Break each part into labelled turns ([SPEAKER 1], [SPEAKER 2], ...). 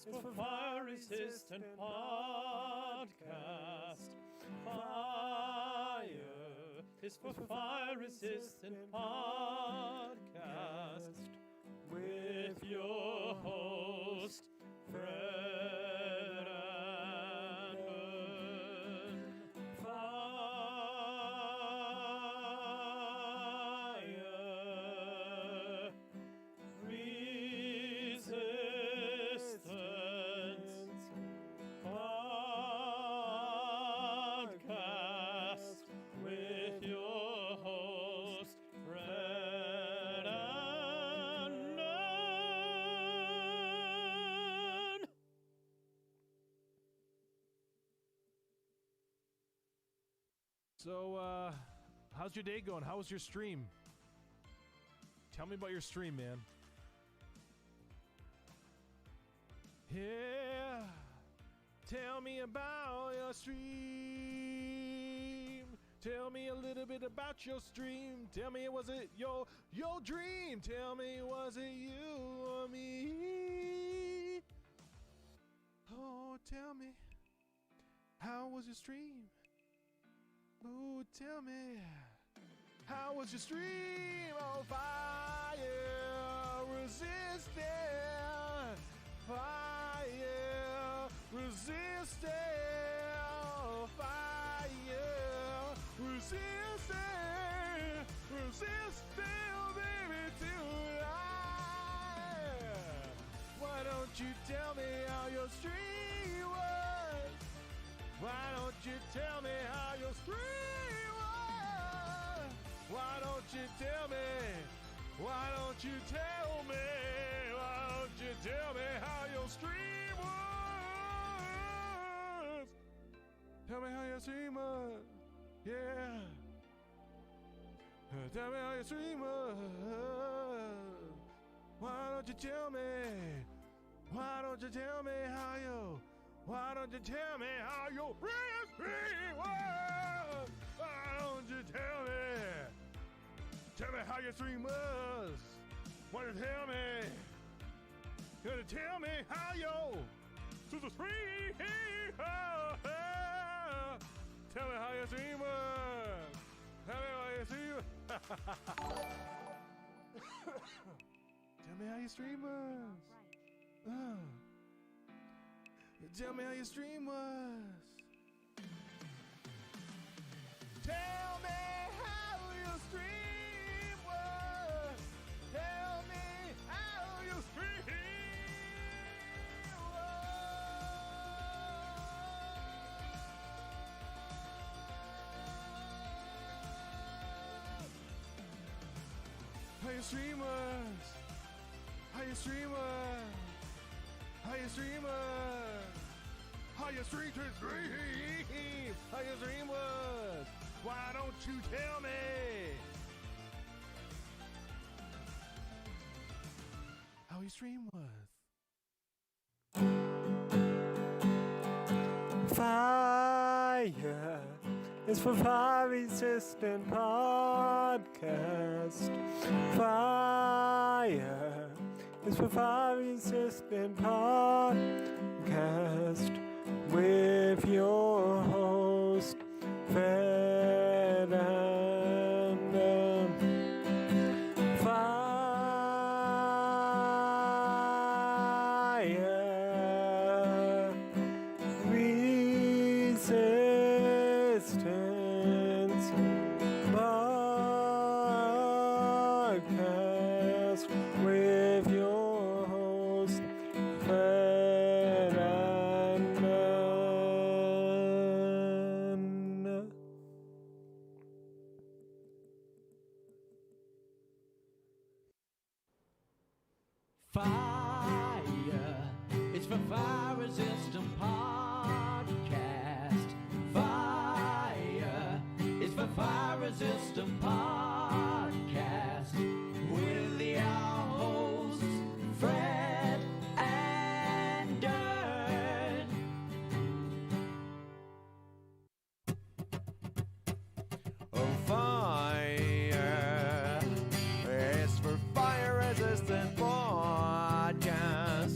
[SPEAKER 1] is for fire-resistant podcast. Fire is for fire-resistant podcast. With your host, Fred and Ben. Fire resistance podcast with your host, Fred and Ben.
[SPEAKER 2] So, how's your day going? How was your stream? Tell me about your stream, man. Yeah, tell me about your stream. Tell me a little bit about your stream. Tell me, was it your dream? Tell me, was it you or me? Oh, tell me, how was your stream? Ooh, tell me, how was your stream? Oh, fire resistant, fire resistant, fire resistant, resistant, baby, tonight. Why don't you tell me how your stream was? Why don't you tell me how your stream was? Why don't you tell me? Why don't you tell me? Why don't you tell me how your stream was? Tell me how your stream was. Yeah. Tell me how your stream was. Why don't you tell me? Why don't you tell me how you? Why don't you tell me how your stream was? Why don't you tell me? Tell me how your stream was. Why don't you tell me? Gonna tell me how your stream was. Tell me how your stream was. Tell me how your stream was. Tell me how your stream was. Tell me how your stream was. Tell me how your stream was. Tell me how your stream was. How your stream was. How your stream was. How your stream was. How your stream to stream. How your stream was. Why don't you tell me how your stream was?
[SPEAKER 1] Fire is for fire-resistant podcast. Fire is for fire-resistant podcast with your host, Fred and Fire resistance podcast with your host, Fred and
[SPEAKER 3] Fire, it's for fire-resistant podcast. Fire, it's for fire-resistant podcast. With your hosts, Fred and Dern.
[SPEAKER 2] Oh, fire is for fire-resistant podcast.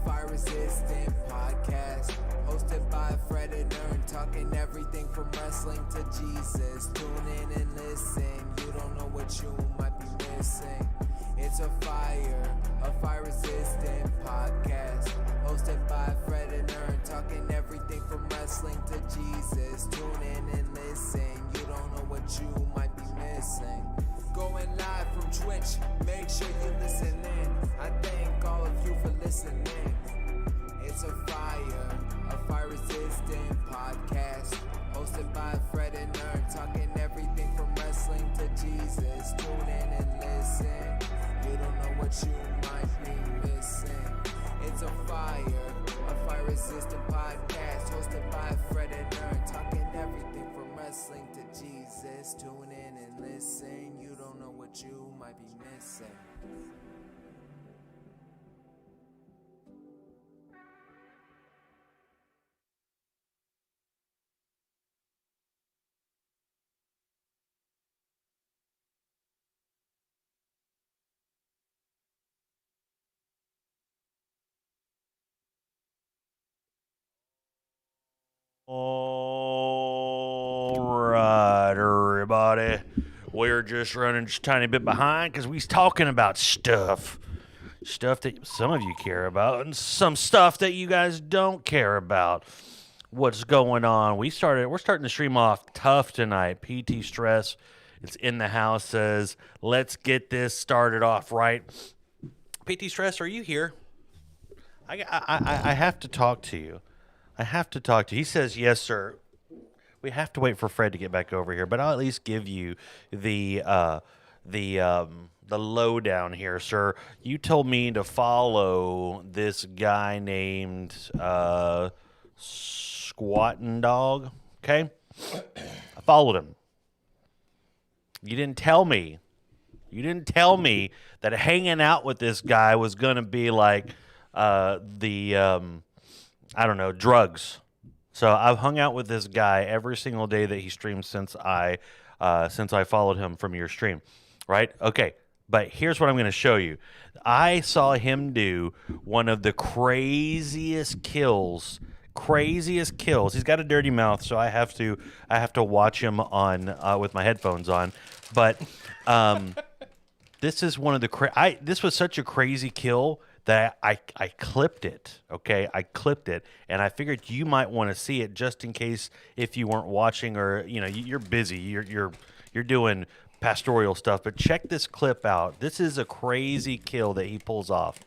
[SPEAKER 4] fire resistant podcast. Hosted by Fred and Ern, talking everything from wrestling to Jesus. Tune in and listen, you don't know what you might be missing. It's a fire resistant podcast. Hosted by Fred and Ern, talking everything from wrestling to Jesus. Tune in and listen, you don't know what you might be missing. Going live from Twitch, make sure you listen in. I thank all of you for listening. It's a fire resistant podcast. Hosted by Fred and Ern, talking everything from wrestling to Jesus. Tune in and listen, you don't know what you might be missing. It's a fire resistant podcast. Hosted by Fred and Ern, talking everything from wrestling to Jesus. Tune in and listen, you don't know what you might be missing.
[SPEAKER 5] All right, everybody. We're just running just a tiny bit behind because we's talking about stuff that some of you care about and some stuff that you guys don't care about. What's going on? We're starting to stream off tough tonight. PT Stress, it's in the house, says, let's get this started off right. PT Stress, are you here? I have to talk to you. He says, yes, sir. We have to wait for Fred to get back over here, but I'll at least give you the lowdown here, sir. You told me to follow this guy named Squatting Dog, okay? I followed him. You didn't tell me that hanging out with this guy was going to be like I don't know, drugs. So I've hung out with this guy every single day that he streams since I followed him from your stream, right? Okay, but here's what I'm going to show you. I saw him do one of the craziest kills. He's got a dirty mouth, so I have to watch him on with my headphones on. But this is one of the this was such a crazy kill that I clipped it, okay? I clipped it, and I figured you might want to see it just in case if you weren't watching or, you know, you're busy, you're doing pastoral stuff, but check this clip out. This is a crazy kill that he pulls off.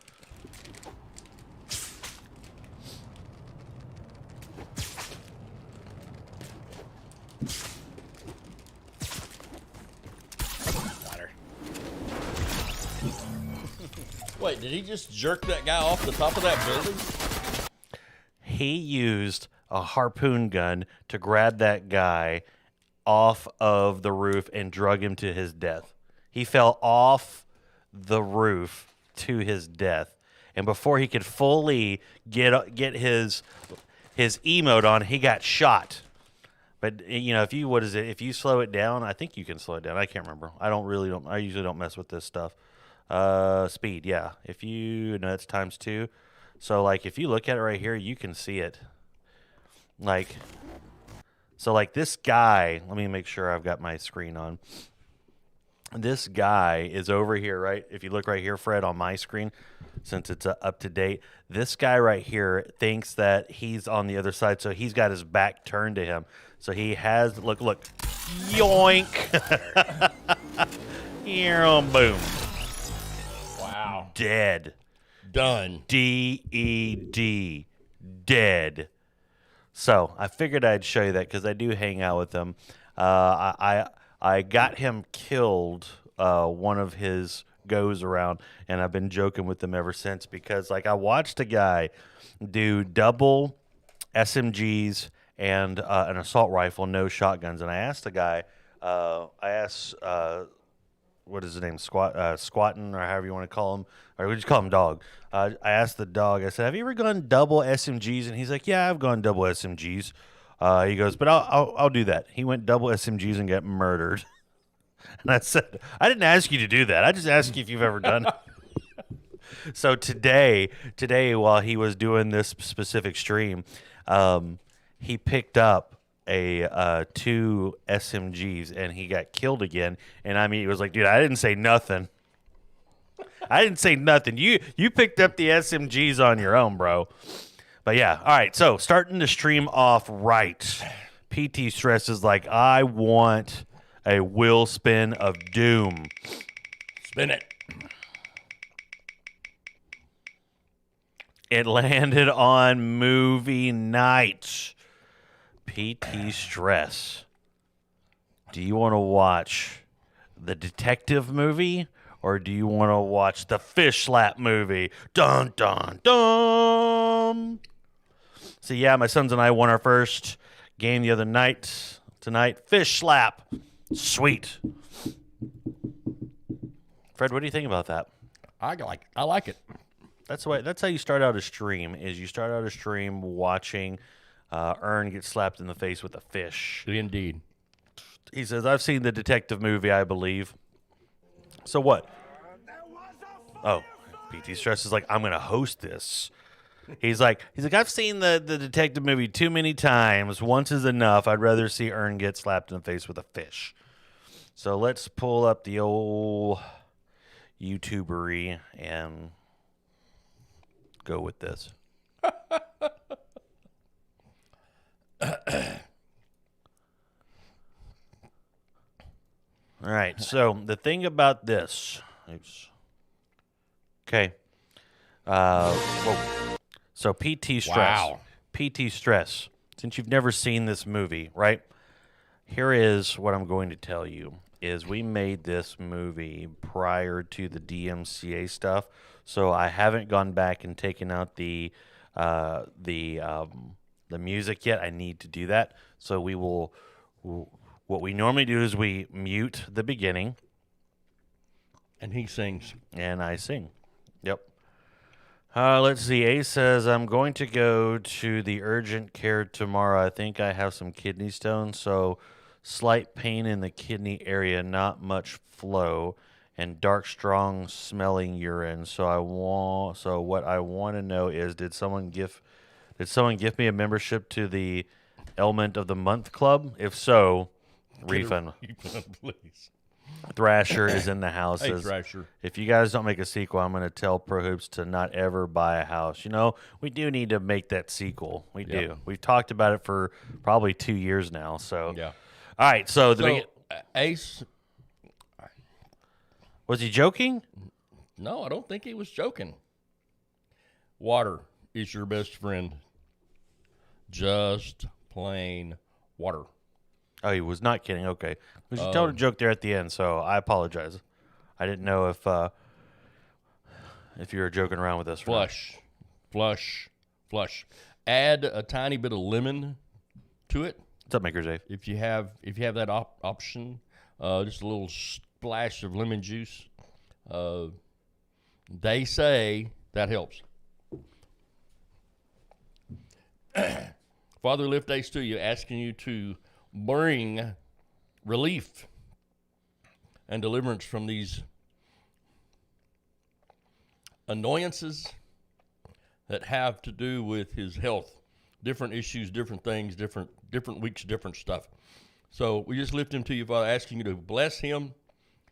[SPEAKER 6] Wait, did he just jerk that guy off the top of that building?
[SPEAKER 5] He used a harpoon gun to grab that guy off of the roof and drug him to his death. He fell off the roof to his death. And before he could fully get his emote on, he got shot. But, you know, if you slow it down, I think you can slow it down. I can't remember. I usually don't mess with this stuff. Speed, yeah. It's times 2. So, like, if you look at it right here, you can see it. Like, so, like, this guy, let me make sure I've got my screen on. This guy is over here, right? If you look right here, Fred, on my screen, since it's up to date, this guy right here thinks that he's on the other side, so he's got his back turned to him. So he has, look, yoink. Boom.
[SPEAKER 6] Wow.
[SPEAKER 5] Dead.
[SPEAKER 6] Done.
[SPEAKER 5] D-E-D. Dead. So I figured I'd show you that because I do hang out with him. I got him killed one of his goes around, and I've been joking with him ever since because, like, I watched a guy do double SMGs and an assault rifle, no shotguns, and I asked the guy, what is his name, Squatting, or however you want to call him, or we just call him Dog. I asked the Dog, I said, have you ever gone double SMGs? And he's like, yeah, I've gone double SMGs. He goes, but I'll do that. He went double SMGs and got murdered. And I said, I didn't ask you to do that. I just asked you if you've ever done it. So today, while he was doing this specific stream, he picked up a 2 SMGs and he got killed again. And I mean, he was like, dude, I didn't say nothing. You picked up the SMGs on your own, bro. But yeah, all right. So starting the stream off right. PT Stress is like, I want a wheel spin of doom.
[SPEAKER 6] Spin it.
[SPEAKER 5] It landed on movie night. PT Stress. Do you want to watch the detective movie or do you want to watch the fish slap movie? Dun, dun, dun. So, yeah, my sons and I won our first game the other night. Tonight, fish slap. Sweet. Fred, what do you think about that?
[SPEAKER 6] I like it.
[SPEAKER 5] That's how you start out a stream. Is you start out a stream watching Ern get slapped in the face with a fish.
[SPEAKER 6] Indeed.
[SPEAKER 5] He says, "I've seen the detective movie, I believe." So what? Oh, PT Stress is like, I'm gonna host this. He's like, I've seen the detective movie too many times. Once is enough. I'd rather see Ern get slapped in the face with a fish. So let's pull up the old YouTubery and go with this. All right. So the thing about this, oops. Okay. Whoa. So PT Stress.
[SPEAKER 6] Wow.
[SPEAKER 5] PT Stress. Since you've never seen this movie, right? Here is what I'm going to tell you. Is we made this movie prior to the DMCA stuff, so I haven't gone back and taken out the music yet. I need to do that. So we will. What we normally do is we mute the beginning,
[SPEAKER 6] And he sings.
[SPEAKER 5] and I sing. Yep. Let's see. A says, I'm going to go to the urgent care tomorrow. I think I have some kidney stones, so slight pain in the kidney area, not much flow, and dark, strong smelling urine. So what I want to know is, did someone give me a membership to the Element of the Month Club? If so, refund.
[SPEAKER 6] Please.
[SPEAKER 5] Thrasher is in the house.
[SPEAKER 6] Hey, Thrasher.
[SPEAKER 5] If you guys don't make a sequel, I'm going to tell Pro Hoops to not ever buy a house. You know, we do need to make that sequel. We do.
[SPEAKER 6] Yep.
[SPEAKER 5] We've talked about it for probably 2 years now. So,
[SPEAKER 6] Yeah.
[SPEAKER 5] All right. So,
[SPEAKER 6] Ace,
[SPEAKER 5] was he joking?
[SPEAKER 6] no, I don't think he was joking. Water is your best friend. Just plain water.
[SPEAKER 5] Oh, he was not kidding. Okay. Because you told a joke there at the end, so I apologize. I didn't know if you were joking around with us.
[SPEAKER 6] Flush. Add a tiny bit of lemon to it.
[SPEAKER 5] What's up, Maker's Dave?
[SPEAKER 6] If you have that option, just a little splash of lemon juice. They say that helps. Father, lift Ace to you, asking you to bring relief and deliverance from these annoyances that have to do with his health. Different issues, different things, different weeks, different stuff. So we just lift him to you, Father, asking you to bless him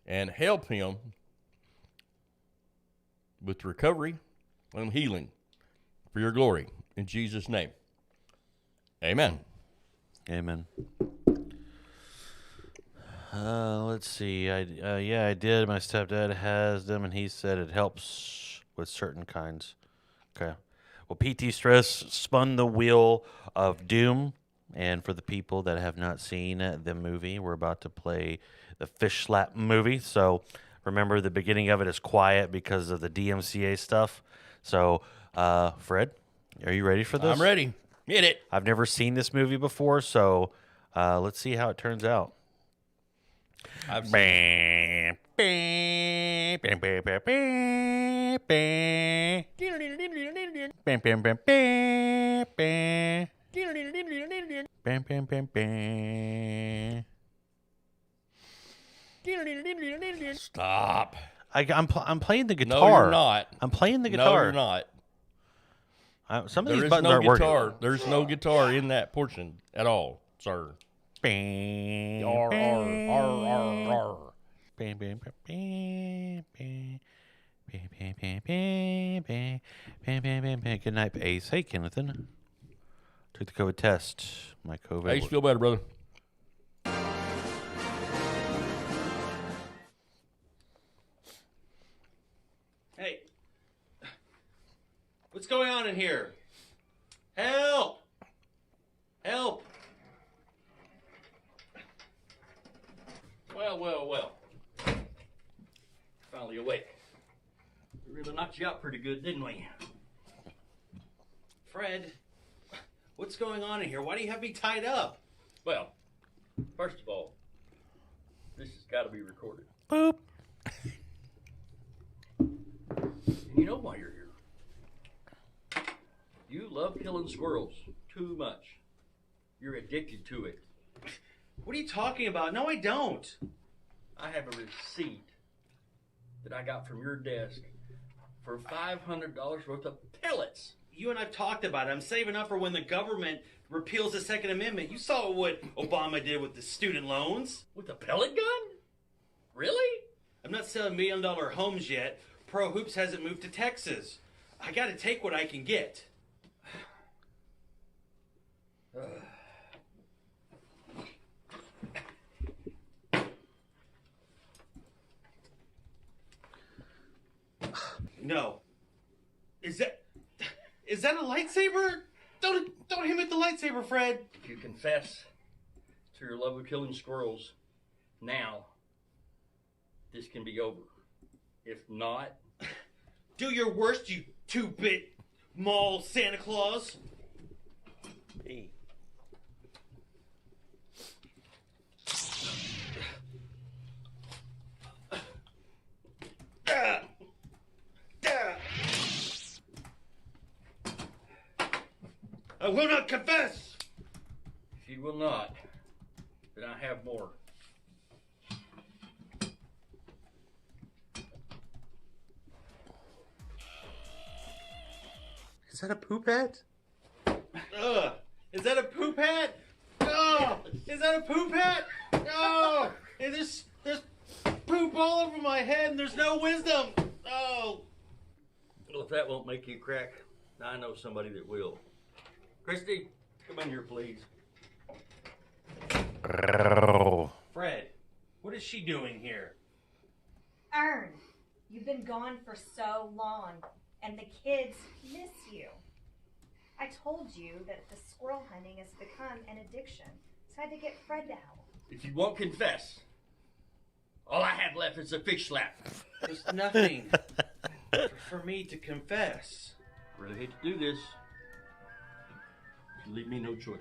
[SPEAKER 6] and help him with recovery and healing for your glory. In Jesus' name, amen.
[SPEAKER 5] Amen. Let's see. I did. My stepdad has them, and he said it helps with certain kinds. Okay. Well, PT Stress spun the wheel of doom, and for the people that have not seen the movie, we're about to play the Fish Slap movie. So remember, the beginning of it is quiet because of the DMCA stuff. So, Fred, are you ready for this?
[SPEAKER 6] I'm ready. Hit it.
[SPEAKER 5] I've never seen this movie before, so let's see how it turns out.
[SPEAKER 6] I've seen
[SPEAKER 5] Bam, bam, bam, bam, bam, bam, bam. Bam, bam, bam, bam, bam. Bam, bam, bam, bam.
[SPEAKER 6] Stop.
[SPEAKER 5] I'm playing the guitar.
[SPEAKER 6] No, you're not.
[SPEAKER 5] I'm playing the
[SPEAKER 6] No,
[SPEAKER 5] guitar.
[SPEAKER 6] you're not.
[SPEAKER 5] Some of
[SPEAKER 6] There
[SPEAKER 5] these
[SPEAKER 6] is
[SPEAKER 5] buttons
[SPEAKER 6] no
[SPEAKER 5] aren't
[SPEAKER 6] guitar.
[SPEAKER 5] working.
[SPEAKER 6] There's no guitar in that portion at all, sir.
[SPEAKER 5] Bing,
[SPEAKER 6] R, R,
[SPEAKER 5] bing,
[SPEAKER 6] R, R, R.
[SPEAKER 5] bing, bing, bing, bing, bing, bing, bing, bing, bing, bing, bing, bing, bing. Good night, Ace. Hey, Kennethan. Took the COVID test. My COVID.
[SPEAKER 6] Hey, you feel better, brother?
[SPEAKER 5] Hey, what's going on in here? Help! Help!
[SPEAKER 6] Well. Finally awake. We really knocked you out pretty good, didn't we?
[SPEAKER 5] Fred, what's going on in here? Why do you have me tied up?
[SPEAKER 6] Well, first of all, this has got to be recorded.
[SPEAKER 5] Boop.
[SPEAKER 6] And you know why you're here. You love killing squirrels too much. You're addicted to it.
[SPEAKER 5] What are you talking about? No, I don't.
[SPEAKER 6] I have a receipt that I got from your desk for $500 worth of pellets.
[SPEAKER 5] You and I've talked about it. I'm saving up for when the government repeals the Second Amendment. You saw what Obama did with the student loans.
[SPEAKER 6] With a pellet gun? Really?
[SPEAKER 5] I'm not selling $1 million homes yet. Pro Hoops hasn't moved to Texas. I got to take what I can get. No. Is that a lightsaber? Don't hit me with the lightsaber, Fred.
[SPEAKER 6] If you confess to your love of killing squirrels now, this can be over. If not,
[SPEAKER 5] Do your worst, you two-bit mall Santa Claus.
[SPEAKER 6] hey.
[SPEAKER 5] I will not confess.
[SPEAKER 6] If you will not, then I have more.
[SPEAKER 1] Is that a poop hat?
[SPEAKER 5] Is that a poop hat? Is that a poop hat? And there's poop all over my head and there's no wisdom.
[SPEAKER 6] Well, if that won't make you crack, I know somebody that will. Christy, come in here, please.
[SPEAKER 5] Fred, what is she doing here?
[SPEAKER 7] Ern, you've been gone for so long, and the kids miss you. I told you that the squirrel hunting has become an addiction, so I had to get Fred to help.
[SPEAKER 6] If you won't confess, all I have left is a fish slap.
[SPEAKER 5] There's nothing for me to confess.
[SPEAKER 6] Really hate to do this. You leave me no choice.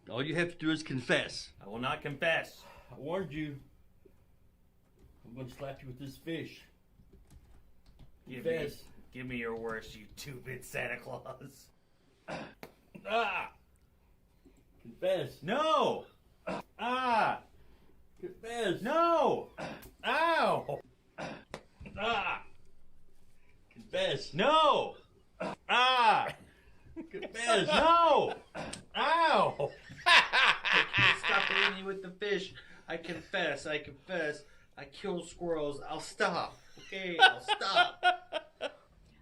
[SPEAKER 6] All you have to do is confess.
[SPEAKER 5] I will not confess.
[SPEAKER 6] I warned you. I'm going to slap you with this fish. Confess.
[SPEAKER 5] Give me your worst, you two-bit Santa Claus.
[SPEAKER 6] Ah! Confess.
[SPEAKER 5] No!
[SPEAKER 6] Confess.
[SPEAKER 5] No! Ow!
[SPEAKER 6] Ah! Confess.
[SPEAKER 5] No!
[SPEAKER 6] Confess.
[SPEAKER 5] No! Ow! Stop hitting me with the fish. I confess. I kill squirrels. I'll stop. Okay, I'll stop.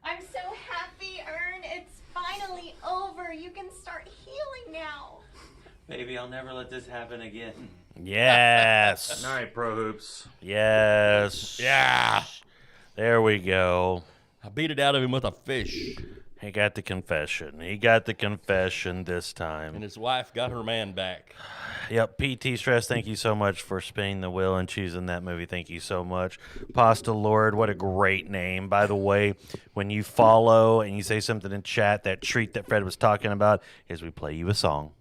[SPEAKER 7] I'm so happy, Ern. It's finally over. You can start healing now.
[SPEAKER 5] Baby, I'll never let this happen again.
[SPEAKER 1] Yes.
[SPEAKER 5] All right, Pro Hoops.
[SPEAKER 1] Yes.
[SPEAKER 6] Yeah.
[SPEAKER 1] There we go.
[SPEAKER 6] I beat it out of him with a fish.
[SPEAKER 5] He got the confession. He got the confession this time.
[SPEAKER 6] And his wife got her man back.
[SPEAKER 5] Yep, PT Stress, thank you so much for spinning the wheel and choosing that movie. Thank you so much. Pasta Lord, what a great name. By the way, when you follow and you say something in chat, that treat that Fred was talking about is we play you a song.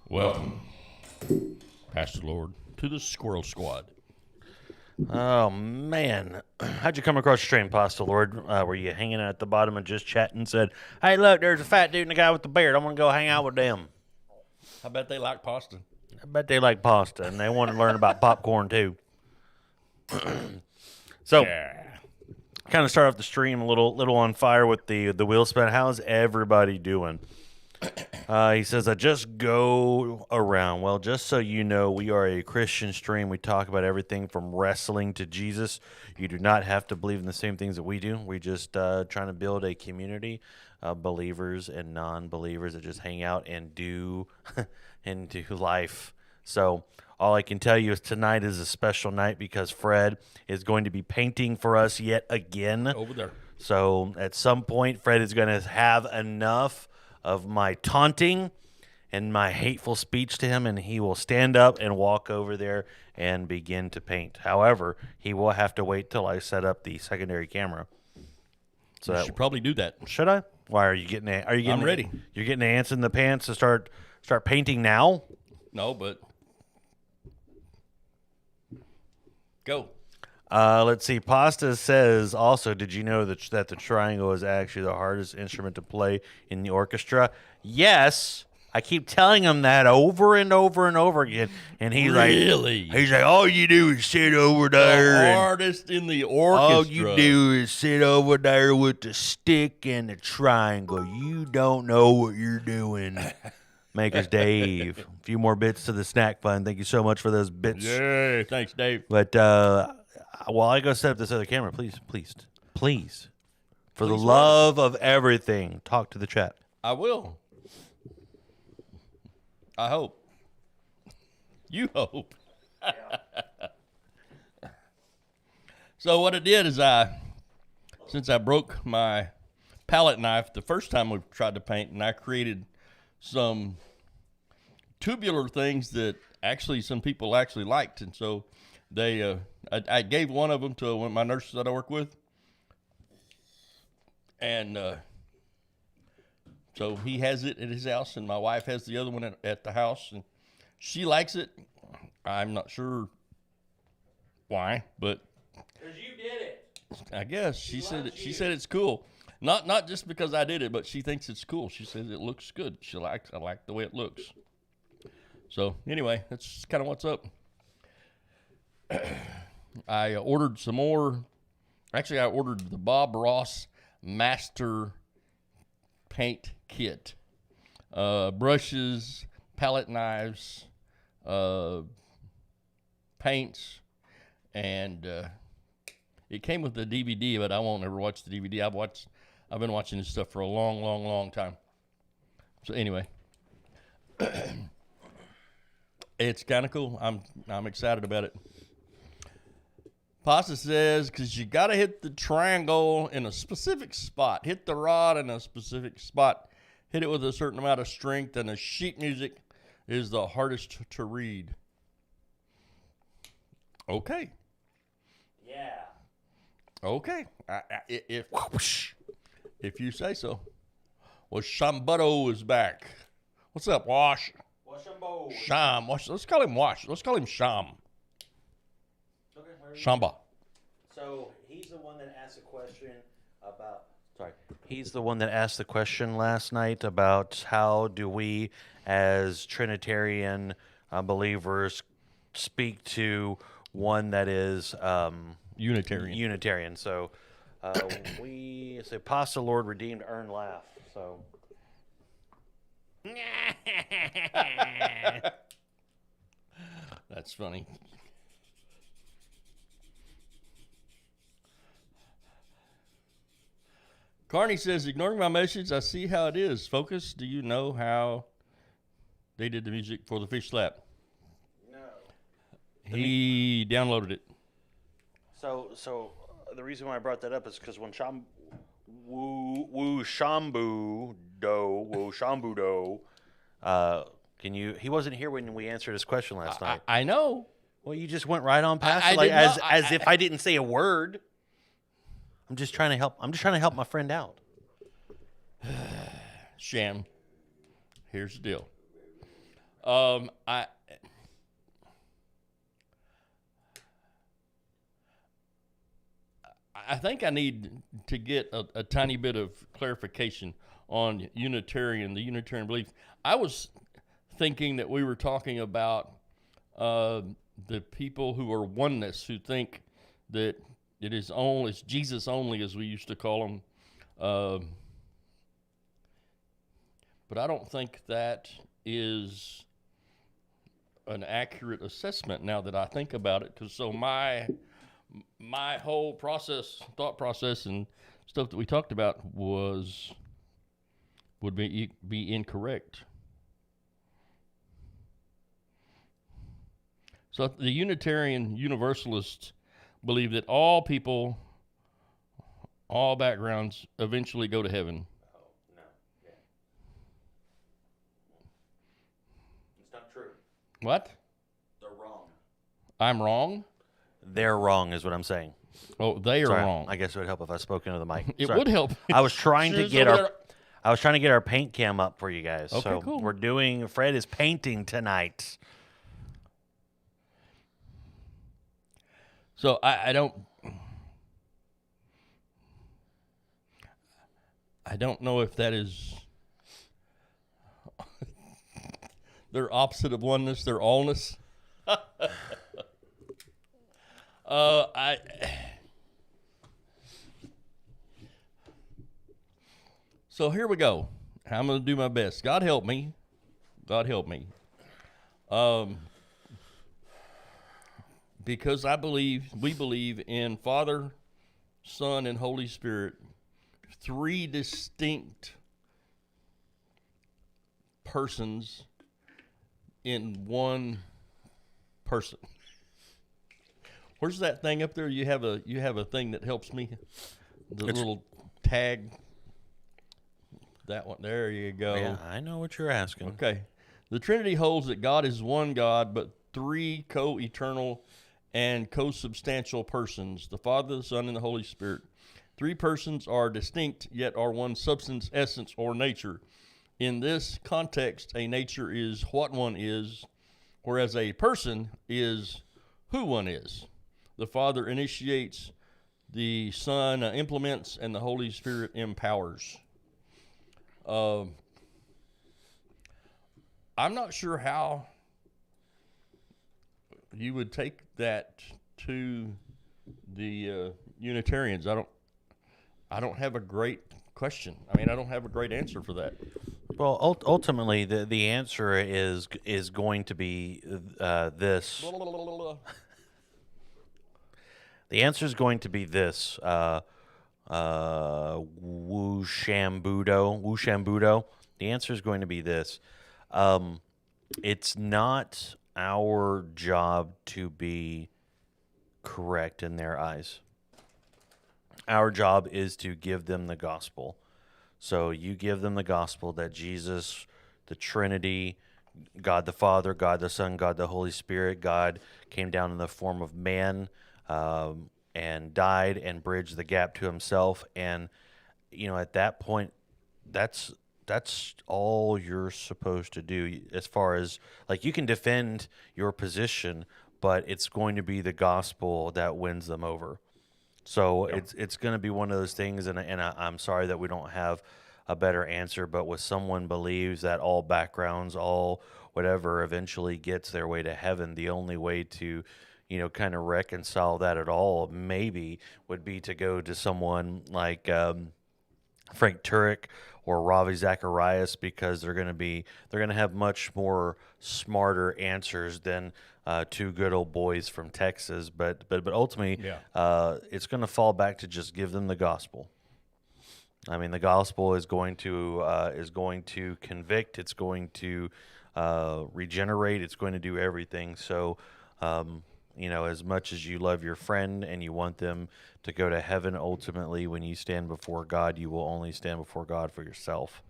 [SPEAKER 6] Welcome, Pastor Lord, to the Squirrel Squad.
[SPEAKER 5] Oh, man. How'd you come across the stream, Pasta Lord? Were you hanging out at the bottom and just chatting and said, hey, look, there's a fat dude and a guy with the beard. I'm going to go hang out with them.
[SPEAKER 6] I bet they like pasta.
[SPEAKER 5] I bet they like pasta, and they want to learn about popcorn, too. So, kind of start off the stream a little on fire with the wheel spin. How's everybody doing? He says, I just go around. Well, just so you know, we are a Christian stream. We talk about everything from wrestling to Jesus. You do not have to believe in the same things that we do. We just trying to build a community of believers and non-believers that just hang out and do life. So all I can tell you is tonight is a special night because Fred is going to be painting for us yet again.
[SPEAKER 6] Over there.
[SPEAKER 5] So at some point, Fred is going to have enough of my taunting and my hateful speech to him, and he will stand up and walk over there and begin to paint. However, he will have to wait till I set up the secondary camera. So
[SPEAKER 6] You should probably do that.
[SPEAKER 5] should I? Why are you getting?
[SPEAKER 6] I'm ready.
[SPEAKER 5] You're getting ants in the pants to start painting now?
[SPEAKER 6] No, but go.
[SPEAKER 5] Let's see. Pasta says also, did you know that the triangle is actually the hardest instrument to play in the orchestra? Yes. I keep telling him that over and over and over again. And he's
[SPEAKER 6] Really?
[SPEAKER 5] like, all you do is sit over there.
[SPEAKER 6] The
[SPEAKER 5] and
[SPEAKER 6] artist in the orchestra.
[SPEAKER 5] all you do is sit over there with the stick and the triangle. You don't know what you're doing. Makers Dave. A few more bits to the snack fund. Thank you so much for those bits.
[SPEAKER 6] Yay, thanks, Dave.
[SPEAKER 5] But while I go set up this other camera, please, for the love of everything, talk to the chat.
[SPEAKER 6] I will. I hope. You hope. So what I did is since I broke my palette knife the first time we tried to paint, and I created some tubular things that actually some people actually liked, and so they I gave one of them to one of my nurses that I work with, and so he has it at his house, and my wife has the other one at the house, and she likes it. I'm not sure why, but
[SPEAKER 5] Because you did it.
[SPEAKER 6] I guess she said it's cool. Not just because I did it, but she thinks it's cool. She says it looks good. I like the way it looks. So anyway, that's kind of what's up. I ordered some more. Actually, I ordered the Bob Ross Master Paint Kit. Brushes, palette knives, paints, and it came with the DVD, but I won't ever watch the DVD. I've been watching this stuff for a long time. So anyway, it's kind of cool. I'm excited about it. Pasta says, because you got to hit the triangle in a specific spot. Hit the rod in a specific spot. Hit it with a certain amount of strength, and the sheet music is the hardest to read. Okay.
[SPEAKER 5] Yeah.
[SPEAKER 6] Okay. If you say so. Well, Shambudo is back. What's up, Wash? Sham. Let's call him Wash. Let's call him Sham. Shamba.
[SPEAKER 5] So he's the one that asked a question about. Sorry. He's the one that asked the question last night about how do we, as Trinitarian believers, speak to one that is
[SPEAKER 6] Unitarian.
[SPEAKER 5] Unitarian. So We say, pasta Lord redeemed, earn laugh. So.
[SPEAKER 6] That's funny. Carney says, ignoring my message, I see how it is. Focus, do you know how they did the music for the fish slap?
[SPEAKER 5] No.
[SPEAKER 6] He downloaded it.
[SPEAKER 5] So the reason why I brought that up is because when Shambu Do, he wasn't here when we answered his question last night.
[SPEAKER 6] I know.
[SPEAKER 5] Well, you just went right on past
[SPEAKER 6] I
[SPEAKER 5] it, like
[SPEAKER 6] did not-
[SPEAKER 5] as if I didn't say a word. I'm just trying to help. I'm just trying to help my friend out.
[SPEAKER 6] Sham. Here's the deal. I think I need to get a tiny bit of clarification on the Unitarian belief. I was thinking that we were talking about the people who are oneness, who think that it's Jesus only, as we used to call them. But I don't think that is an accurate assessment now that I think about it, because my whole thought process and stuff that we talked about would be incorrect. So the Unitarian Universalists believe that all people, all backgrounds, eventually go to heaven.
[SPEAKER 5] Oh, no. Yeah. It's not true.
[SPEAKER 6] What?
[SPEAKER 5] They're wrong.
[SPEAKER 6] I'm wrong?
[SPEAKER 5] They're wrong is what I'm saying.
[SPEAKER 6] Oh, they are
[SPEAKER 5] Sorry,
[SPEAKER 6] wrong.
[SPEAKER 5] I guess it would help if I spoke into the mic.
[SPEAKER 6] It
[SPEAKER 5] Sorry.
[SPEAKER 6] would help.
[SPEAKER 5] I was trying to
[SPEAKER 6] She's
[SPEAKER 5] get
[SPEAKER 6] over
[SPEAKER 5] our
[SPEAKER 6] there.
[SPEAKER 5] I was trying to get our paint cam up for you guys.
[SPEAKER 6] Okay,
[SPEAKER 5] so
[SPEAKER 6] cool.
[SPEAKER 5] Fred is painting tonight.
[SPEAKER 6] So I don't know if that is they're opposite of oneness, they're allness. So here we go. I'm going to do my best. God help me. God help me. Because we believe in Father, Son, and Holy Spirit, three distinct persons in one person. Where's that thing up there? You have a thing that helps me. The little tag. That one. There you go.
[SPEAKER 5] Yeah, I know what you're asking.
[SPEAKER 6] Okay. The Trinity holds that God is one God, but three co-eternal and co-substantial persons, the Father, the Son, and the Holy Spirit. Three persons are distinct, yet are one substance, essence, or nature. In this context, a nature is what one is, whereas a person is who one is. The Father initiates, the Son implements, and the Holy Spirit empowers. I'm not sure how you would take that to the Unitarians. I don't have a great question. I mean, I don't have a great answer for that.
[SPEAKER 5] Well, ultimately, the answer is going to be this. The answer is going to be this. Wushambudo. The answer is going to be this. It's not our job to be correct in their eyes. Our job is to give them the gospel. So you give them the gospel that Jesus, the Trinity, God the Father, God the Son, God the Holy Spirit, God came down in the form of man, and died and bridged the gap to himself. And, at that point, that's all you're supposed to do as far as, like, you can defend your position, but it's going to be the gospel that wins them over. So it's going to be one of those things, and I'm sorry that we don't have a better answer, but when someone believes that all backgrounds, all whatever eventually gets their way to heaven, the only way to, kind of reconcile that at all, maybe would be to go to someone like Frank Turek or Ravi Zacharias, because they're going to have much more smarter answers than two good old boys from Texas. But ultimately, it's going to fall back to just give them the gospel. I mean, the gospel is going to convict. It's going to regenerate. It's going to do everything. So, as much as you love your friend and you want them to go to heaven, ultimately, when you stand before God, you will only stand before God for yourself.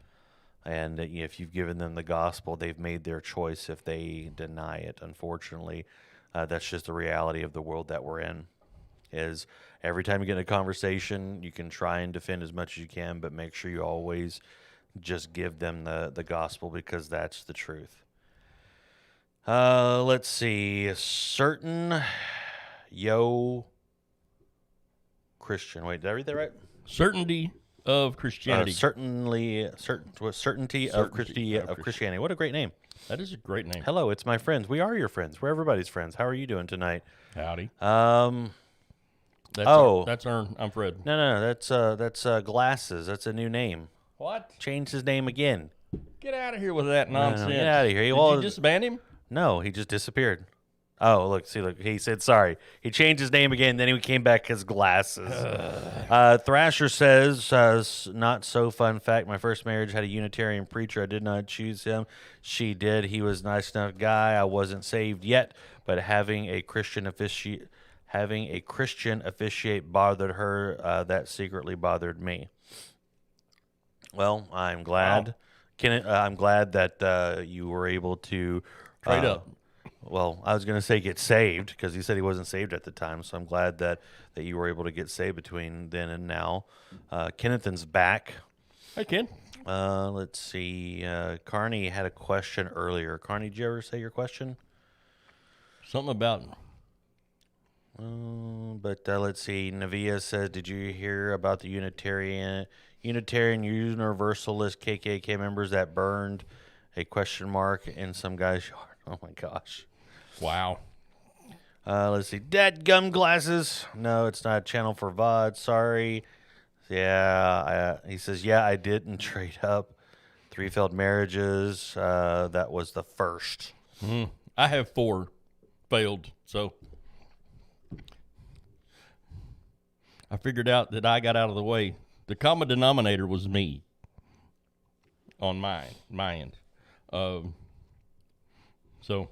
[SPEAKER 5] And if you've given them the gospel, they've made their choice if they deny it. Unfortunately, that's just the reality of the world that we're in. Is every time you get in a conversation, you can try and defend as much as you can, but make sure you always just give them the gospel, because that's the truth. Let's see. Certain Christian. Wait, did I read that right?
[SPEAKER 6] Certainty of Christianity.
[SPEAKER 5] Certainty of Christianity. What a great name.
[SPEAKER 6] That is a great name.
[SPEAKER 5] Hello, it's my friends. We are your friends. We're everybody's friends. How are you doing tonight?
[SPEAKER 6] Howdy.
[SPEAKER 5] Oh.
[SPEAKER 6] That's Ern. I'm Fred.
[SPEAKER 5] No. That's Glasses. That's a new name.
[SPEAKER 6] What?
[SPEAKER 5] Changed his name again.
[SPEAKER 6] Get out of here with that nonsense.
[SPEAKER 5] Get out of here.
[SPEAKER 6] Did you disband him?
[SPEAKER 5] No, he just disappeared. Oh, look, he said sorry. He changed his name again, then he came back as Glasses. Thrasher says, not so fun fact, my first marriage had a Unitarian preacher. I did not choose him. She did. He was a nice enough guy. I wasn't saved yet, but having a Christian officiate bothered her. That secretly bothered me. Well, I'm glad. Wow. I'm glad that you were able to
[SPEAKER 6] trade up.
[SPEAKER 5] Well, I was going to say get saved, because he said he wasn't saved at the time. So I'm glad that you were able to get saved between then and now. Kennethan's back.
[SPEAKER 6] Hey, Ken.
[SPEAKER 5] Let's see. Carney had a question earlier. Carney, did you ever say your question?
[SPEAKER 6] Something about...
[SPEAKER 5] let's see. Navia says, did you hear about the Unitarian Universalist KKK members that burned a question mark in some guy's yard? Oh, my gosh.
[SPEAKER 6] Wow.
[SPEAKER 5] Let's see. Dead gum Glasses. No, it's not a channel for VOD. Sorry. Yeah. He says, yeah, I didn't trade up. 3 failed marriages. That was the first.
[SPEAKER 6] I have 4 failed, so I figured out that I got out of the way. The common denominator was me on my end. So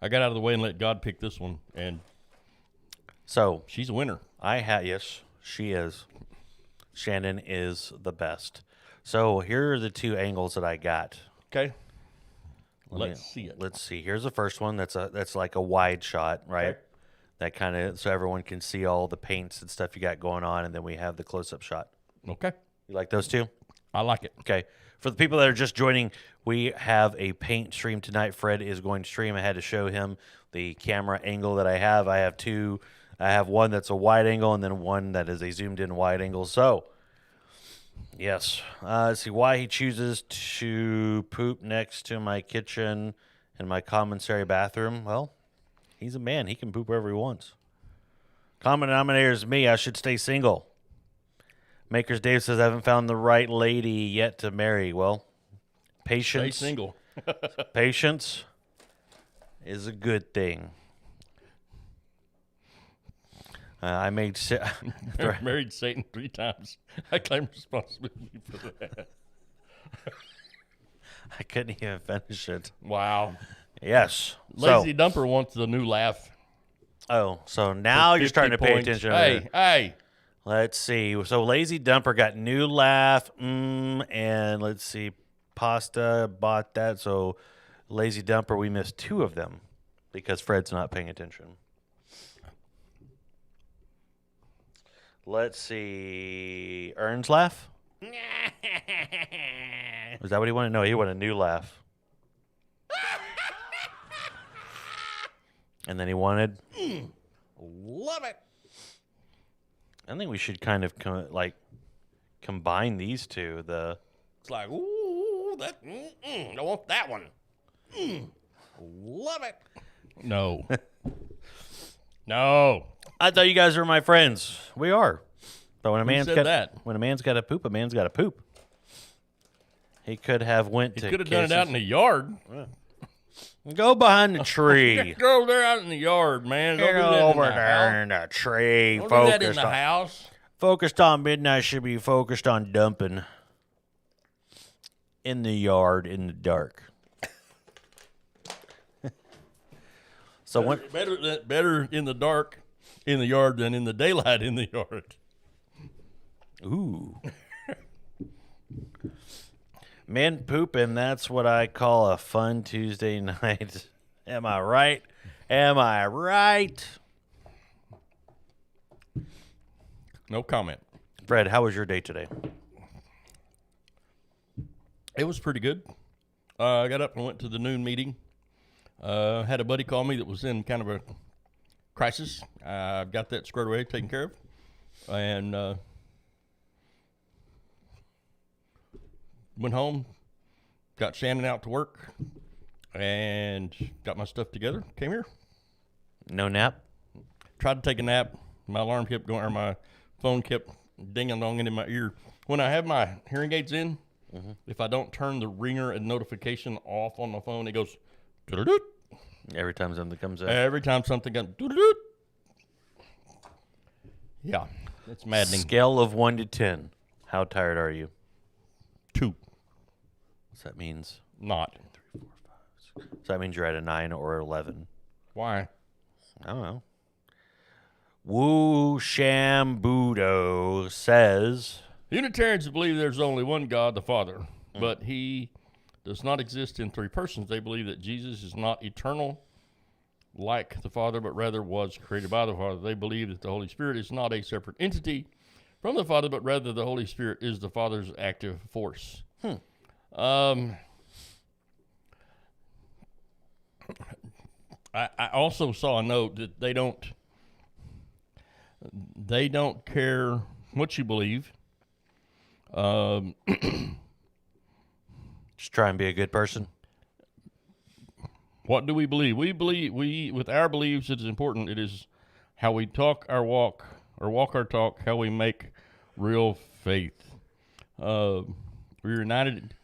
[SPEAKER 6] I got out of the way and let God pick this one, and
[SPEAKER 5] so
[SPEAKER 6] she's a winner.
[SPEAKER 5] Yes, she is. Shannon is the best. So here are the 2 angles that I got.
[SPEAKER 6] Okay. Let's see it.
[SPEAKER 5] Let's see. Here's the first one. That's like a wide shot, right? Okay. That kind of, so everyone can see all the paints and stuff you got going on, and then we have the close-up shot.
[SPEAKER 6] Okay.
[SPEAKER 5] You like those 2?
[SPEAKER 6] I like it.
[SPEAKER 5] Okay. For the people that are just joining, we have a paint stream tonight. Fred is going to stream. I had to show him the camera angle that I have. I have 2. I have one that's a wide angle and then one that is a zoomed-in wide angle. So, yes. Let's see why he chooses to poop next to my kitchen and my commissary bathroom. Well, he's a man. He can poop wherever he wants. Common denominator is me. I should stay single. Makers Dave says, I haven't found the right lady yet to marry. Well, patience.
[SPEAKER 6] Stay single.
[SPEAKER 5] Patience is a good thing. I married
[SPEAKER 6] Satan 3 times. I claim responsibility for that.
[SPEAKER 5] I couldn't even finish it.
[SPEAKER 6] Wow.
[SPEAKER 5] Yes.
[SPEAKER 6] Lazy Dumper wants the new laugh.
[SPEAKER 5] Oh, so now you're starting to pay attention.
[SPEAKER 6] Hey.
[SPEAKER 5] Let's see. So Lazy Dumper got new laugh, and let's see, Pasta bought that. So Lazy Dumper, we missed 2 of them because Fred's not paying attention. Let's see. Ern's laugh? Is that what he wanted? No, he wanted a new laugh. And then he wanted...
[SPEAKER 6] Love it.
[SPEAKER 5] I think we should kind of combine these 2.
[SPEAKER 6] It's like, ooh, that. I want that one. Love it. No. No.
[SPEAKER 5] I thought you guys were my friends. We are. But when a man's
[SPEAKER 6] said
[SPEAKER 5] got
[SPEAKER 6] that?
[SPEAKER 5] when a man's got to poop, a man's got to poop. He could have went
[SPEAKER 6] He
[SPEAKER 5] to
[SPEAKER 6] could have done it out in the yard.
[SPEAKER 5] Go behind the tree.
[SPEAKER 6] Go over there out in the yard, man. Don't
[SPEAKER 5] Get
[SPEAKER 6] do that
[SPEAKER 5] over
[SPEAKER 6] in the
[SPEAKER 5] there
[SPEAKER 6] house.
[SPEAKER 5] in the tree.
[SPEAKER 6] Don't do that in the
[SPEAKER 5] on,
[SPEAKER 6] house.
[SPEAKER 5] focused on midnight should be focused on dumping. In the yard, in the dark. So when
[SPEAKER 6] Better in the dark in the yard than in the daylight in the yard.
[SPEAKER 5] ooh. Men pooping, that's what I call a fun Tuesday night. Am I right? Am I right?
[SPEAKER 6] No comment.
[SPEAKER 5] Fred, how was your day today?
[SPEAKER 6] It was pretty good. I got up and went to the noon meeting. Had a buddy call me that was in kind of a crisis. I got that squared away, taken care of. And went home, got Shannon out to work, and got my stuff together. Came here.
[SPEAKER 5] No nap?
[SPEAKER 6] Tried to take a nap. My alarm kept going, or my phone kept ding-a-donging in my ear. When I have my hearing aids in, if I don't turn the ringer and notification off on my phone, it goes doo-doo-doo.
[SPEAKER 5] Every time something comes up.
[SPEAKER 6] Every time something comes doo-doo-doo. Yeah, it's maddening.
[SPEAKER 5] Scale of 1 to 10. How tired are you?
[SPEAKER 6] 2.
[SPEAKER 5] What's that means?
[SPEAKER 6] Not.
[SPEAKER 5] So that means you're at a 9 or 11.
[SPEAKER 6] Why?
[SPEAKER 5] I don't know. Wu Shambudo says,
[SPEAKER 6] Unitarians believe there's only one God, the Father, but he does not exist in 3 persons. They believe that Jesus is not eternal like the Father, but rather was created by the Father. They believe that the Holy Spirit is not a separate entity from the Father, but rather the Holy Spirit is the Father's active force. I also saw a note that they don't care what you believe.
[SPEAKER 5] just try and be a good person.
[SPEAKER 6] What do we believe? We with our beliefs, it is important. It is how we talk our walk, or walk our talk, how we make real faith. We're united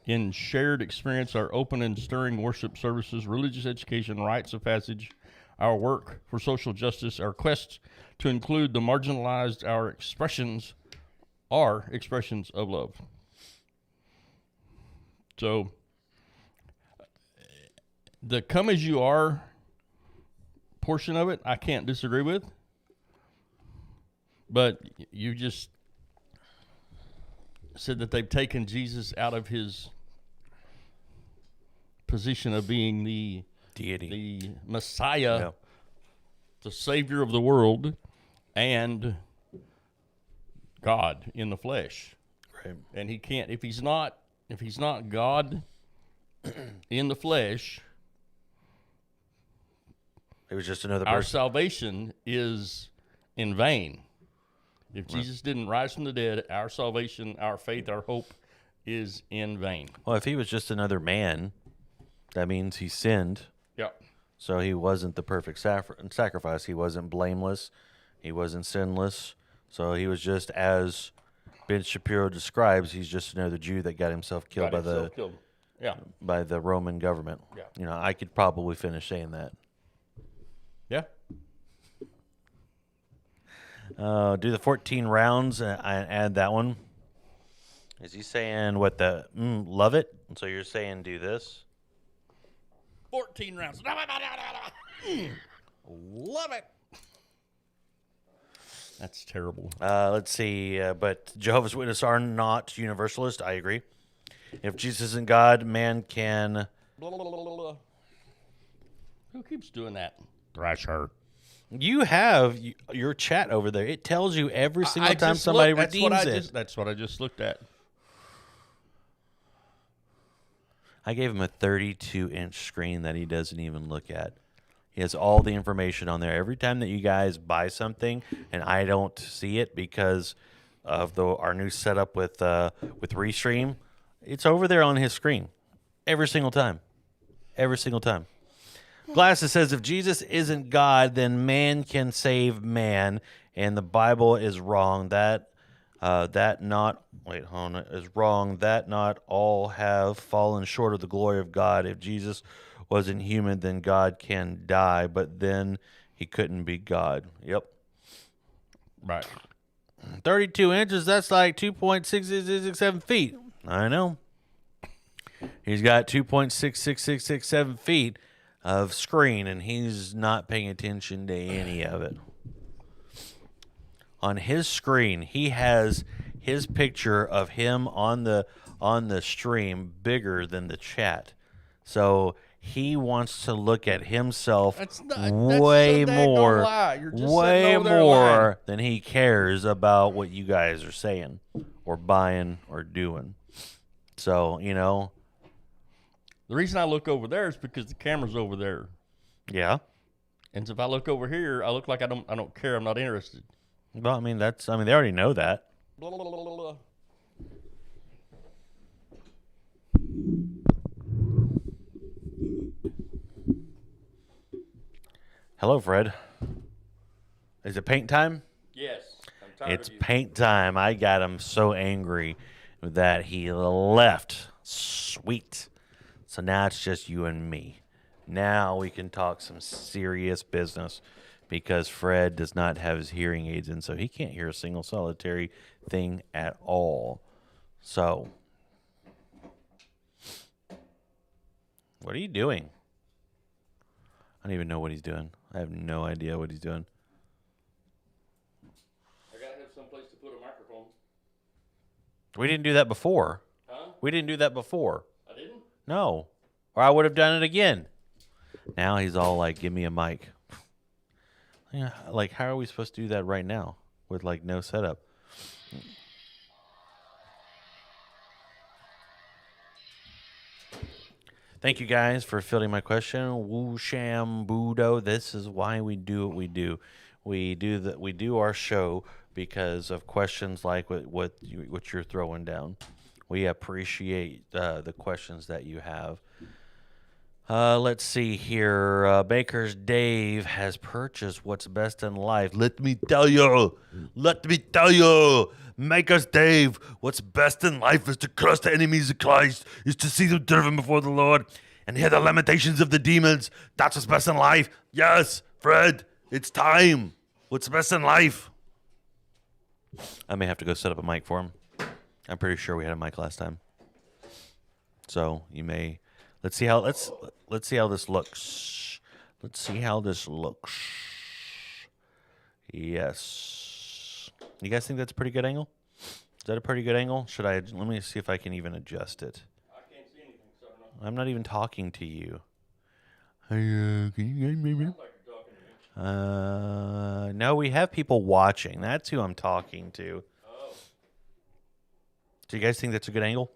[SPEAKER 6] in shared experience, our open and stirring worship services, religious education, rites of passage, our work for social justice, our quest to include the marginalized, our expressions are expressions of love. So, the come as you are portion of it, I can't disagree with. But you just said that they've taken Jesus out of his position of being the
[SPEAKER 5] Deity.
[SPEAKER 6] the Messiah,
[SPEAKER 5] Yeah.
[SPEAKER 6] the Savior of the world, and God in the flesh.
[SPEAKER 5] Right.
[SPEAKER 6] And he can't, if he's not God in the flesh,
[SPEAKER 5] It was just another
[SPEAKER 6] our
[SPEAKER 5] person.
[SPEAKER 6] salvation is in vain. If Jesus didn't rise from the dead, our salvation, our faith, our hope is in vain.
[SPEAKER 5] Well, if he was just another man, that means he sinned.
[SPEAKER 6] Yeah.
[SPEAKER 5] So he wasn't the perfect sacrifice. He wasn't blameless. He wasn't sinless. So he was just, as Ben Shapiro describes, he's just another Jew that got himself killed
[SPEAKER 6] Yeah.
[SPEAKER 5] by the Roman government.
[SPEAKER 6] Yeah.
[SPEAKER 5] You know, I could probably finish saying that.
[SPEAKER 6] Yeah.
[SPEAKER 5] Do the 14 rounds and add that one. Is he saying what the love it? And so you're saying do this?
[SPEAKER 6] 14 rounds. Love it. That's terrible.
[SPEAKER 5] Let's see. But Jehovah's Witnesses are not universalist. I agree. If Jesus isn't God, man can.
[SPEAKER 6] Who keeps doing that? Thrasher.
[SPEAKER 5] You have your chat over there. It tells you every single time somebody redeems it.
[SPEAKER 6] That's what I just looked at.
[SPEAKER 5] I gave him a 32-inch screen that he doesn't even look at. He has all the information on there. Every time that you guys buy something and I don't see it because of our new setup with Restream, it's over there on his screen. Every single time. Every single time. Glasses says, if Jesus isn't God, then man can save man, and the Bible is wrong. That not all have fallen short of the glory of God. If Jesus wasn't human, then God can die, but then he couldn't be God. Yep.
[SPEAKER 6] Right.
[SPEAKER 5] 32 inches, that's like 2.6667 feet. I know. He's got 2.66667 feet of screen, and he's not paying attention to any of it. On his screen, he has his picture of him on the stream bigger than the chat. So he wants to look at himself way more than he cares about what you guys are saying or buying or doing. So, you know.
[SPEAKER 6] The reason I look over there is because the camera's over there.
[SPEAKER 5] Yeah.
[SPEAKER 6] And so if I look over here, I look like I don't care. I'm not interested.
[SPEAKER 5] Well, I mean, they already know that.
[SPEAKER 6] Blah, blah, blah, blah, blah.
[SPEAKER 5] Hello, Fred. Is it paint time?
[SPEAKER 6] Yes. I'm tired
[SPEAKER 5] It's
[SPEAKER 6] of you.
[SPEAKER 5] paint time. I got him so angry that he left. Sweet. So now it's just you and me. Now we can talk some serious business because Fred does not have his hearing aids in, so he can't hear a single solitary thing at all. So, what are you doing? I don't even know what he's doing. I have no idea what he's doing.
[SPEAKER 6] I gotta have someplace to put a microphone.
[SPEAKER 5] We didn't do that before.
[SPEAKER 6] Huh?
[SPEAKER 5] We didn't do that before.
[SPEAKER 6] I didn't?
[SPEAKER 5] No. Or I would have done it again. Now he's all like, give me a mic. Yeah, like, how are we supposed to do that right now with, like, no setup? Thank you guys for filling my question. Woo sham budo. This is why we do what we do. We do our show because of questions like what you're throwing down. We appreciate the questions that you have. Let's see here. Baker's Dave has purchased What's Best in Life. Let me tell you. Baker's Dave, what's best in life is to curse the enemies of Christ, is to see them driven before the Lord, and hear the lamentations of the demons. That's what's best in life. Yes, Fred, it's time. What's best in life? I may have to go set up a mic for him. I'm pretty sure we had a mic last time. So you may... Let's see how this looks. Let's see how this looks. Yes. You guys think that's a pretty good angle? Is that a pretty good angle? Let me see if I can even adjust it.
[SPEAKER 6] I can't see anything, so I don't know.
[SPEAKER 5] I'm not even talking to you. Can you guys hear me?
[SPEAKER 6] Sounds like you're talking to me.
[SPEAKER 5] No, we have people watching. That's who I'm talking to.
[SPEAKER 6] Oh.
[SPEAKER 5] Do you guys think that's a good angle?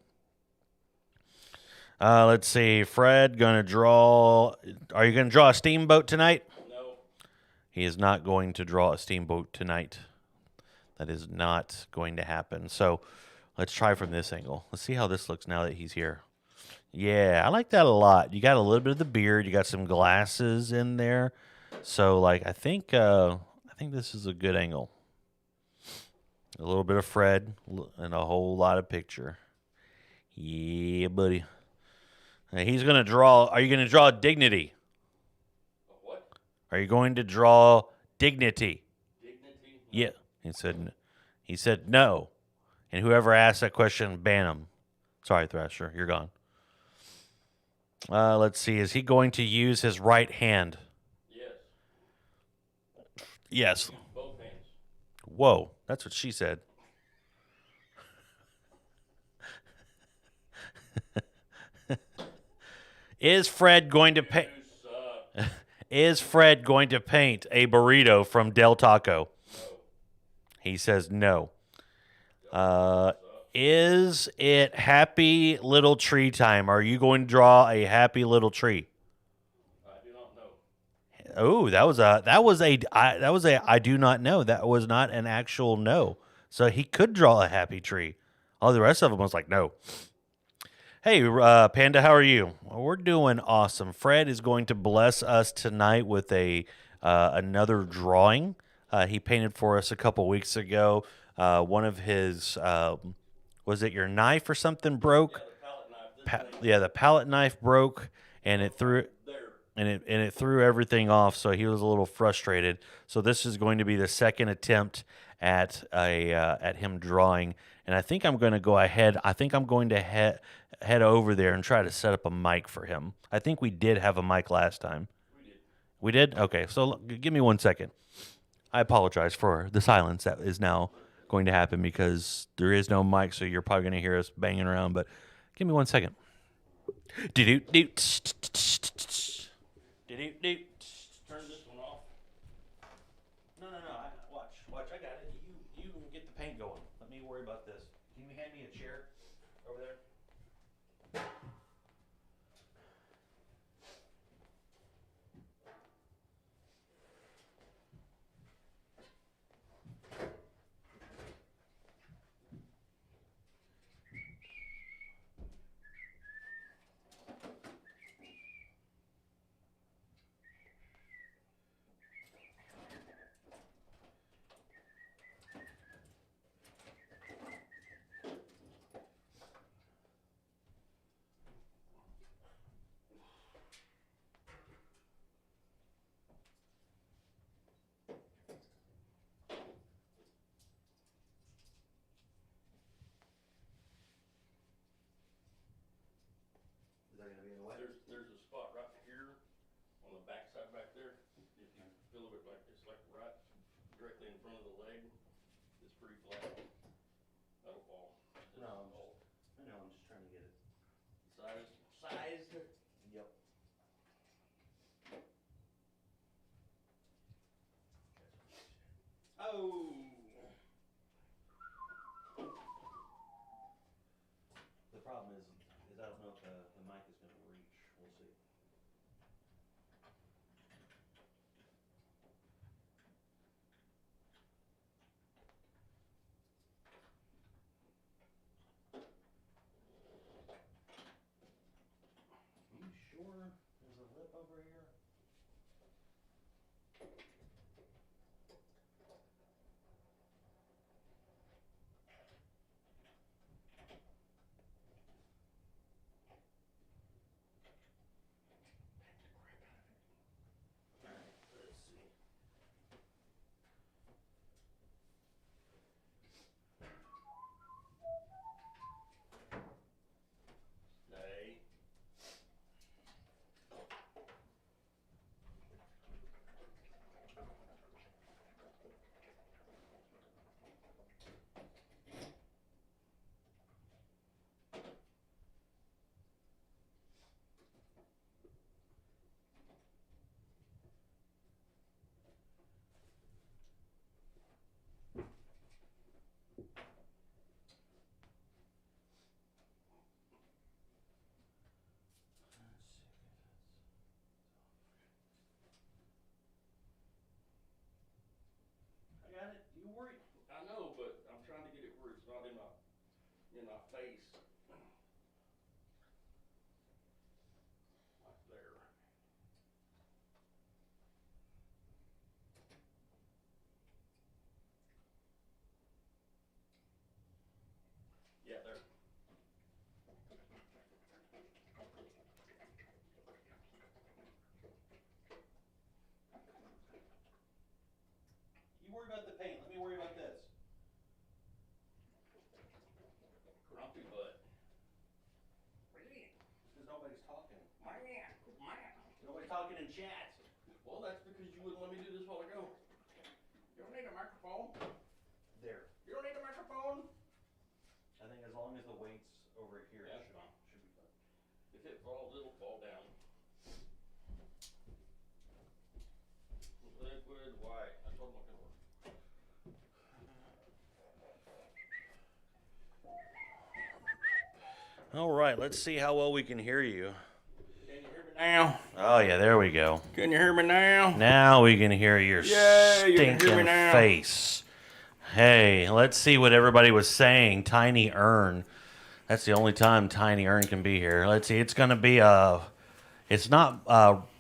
[SPEAKER 5] Let's see. Fred, are you going to draw a steamboat tonight?
[SPEAKER 6] No.
[SPEAKER 5] He is not going to draw a steamboat tonight. That is not going to happen. So let's try from this angle. Let's see how this looks now that he's here. Yeah, I like that a lot. You got a little bit of the beard. You got some glasses in there. So, like, I think this is a good angle. A little bit of Fred and a whole lot of picture. Yeah, buddy. He's going to draw. Are you going to draw dignity?
[SPEAKER 6] What?
[SPEAKER 5] Are you going to draw dignity?
[SPEAKER 6] Dignity?
[SPEAKER 5] Yeah. He said no. And whoever asked that question, ban him. Sorry, Thrasher. You're gone. Let's see. Is he going to use his right hand?
[SPEAKER 6] Yes.
[SPEAKER 5] Yes.
[SPEAKER 6] Both hands.
[SPEAKER 5] Whoa. That's what she said. Is Fred going to paint? Is Fred going to paint a burrito from Del Taco?
[SPEAKER 6] No.
[SPEAKER 5] He says no. Is it happy little tree time? Are you going to draw a happy little tree?
[SPEAKER 6] I do not know.
[SPEAKER 5] Oh, that was a I do not know. That was not an actual no. So he could draw a happy tree. All the rest of them was like no. Hey, Panda, how are you? Well, we're doing awesome. Fred is going to bless us tonight with another drawing he painted for us a couple weeks ago. One of his was it your knife or something broke? The palette knife broke, and it threw it threw everything off. So he was a little frustrated. So this is going to be the second attempt at him drawing, and I think I'm going to go ahead. I think I'm going to head over there and try to set up a mic for him. I think we did have a mic last time. We did? Okay, so give me 1 second. I apologize for the silence that is now going to happen because there is no mic, so you're probably going to hear us banging around, but give me 1 second. Do-do-do. Do-do-do.
[SPEAKER 6] Turn this one off.
[SPEAKER 5] No. Watch. I got it. You get the paint going. Let me worry about this. Can you hand me a chair over there?
[SPEAKER 6] There's a spot right here on the back side back there. If you feel it like it's like right directly in front of the leg, it's pretty flat. That'll fall.
[SPEAKER 5] No, I'm just trying to get it.
[SPEAKER 6] Size.
[SPEAKER 5] Yep.
[SPEAKER 6] Oh.
[SPEAKER 5] The problem is I don't know if the mic is going to reach. We'll see. Are you sure there's a lip over here?
[SPEAKER 6] Nay.
[SPEAKER 5] I got it. You worry.
[SPEAKER 6] I know, but I'm trying to get it where it's not in my face. Like there. Yeah, there.
[SPEAKER 5] You worry about the paint. Let me worry about this.
[SPEAKER 6] Grumpy butt.
[SPEAKER 5] Because nobody's talking.
[SPEAKER 6] Man.
[SPEAKER 5] Nobody's talking in chat.
[SPEAKER 6] Well, that's because you wouldn't let me do this while ago. You don't need a microphone.
[SPEAKER 5] There.
[SPEAKER 6] You don't need a microphone.
[SPEAKER 5] I think as long as the weight's over here,
[SPEAKER 6] Yeah,
[SPEAKER 5] it
[SPEAKER 6] fine.
[SPEAKER 5] should be fun.
[SPEAKER 6] If it falls, it'll fall down. Liquid white. I told him I could work.
[SPEAKER 5] All right, let's see how well we can hear you.
[SPEAKER 6] Can you hear me now?
[SPEAKER 5] Oh, yeah, there we go.
[SPEAKER 6] Can you hear me now?
[SPEAKER 5] Now we can hear your
[SPEAKER 6] Yeah, you can hear me
[SPEAKER 5] stinking
[SPEAKER 6] now.
[SPEAKER 5] face. Hey, let's see what everybody was saying. Tiny Urn. That's the only time Tiny Earn can be here. Let's see. It's going to be it's not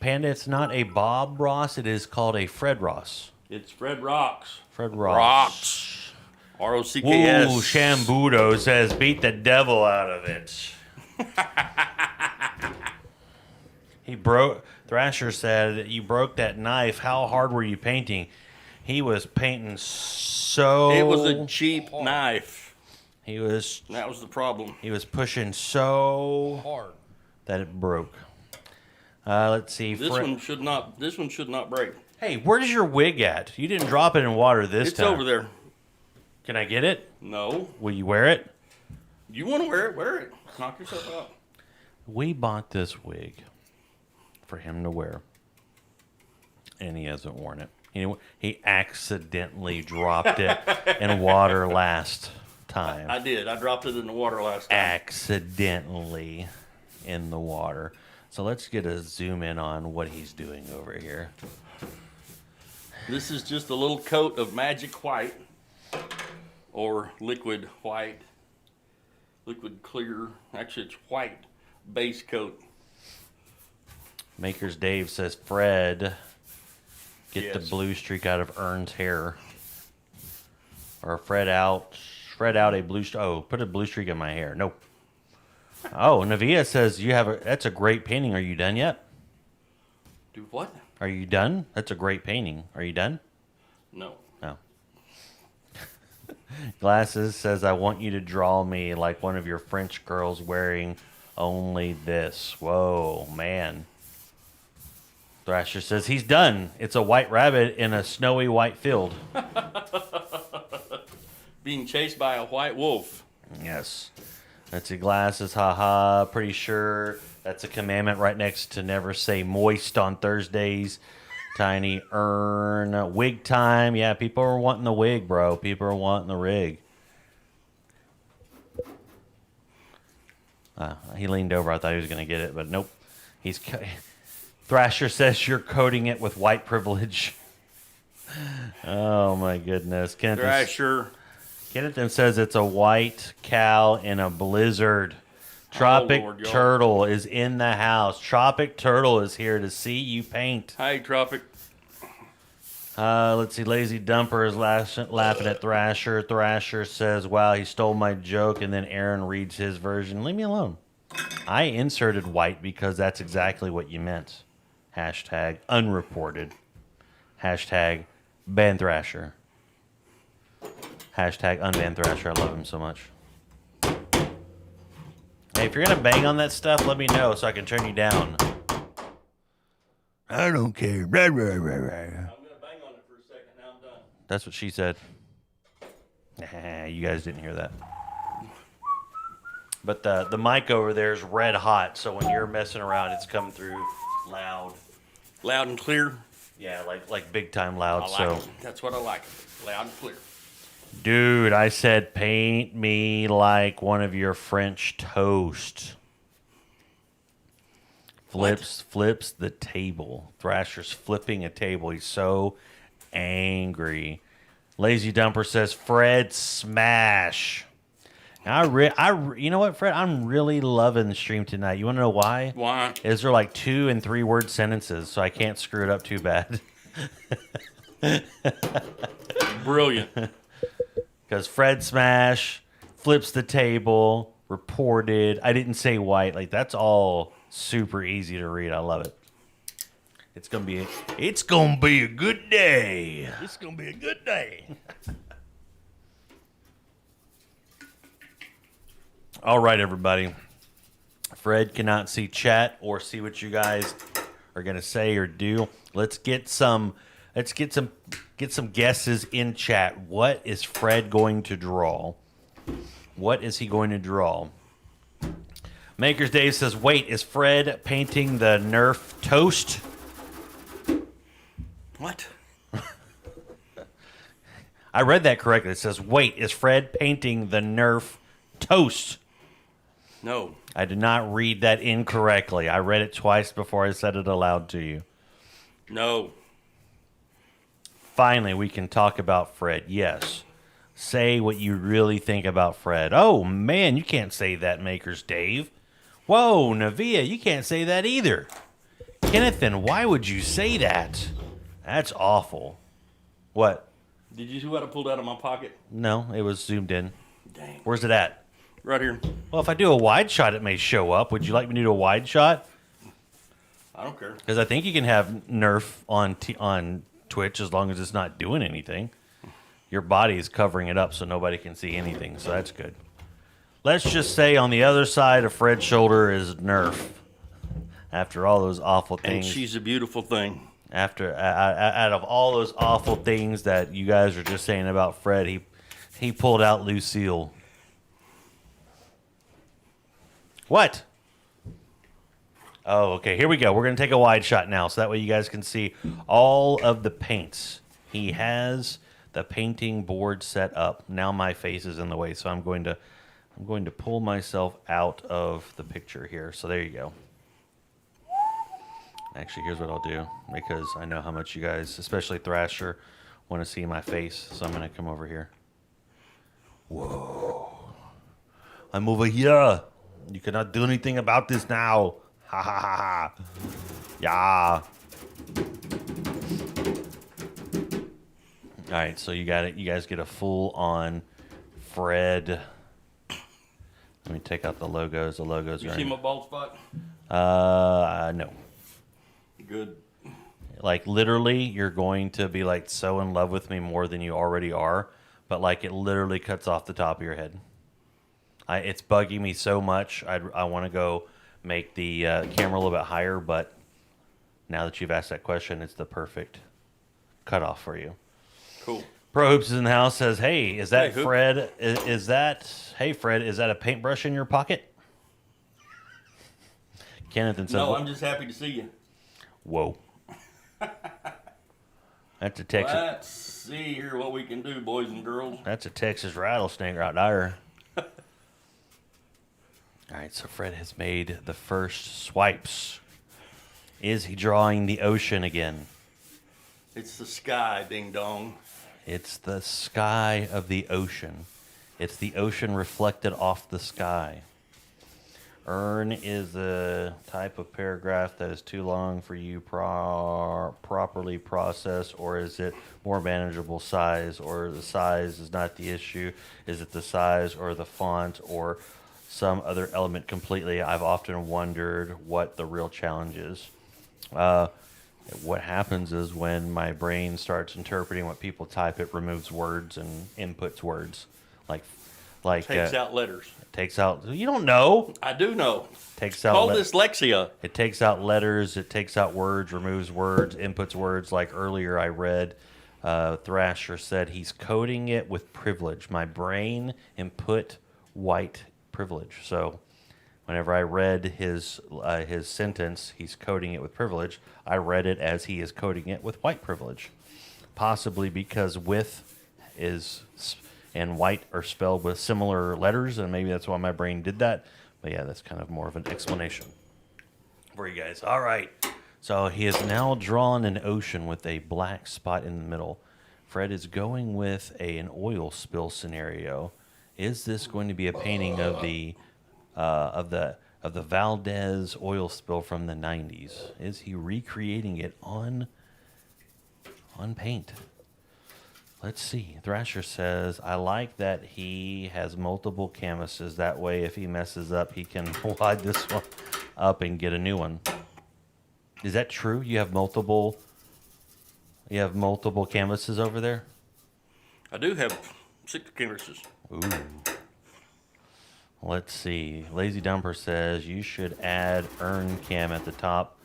[SPEAKER 5] Panda. It's not a Bob Ross. It is called a Fred Ross.
[SPEAKER 6] It's Fred Rocks.
[SPEAKER 5] Fred Ross.
[SPEAKER 6] Rocks. R-O-C-K-S.
[SPEAKER 5] Ooh, Shambudo says, beat the devil out of it. Thrasher said, you broke that knife. How hard were you painting? He was painting so...
[SPEAKER 6] It was a cheap knife.
[SPEAKER 5] He was...
[SPEAKER 6] That was the problem.
[SPEAKER 5] He was pushing so...
[SPEAKER 6] Hard.
[SPEAKER 5] That it broke. Let's see.
[SPEAKER 6] This one should not break.
[SPEAKER 5] Hey, where's your wig at? You didn't drop it in water this time.
[SPEAKER 6] It's over there.
[SPEAKER 5] Can I get it?
[SPEAKER 6] No.
[SPEAKER 5] Will you wear it?
[SPEAKER 6] You want to wear it? Wear it. Knock yourself out.
[SPEAKER 5] We bought this wig for him to wear, and he hasn't worn it. He accidentally dropped it in water last time.
[SPEAKER 6] I did. I dropped it in the water last time.
[SPEAKER 5] Accidentally in the water. So let's get a zoom in on what he's doing over here.
[SPEAKER 6] This is just a little coat of magic white or liquid white. Liquid clear. Actually, it's white base coat.
[SPEAKER 5] Makers Dave says, Fred, get the
[SPEAKER 6] Yes.
[SPEAKER 5] blue streak out of Ern's hair. Or Fred out a blue streak. Oh, put a blue streak in my hair. Nope. Oh, Navia says, that's a great painting. Are you done yet?
[SPEAKER 6] Do what?
[SPEAKER 5] Are you done? That's a great painting. Are you done?
[SPEAKER 6] No.
[SPEAKER 5] No. Glasses says, I want you to draw me like one of your French girls wearing only this. Whoa, man. Thrasher says, he's done. It's a white rabbit in a snowy white field.
[SPEAKER 6] Being chased by a white wolf.
[SPEAKER 5] Yes. Let's see, Glasses, haha. Pretty sure that's a commandment right next to never say moist on Thursdays. Tiny Earn. Wig time. Yeah, people are wanting the wig, bro. People are wanting the rig. He leaned over. I thought he was going to get it, but nope. Thrasher says you're coating it with white privilege. Oh, my goodness.
[SPEAKER 6] Thrasher.
[SPEAKER 5] Kenneth says it's a white cow in a blizzard. Tropic
[SPEAKER 6] Lord, y'all.
[SPEAKER 5] Turtle is in the house. Tropic Turtle is here to see you paint.
[SPEAKER 6] Hi, Tropic.
[SPEAKER 5] Let's see. Lazy Dumper is laughing at Thrasher. Thrasher says, wow, he stole my joke. And then Aaron reads his version. Leave me alone. I inserted white because that's exactly what you meant. Hashtag unreported. Hashtag ban Thrasher. Hashtag unban Thrasher. I love him so much. Hey, if you're going to bang on that stuff, let me know so I can turn you down. I don't care. Blah, blah, blah, blah.
[SPEAKER 6] I'm going to bang on it for a second. Now I'm done.
[SPEAKER 5] That's what she said. You guys didn't hear that. But the mic over there is red hot, so when you're messing around, it's coming through loud.
[SPEAKER 6] Loud and clear.
[SPEAKER 5] Yeah, like big time loud.
[SPEAKER 6] I like
[SPEAKER 5] so,
[SPEAKER 6] it. That's what I like. Loud and clear.
[SPEAKER 5] dude, I said paint me like one of your French toast. Flips the table. Thrasher's flipping a table. He's so angry. Lazy Dumper says Fred smash. You know what, Fred? I'm really loving the stream tonight. You want to know why?
[SPEAKER 6] Why?
[SPEAKER 5] Is there like 2 and 3 word sentences, so I can't screw it up too bad.
[SPEAKER 6] Brilliant.
[SPEAKER 5] Because Fred smash, flips the table, reported. I didn't say white. Like, that's all super easy to read. I love it. It's gonna be a good day.
[SPEAKER 6] It's going to be a good day.
[SPEAKER 5] All right, everybody. Fred cannot see chat or see what you guys are gonna say or do. Let's get some guesses in chat. What is Fred going to draw? What is he going to draw? Maker's Dave says, wait, is Fred painting the Nerf toast?
[SPEAKER 6] What?
[SPEAKER 5] I read that correctly. It says, wait, is Fred painting the Nerf toast?
[SPEAKER 6] No.
[SPEAKER 5] I did not read that incorrectly. I read it twice before I said it aloud to you.
[SPEAKER 6] No.
[SPEAKER 5] Finally, we can talk about Fred. Yes. Say what you really think about Fred. Oh, man, you can't say that, Makers Dave. Whoa, Navia, you can't say that either. Kennethan, why would you say that? That's awful. What?
[SPEAKER 6] Did you see what I pulled out of my pocket?
[SPEAKER 5] No, it was zoomed in.
[SPEAKER 6] Dang.
[SPEAKER 5] Where's it at?
[SPEAKER 6] Right here.
[SPEAKER 5] Well, if I do a wide shot, it may show up. Would you like me to do a wide shot?
[SPEAKER 6] I don't care.
[SPEAKER 5] Because I think you can have Nerf on Twitch as long as it's not doing anything. Your body is covering it up so nobody can see anything, so that's good. Let's just say on the other side of Fred's shoulder is Nerf. After all those awful things.
[SPEAKER 6] And she's a beautiful thing.
[SPEAKER 5] After out of all those awful things that you guys are just saying about Fred, he pulled out Lucille. What? Oh, okay. Here we go. We're going to take a wide shot now, so that way you guys can see all of the paints. He has the painting board set up. Now my face is in the way, so I'm going to pull myself out of the picture here. So there you go. Actually, here's what I'll do, because I know how much you guys, especially Thrasher, want to see my face. So I'm going to come over here. Whoa. I'm over here. You cannot do anything about this now. Ha ha ha ha. Yeah. All right, so you got it. You guys get a full-on Fred. Let me take out the logos. The logos
[SPEAKER 6] You
[SPEAKER 5] are
[SPEAKER 6] see
[SPEAKER 5] in.
[SPEAKER 6] my bald spot?
[SPEAKER 5] No.
[SPEAKER 6] Good.
[SPEAKER 5] Like, literally, you're going to be, like, so in love with me more than you already are. But, like, it literally cuts off the top of your head. It's bugging me so much. I want to go make the camera a little bit higher, but now that you've asked that question, it's the perfect cutoff for you.
[SPEAKER 6] Cool.
[SPEAKER 5] Pro Hoops is in the house. Says, "Hey, is that
[SPEAKER 6] Hey, Hoop.
[SPEAKER 5] Fred? Is that hey Fred? Is that a paintbrush in your pocket?" Kenneth and said,
[SPEAKER 6] No, I'm just happy to see you.
[SPEAKER 5] "Whoa, that's a Texas.
[SPEAKER 6] Let's see here what we can do, boys and girls.
[SPEAKER 5] That's a Texas rattlesnake right there." All right, so Fred has made the first swipes. Is he drawing the ocean again?
[SPEAKER 6] It's the sky, ding dong.
[SPEAKER 5] It's the sky of the ocean. It's the ocean reflected off the sky. Earn is a type of paragraph that is too long for you properly process, or is it more manageable size, or the size is not the issue? Is it the size or the font or some other element completely? I've often wondered what the real challenge is. What happens is when my brain starts interpreting what people type, it removes words and inputs words.
[SPEAKER 6] Takes out letters.
[SPEAKER 5] Takes out. You don't know.
[SPEAKER 6] I do know.
[SPEAKER 5] Takes out.
[SPEAKER 6] Call dyslexia.
[SPEAKER 5] It takes out letters. It takes out words. Removes words. Inputs words. Like earlier, I read Thrasher said he's coding it with privilege. My brain input white privilege. So whenever I read his sentence, he's coding it with privilege. I read it as he is coding it with white privilege, possibly because with is and white are spelled with similar letters, and maybe that's why my brain did that. But yeah, that's kind of more of an explanation for you guys. All right, so he has now drawn an ocean with a black spot in the middle. Fred is going with an oil spill scenario. Is this going to be a painting of the Valdez oil spill from the 90s? Is he recreating it on paint? Let's see. Thrasher says, I like that he has multiple canvases. That way, if he messes up, he can wad this one up and get a new one. Is that true? You have multiple canvases over there?
[SPEAKER 6] I do have 6 canvases.
[SPEAKER 5] Ooh. Let's see. Lazy Dumper says you should add Earn Cam at the top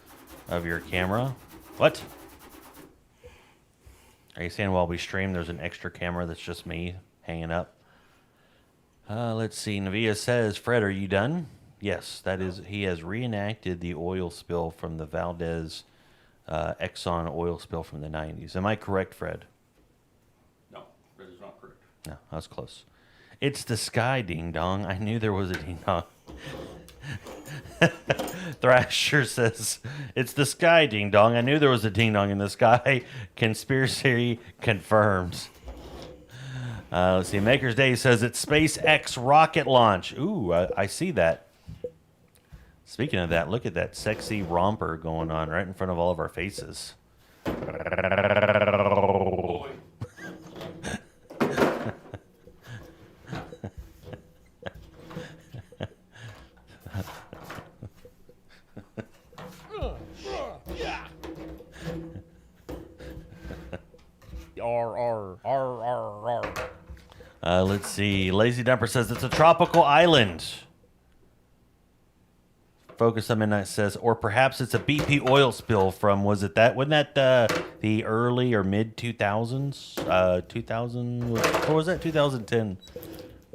[SPEAKER 5] of your camera. What? Are you saying while we stream there's an extra camera that's just me hanging up? Let's see. Navia says, Fred, are you done? Yes, that is. He has reenacted the oil spill from the Valdez Exxon oil spill from the 90s. Am I correct, Fred?
[SPEAKER 6] No, that is not correct.
[SPEAKER 5] No, that was close. It's the sky, ding dong. I knew there was a ding dong. Thrasher says, it's the sky, ding dong. I knew there was a ding dong in the sky. Conspiracy confirmed. Let's see. Maker's Day says it's SpaceX rocket launch. Ooh, I see that. Speaking of that, look at that sexy romper going on right in front of all of our faces. Let's see. Lazy Dumper says it's a tropical island. Focus on Midnight says, or perhaps it's a BP oil spill from, wasn't that the early or mid 2000s? 2000, or was that 2010?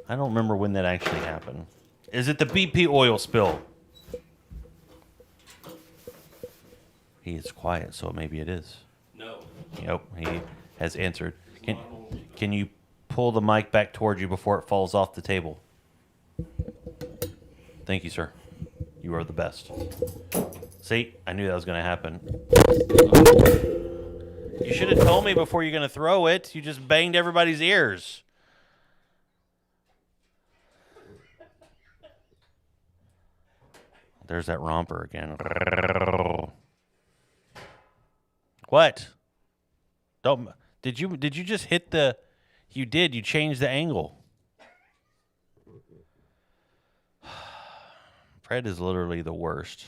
[SPEAKER 5] I don't remember when that actually happened. Is it the BP oil spill? He is quiet, so maybe it is.
[SPEAKER 6] No.
[SPEAKER 5] Yep, he has answered. Can you pull the mic back towards you before it falls off the table? Thank you, sir. You are the best. See, I knew that was going to happen. You should have told me before you're going to throw it. You just banged everybody's ears. There's that romper again. What? Don't. Did you just hit the? You did. You changed the angle. Fred is literally the worst.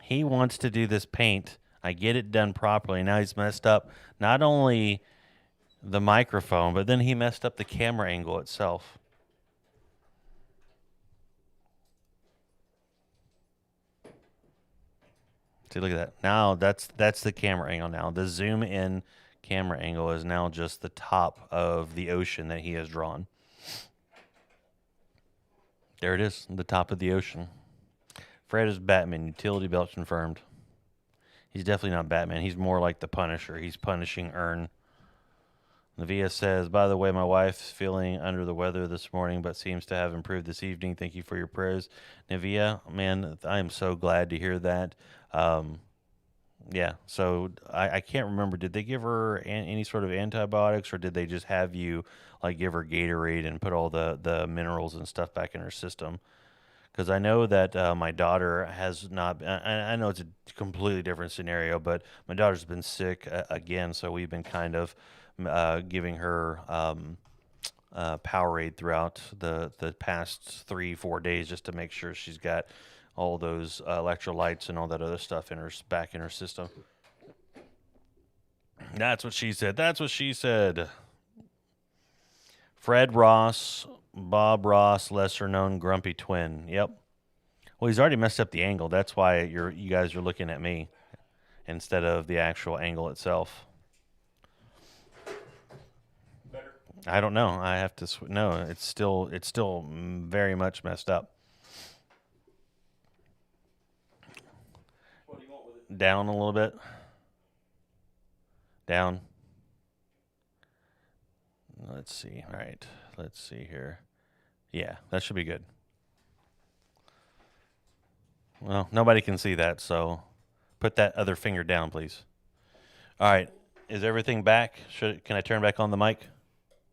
[SPEAKER 5] He wants to do this paint. I get it done properly. Now he's messed up not only the microphone, but then he messed up the camera angle itself. See, look at that. Now that's the camera angle now. The zoom in camera angle is now just the top of the ocean that he has drawn. There it is, the top of the ocean. Fred is Batman, utility belt confirmed. He's definitely not Batman. He's more like the Punisher. He's punishing Earn. Navia says, by the way, my wife's feeling under the weather this morning, but seems to have improved this evening. Thank you for your prayers. Navia, man, I am so glad to hear that. Yeah, so I can't remember. Did they give her any sort of antibiotics, or did they just have you like give her Gatorade and put all the minerals and stuff back in her system? Because I know that my daughter has not. I know it's a completely different scenario, but my daughter's been sick again, so we've been kind of giving her Powerade throughout the past 3-4 days just to make sure she's got all those electrolytes and all that other stuff back in her system. That's what she said. That's what she said. Fred Ross, Bob Ross, lesser known grumpy twin. Yep. Well, he's already messed up the angle. That's why you guys are looking at me instead of the actual angle itself.
[SPEAKER 6] Better.
[SPEAKER 5] I don't know. I have to. No, it's still very much messed up.
[SPEAKER 6] What do you want with it?
[SPEAKER 5] Down a little bit. Down. Let's see. All right. Let's see here. Yeah, that should be good. Well, nobody can see that, so put that other finger down, please. All right. Is everything back? Can I turn back on the mic?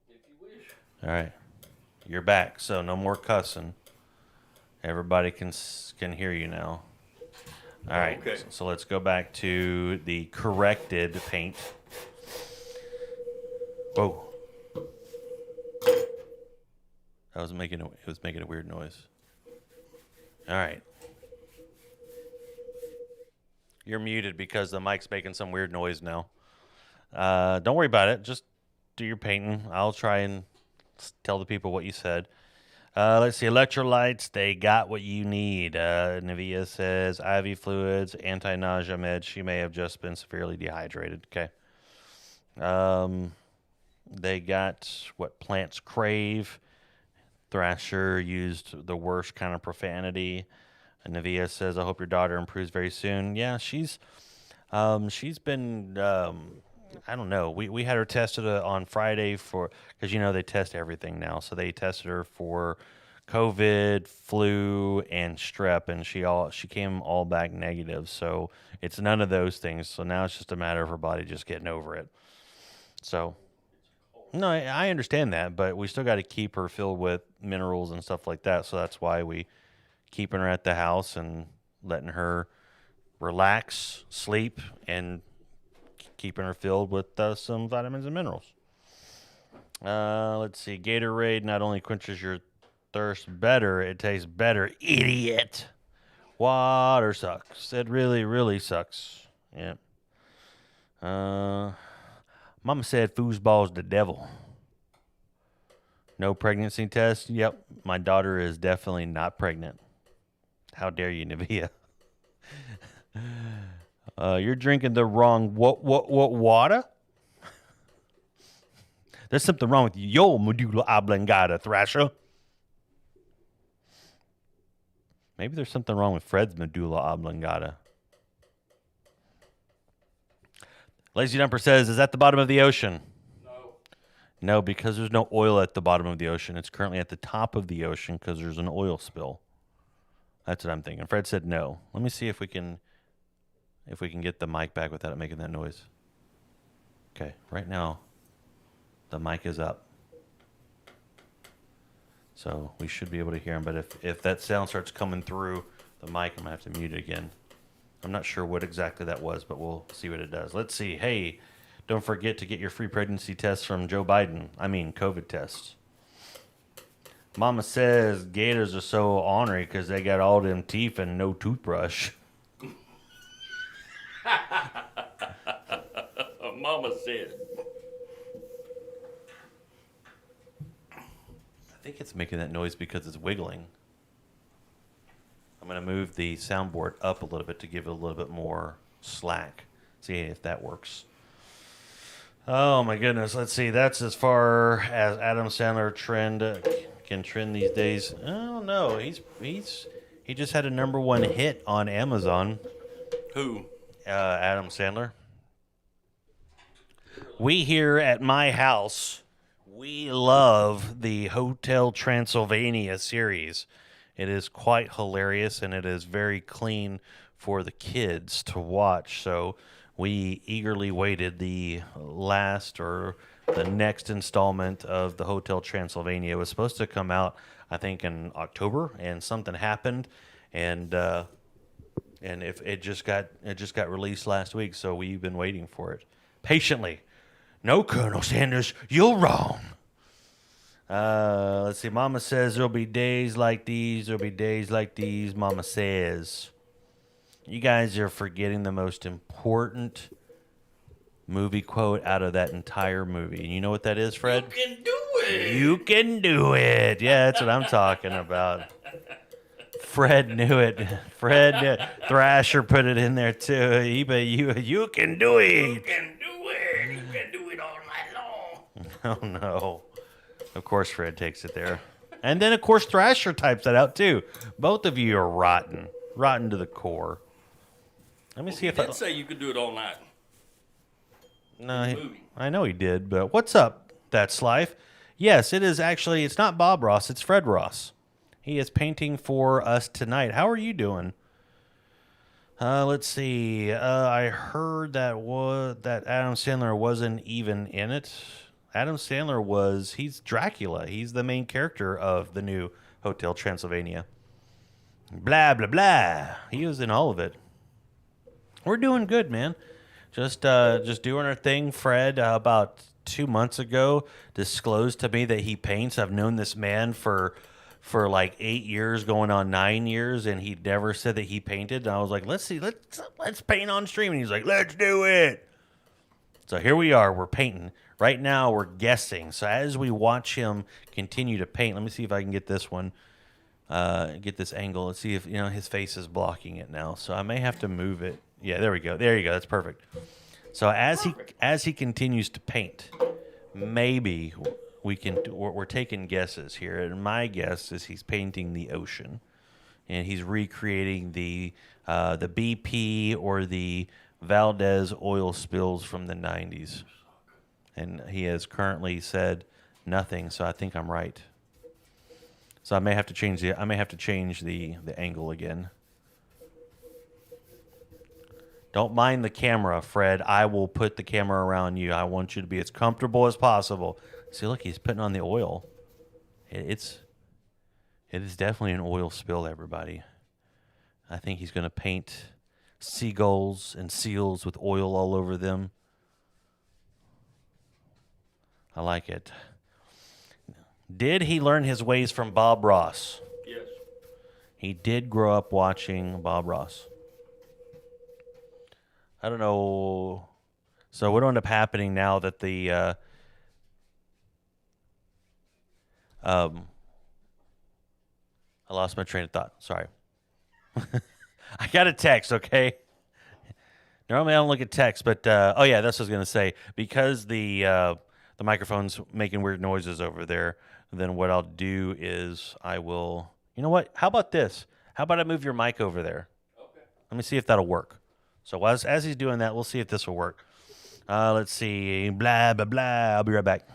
[SPEAKER 6] If you wish.
[SPEAKER 5] All right. You're back, so no more cussing. Everybody can hear you now. All right.
[SPEAKER 6] Okay.
[SPEAKER 5] So let's go back to the corrected paint. Whoa. It was making a weird noise. All right. You're muted because the mic's making some weird noise now. Don't worry about it. Just do your painting. I'll try and tell the people what you said. Let's see. Electrolytes, they got what you need. Navia says IV fluids, anti-nausea meds. She may have just been severely dehydrated. Okay. They got what plants crave. Thrasher used the worst kind of profanity. And Navia says, I hope your daughter improves very soon. Yeah, she's been, I don't know. We had her tested on Friday because, they test everything now. So they tested her for COVID, flu, and strep, and she came all back negative. So it's none of those things. So now it's just a matter of her body just getting over it. So, no, I understand that, but we still got to keep her filled with minerals and stuff like that. So that's why we keeping her at the house and letting her relax, sleep, and keeping her filled with some vitamins and minerals. Let's see. Gatorade not only quenches your thirst better, it tastes better. Idiot. Water sucks. It really, really sucks. Yeah. Mama said foosball's the devil. No pregnancy test? Yep. My daughter is definitely not pregnant. How dare you, Navia? You're drinking the wrong what water? There's something wrong with your medulla oblongata, Thrasher. Maybe there's something wrong with Fred's medulla oblongata. Lazy Dumper says, is at the bottom of the ocean? No, because there's no oil at the bottom of the ocean. It's currently at the top of the ocean because there's an oil spill. That's what I'm thinking. Fred said no. Let me see if we can get the mic back without it making that noise. Okay, right now the mic is up. So we should be able to hear him, but if that sound starts coming through the mic, I'm going to have to mute it again. I'm not sure what exactly that was, but we'll see what it does. Let's see. Hey, don't forget to get your free pregnancy tests from Joe Biden. I mean, COVID tests. Mama says gators are so ornery because they got all them teeth and no toothbrush.
[SPEAKER 6] Mama said.
[SPEAKER 5] I think it's making that noise because it's wiggling. I'm going to move the soundboard up a little bit to give it a little bit more slack. See if that works. Oh my goodness. Let's see. That's as far as Adam Sandler can trend these days. I don't know. He just had a #1 hit on Amazon.
[SPEAKER 6] Who?
[SPEAKER 5] Adam Sandler. We here at my house, we love the Hotel Transylvania series. It is quite hilarious, and it is very clean for the kids to watch. So we eagerly waited the last or the next installment of the Hotel Transylvania. It was supposed to come out, I think, in October, and something happened, and if it just got released last week. So we've been waiting for it patiently. No, Colonel Sanders, you're wrong. Let's see. Mama says there'll be days like these. There'll be days like these. Mama says. You guys are forgetting the most important movie quote out of that entire movie. And you know what that is, Fred?
[SPEAKER 6] You can do it.
[SPEAKER 5] You can do it. Yeah, that's what I'm talking about. Fred knew it. Thrasher put it in there too. You can do it.
[SPEAKER 6] You can do it. You can do it all night long.
[SPEAKER 5] Oh no. Of course Fred takes it there. And then of course Thrasher types that out too. Both of you are rotten. Rotten to the core. Let me see if
[SPEAKER 6] I did say you could do it all night.
[SPEAKER 5] No, I know he did, but what's up? That's life. Yes, it is actually, it's not Bob Ross, it's Fred Ross. He is painting for us tonight. How are you doing? Let's see. I heard that Adam Sandler wasn't even in it. Adam Sandler he's Dracula. He's the main character of the new Hotel Transylvania. Blah, blah, blah. He was in all of it. We're doing good, man. Just doing our thing. Fred, about 2 months ago, disclosed to me that he paints. I've known this man for like 8 years, going on 9 years, and he never said that he painted. And I was like, let's paint on stream. And he's like, let's do it. So here we are. We're painting. Right now, we're guessing. So as we watch him continue to paint, let me see if I can get this one, get this angle. Let's see if his face is blocking it now. So I may have to move it. Yeah, there we go. There you go. That's perfect. So as he continues to paint, maybe we're taking guesses here, and my guess is he's painting the ocean, and he's recreating the BP or the Valdez oil spills from the 90s. And he has currently said nothing, so I think I'm right. So I may have to change the angle again. Don't mind the camera, Fred. I will put the camera around you. I want you to be as comfortable as possible. See, look, he's putting on the oil. It is definitely an oil spill, everybody. I think he's going to paint seagulls and seals with oil all over them. I like it. Did he learn his ways from Bob Ross?
[SPEAKER 6] Yes.
[SPEAKER 5] He did grow up watching Bob Ross. I don't know. So what will end up happening now that the I lost my train of thought. Sorry. I got a text, okay? Normally I don't look at text, but oh yeah, that's what I was gonna say. Because the microphone's making weird noises over there, then what I'll do is I will. You know what? How about this? How about I move your mic over there?
[SPEAKER 6] Okay.
[SPEAKER 5] Let me see if that'll work. So as he's doing that, we'll see if this will work. Let's see. Blah, blah, blah. I'll be right back.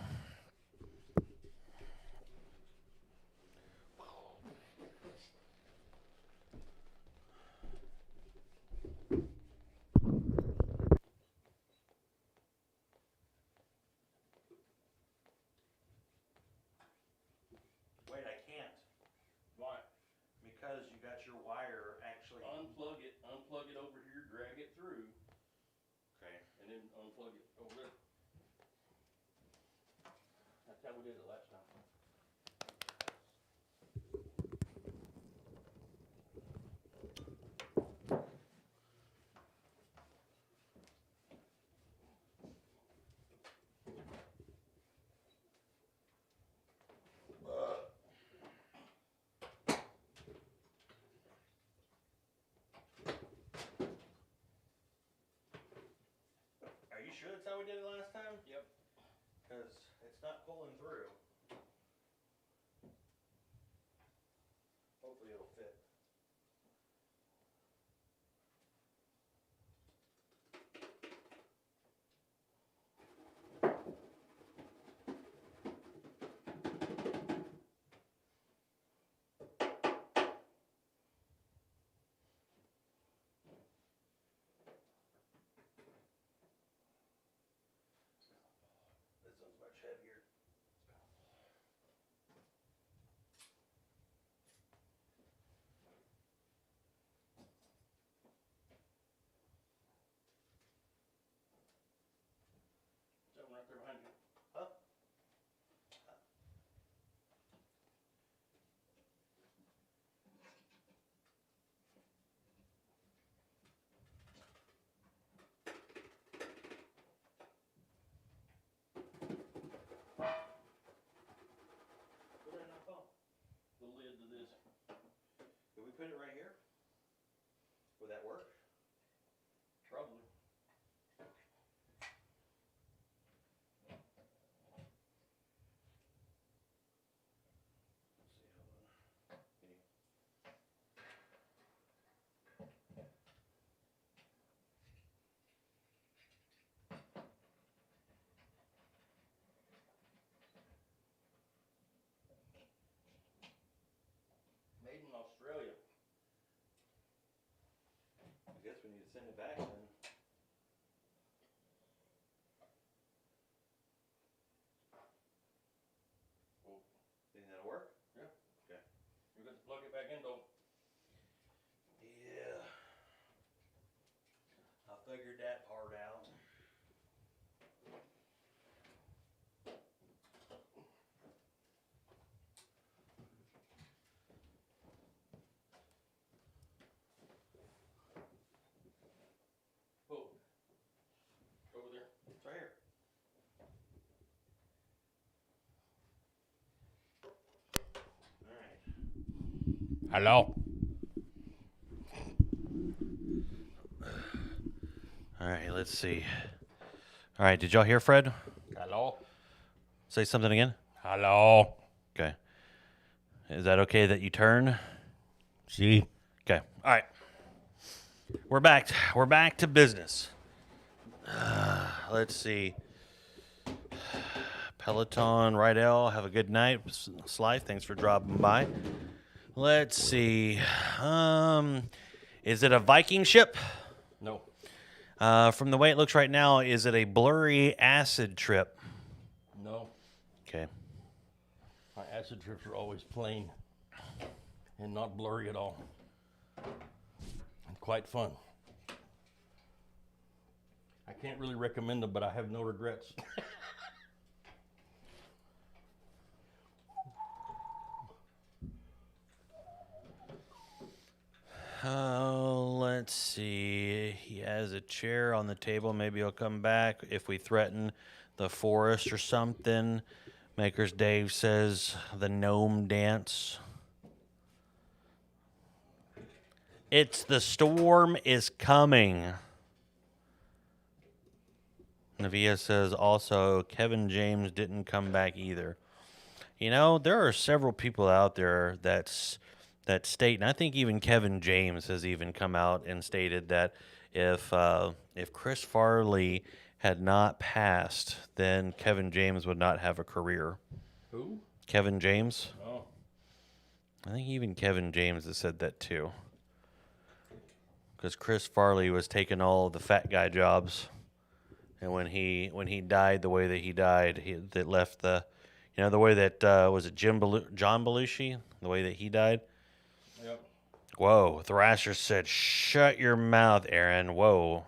[SPEAKER 5] Wait, I can't.
[SPEAKER 6] Why?
[SPEAKER 5] Because you got your wire actually.
[SPEAKER 6] Unplug it over here, drag it through,
[SPEAKER 5] Okay.
[SPEAKER 6] and then unplug it over there. That's how we did it last time.
[SPEAKER 5] Are you sure that's how we did it last time?
[SPEAKER 6] Yep.
[SPEAKER 5] Because it's not pulling through. Hopefully it'll fit. This one's much heavier.
[SPEAKER 6] Something right there behind you.
[SPEAKER 5] Huh? Put it in our phone.
[SPEAKER 6] The lid to this.
[SPEAKER 5] Could we put it right here? Would that work?
[SPEAKER 6] Probably.
[SPEAKER 5] Let's see, hold on. Can you-
[SPEAKER 6] Made in Australia.
[SPEAKER 5] I guess we need to send it back then. Think that'll work?
[SPEAKER 6] Yeah.
[SPEAKER 5] Okay.
[SPEAKER 6] You got to plug it back in though.
[SPEAKER 5] Yeah. I figured that part out.
[SPEAKER 6] Oh. Over there.
[SPEAKER 5] It's right here. All right.
[SPEAKER 6] Hello.
[SPEAKER 5] All right, let's see. All right, did y'all hear Fred?
[SPEAKER 6] Hello.
[SPEAKER 5] Say something again?
[SPEAKER 6] Hello.
[SPEAKER 5] Okay. Is that okay that you turn?
[SPEAKER 6] See?
[SPEAKER 5] Okay. All right. We're back. We're back to business. Let's see. Peloton, Rydell, have a good night. Sly, thanks for dropping by. Let's see. Is it a Viking ship?
[SPEAKER 6] No.
[SPEAKER 5] From the way it looks right now, is it a blurry acid trip?
[SPEAKER 6] No,
[SPEAKER 5] Okay.
[SPEAKER 6] my acid trips are always plain and not blurry at all. And quite fun. I can't really recommend them, but I have no regrets.
[SPEAKER 5] Let's see. He has a chair on the table. Maybe he'll come back if we threaten the forest or something. Makers Dave says the gnome dance. It's the storm is coming. Navia says also Kevin James didn't come back either. You know, there are several people out there that state, and I think even Kevin James has even come out and stated that if Chris Farley had not passed, then Kevin James would not have a career.
[SPEAKER 6] Who?
[SPEAKER 5] Kevin James.
[SPEAKER 6] Oh.
[SPEAKER 5] I think even Kevin James has said that too. Because Chris Farley was taking all of the fat guy jobs, and when he died the way that he died, that left the, the way that was it John Belushi, the way that he died.
[SPEAKER 6] Yep.
[SPEAKER 5] Whoa, Thrasher said, "Shut your mouth, Aaron." Whoa,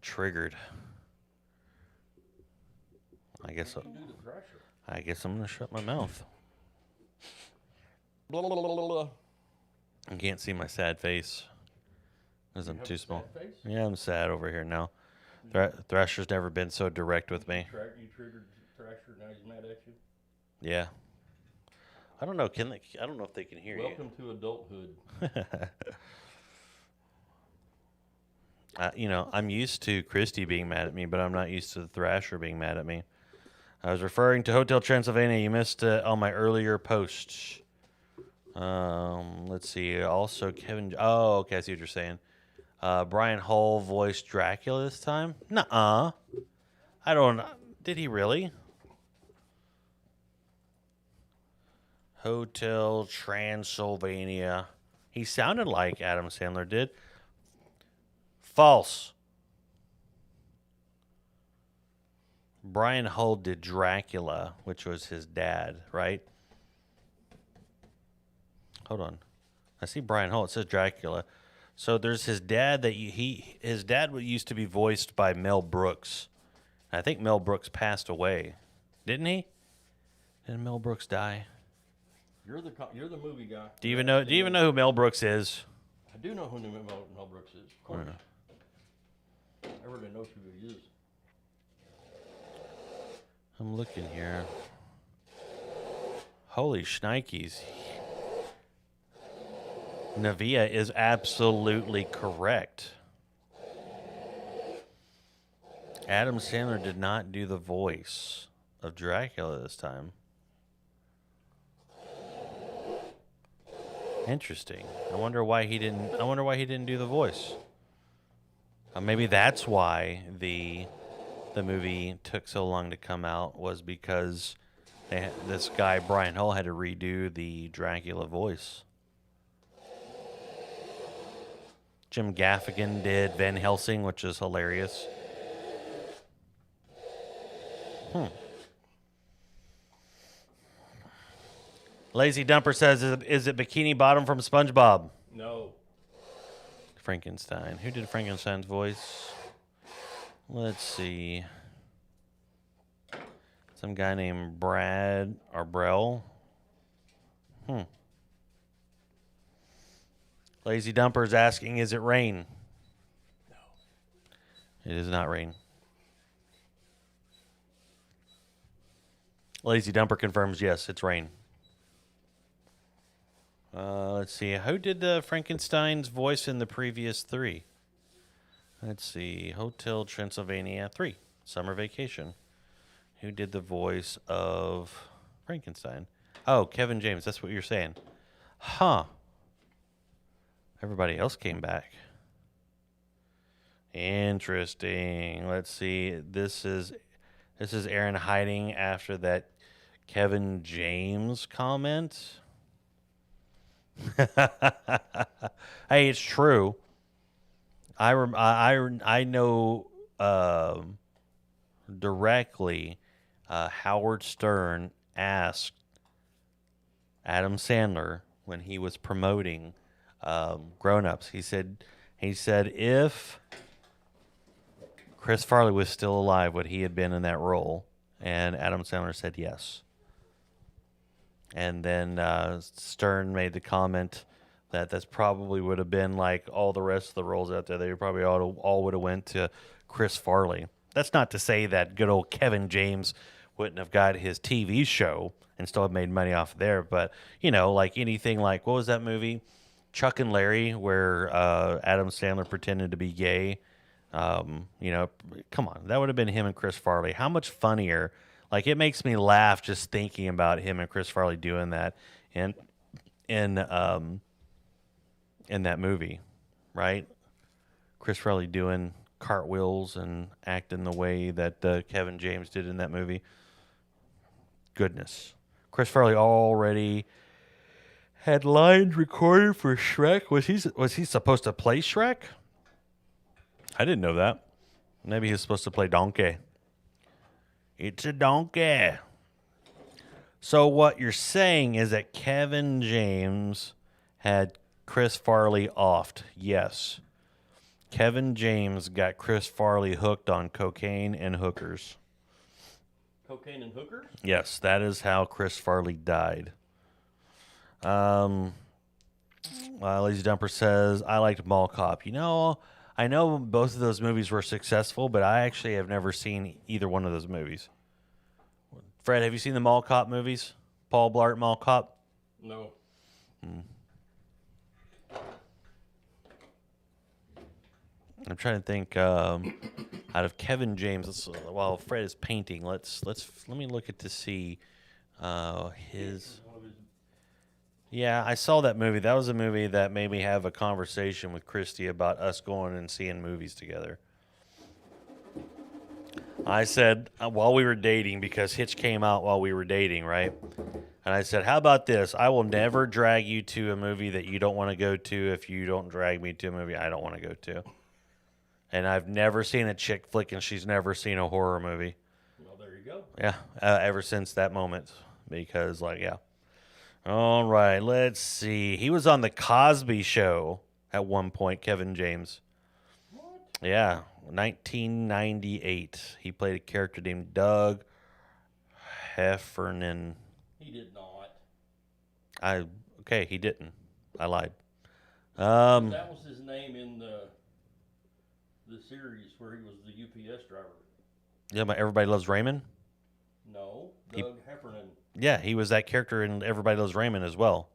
[SPEAKER 5] triggered. I guess
[SPEAKER 6] Do the Thrasher.
[SPEAKER 5] I guess I'm gonna shut my mouth.
[SPEAKER 6] Blah, blah, blah, blah, blah.
[SPEAKER 5] You can't see my sad face because I'm
[SPEAKER 6] have
[SPEAKER 5] too
[SPEAKER 6] a
[SPEAKER 5] small.
[SPEAKER 6] sad face?
[SPEAKER 5] Yeah, I'm sad over here now. Thrasher's never been so direct with me.
[SPEAKER 6] You triggered Thrasher, now he's mad at you.
[SPEAKER 5] Yeah. I don't know. I don't know if they can hear
[SPEAKER 6] Welcome to adulthood.
[SPEAKER 5] you. I'm used to Christy being mad at me, but I'm not used to the Thrasher being mad at me. I was referring to Hotel Transylvania. You missed on my earlier post. Let's see. Also, Kevin. Oh, okay. I see what you're saying. Brian Hull voiced Dracula this time? Nuh-uh. I don't. Did he really? Hotel Transylvania. He sounded like Adam Sandler did. False. Brian Hull did Dracula, which was his dad, right? Hold on. I see Brian Hull. It says Dracula. So there's his dad that his dad used to be voiced by Mel Brooks. I think Mel Brooks passed away. Didn't he? Didn't Mel Brooks die?
[SPEAKER 6] You're the movie guy.
[SPEAKER 5] Do you even know who Mel Brooks is?
[SPEAKER 6] I do know who Mel Brooks is. Of course. Everybody knows who he is.
[SPEAKER 5] I'm looking here. Holy shnikes. Navia is absolutely correct. Adam Sandler did not do the voice of Dracula this time. Interesting. I wonder why he didn't do the voice. Maybe that's why the movie took so long to come out, was because this guy Brian Hull had to redo the Dracula voice. Jim Gaffigan did Van Helsing, which is hilarious. Lazy Dumper says, is it Bikini Bottom from SpongeBob?
[SPEAKER 6] No.
[SPEAKER 5] Frankenstein. Who did Frankenstein's voice? Let's see. Some guy named Brad or Brell. Lazy Dumper's asking, is it rain?
[SPEAKER 6] No.
[SPEAKER 5] It is not rain. Lazy Dumper confirms, yes, it's rain. Let's see. Who did Frankenstein's voice in the previous three? Let's see. Hotel Transylvania 3. Summer Vacation. Who did the voice of Frankenstein? Oh, Kevin James. That's what you're saying. Huh. Everybody else came back. Interesting. Let's see. This is Aaron hiding after that Kevin James comment. Hey, it's true. I know directly. Howard Stern asked Adam Sandler when he was promoting Grown Ups. He said if Chris Farley was still alive, would he have been in that role? And Adam Sandler said yes. And then Stern made the comment that that's probably would have been like all the rest of the roles out there. They probably all would have went to Chris Farley. That's not to say that good old Kevin James wouldn't have got his TV show and still have made money off there. But, you know, like anything like, what was that movie? Chuck and Larry, where Adam Sandler pretended to be gay. You know, come on. That would have been him and Chris Farley. How much funnier. Like, it makes me laugh just thinking about him and Chris Farley doing that in that movie, right? Chris Farley doing cartwheels and acting the way that Kevin James did in that movie. Goodness. Chris Farley already had lines recorded for Shrek. Was he supposed to play Shrek? I didn't know that. Maybe he was supposed to play Donkey. It's a donkey. So what you're saying is that Kevin James had Chris Farley offed. Yes. Kevin James got Chris Farley hooked on cocaine and hookers.
[SPEAKER 6] Cocaine and hookers?
[SPEAKER 5] Yes, that is how Chris Farley died. Lazy Dumper says, I liked Mall Cop. You know, I know both of those movies were successful, but I actually have never seen either one of those movies. Fred, have you seen the Mall Cop movies? Paul Blart Mall Cop?
[SPEAKER 6] No.
[SPEAKER 5] I'm trying to think out of Kevin James. While Fred is painting, let me look at to see his. Yeah, I saw that movie. That was a movie that made me have a conversation with Christy about us going and seeing movies together. I said, while we were dating, because Hitch came out while we were dating, right? And I said, how about this? I will never drag you to a movie that you don't want to go to if you don't drag me to a movie I don't want to go to. And I've never seen a chick flick, and she's never seen a horror movie.
[SPEAKER 6] Well, there you go.
[SPEAKER 5] Yeah, ever since that moment. Because, like, yeah. All right, let's see. He was on the Cosby Show at one point, Kevin James.
[SPEAKER 6] What?
[SPEAKER 5] Yeah, 1998. He played a character named Doug Heffernan.
[SPEAKER 6] He did not.
[SPEAKER 5] Okay, he didn't. I lied.
[SPEAKER 6] That was his name in the series where he was the UPS driver.
[SPEAKER 5] Yeah, but Everybody Loves Raymond?
[SPEAKER 6] No, Doug Heffernan.
[SPEAKER 5] Yeah, he was that character in Everybody Loves Raymond as well.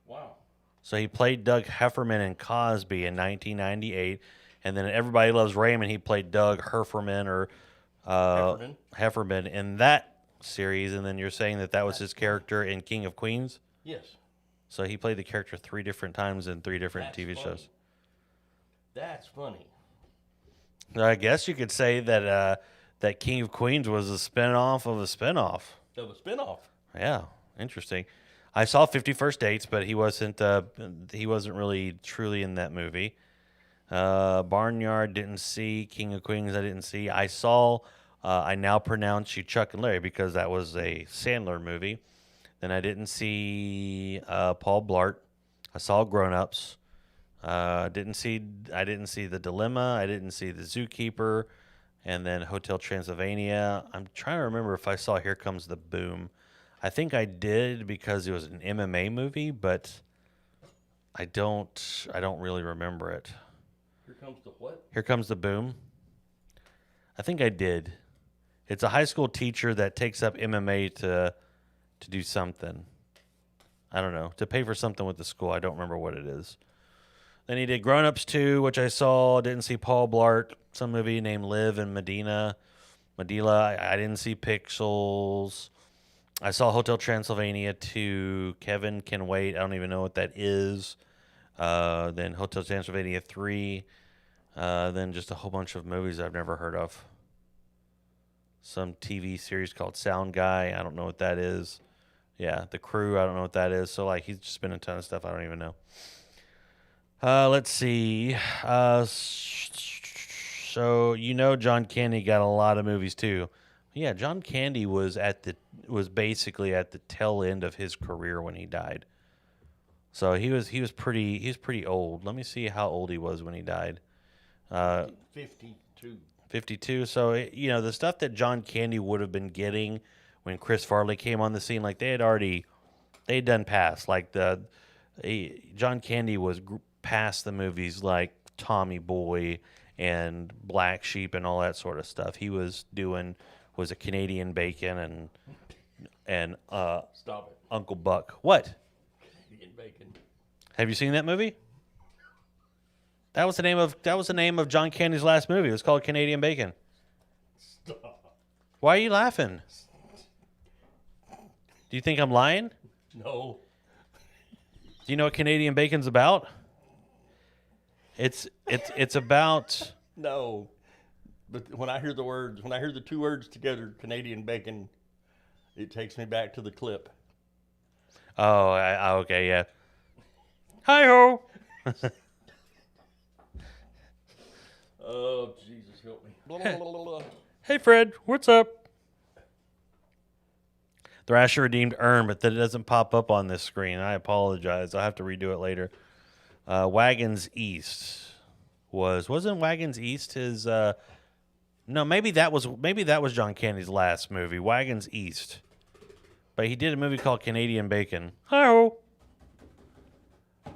[SPEAKER 6] Wow.
[SPEAKER 5] So he played Doug Heffernan in Cosby in 1998, and then in Everybody Loves Raymond, he played Doug Heffernan or Heffernan in that series. And then you're saying that was his character in King of Queens?
[SPEAKER 6] Yes.
[SPEAKER 5] So he played the character 3 different times in 3 different
[SPEAKER 6] That's
[SPEAKER 5] TV
[SPEAKER 6] funny.
[SPEAKER 5] shows.
[SPEAKER 6] That's funny.
[SPEAKER 5] I guess you could say that that King of Queens was a spinoff of a spinoff.
[SPEAKER 6] Of a spinoff.
[SPEAKER 5] Yeah, interesting. I saw 50 First Dates, but he wasn't really truly in that movie. Barnyard didn't see. King of Queens I didn't see. I saw I Now Pronounce You Chuck and Larry because that was a Sandler movie. Then I didn't see Paul Blart. I saw Grown Ups. I didn't see The Dilemma. I didn't see The Zookeeper. And then Hotel Transylvania. I'm trying to remember if I saw Here Comes the Boom. I think I did because it was an MMA movie, but I don't really remember it.
[SPEAKER 6] Here comes the what?
[SPEAKER 5] Here Comes the Boom. I think I did. It's a high school teacher that takes up MMA to do something. I don't know. To pay for something with the school. I don't remember what it is. Then he did Grown Ups 2, which I saw. Didn't see Paul Blart. Some movie named Liv in Medina. I didn't see Pixels. I saw Hotel Transylvania 2. Kevin Can Wait. I don't even know what that is. Then Hotel Transylvania 3. Then just a whole bunch of movies I've never heard of. Some TV series called Sound Guy. I don't know what that is. Yeah, The Crew. I don't know what that is. So, like, he's just been in a ton of stuff I don't even know. Let's see. So John Candy got a lot of movies too. Yeah, John Candy was basically at the tail end of his career when he died. So he was pretty old. Let me see how old he was when he died.
[SPEAKER 6] 52.
[SPEAKER 5] 52. So the stuff that John Candy would have been getting when Chris Farley came on the scene, like they'd done past. Like John Candy was past the movies like Tommy Boy and Black Sheep and all that sort of stuff. He was a Canadian Bacon and
[SPEAKER 6] Stop it.
[SPEAKER 5] Uncle Buck. What?
[SPEAKER 6] Canadian Bacon.
[SPEAKER 5] Have you seen that movie? That was the name of John Candy's last movie. It was called Canadian Bacon.
[SPEAKER 6] Stop.
[SPEAKER 5] Why are you laughing? Do you think I'm lying?
[SPEAKER 6] No.
[SPEAKER 5] Do you know what Canadian Bacon's about? It's about.
[SPEAKER 6] No. But when I hear the two words together, Canadian Bacon, it takes me back to the clip.
[SPEAKER 5] Oh, okay, yeah. Hi ho.
[SPEAKER 6] Oh, Jesus, help me. Blah, blah, blah, blah, blah.
[SPEAKER 5] Hey, Fred, what's up? Thrasher redeemed Urn, but that doesn't pop up on this screen. I apologize. I'll have to redo it later. Wagons East wasn't Wagons East his? No, maybe that was John Candy's last movie, Wagons East. But he did a movie called Canadian Bacon. Hi-ho.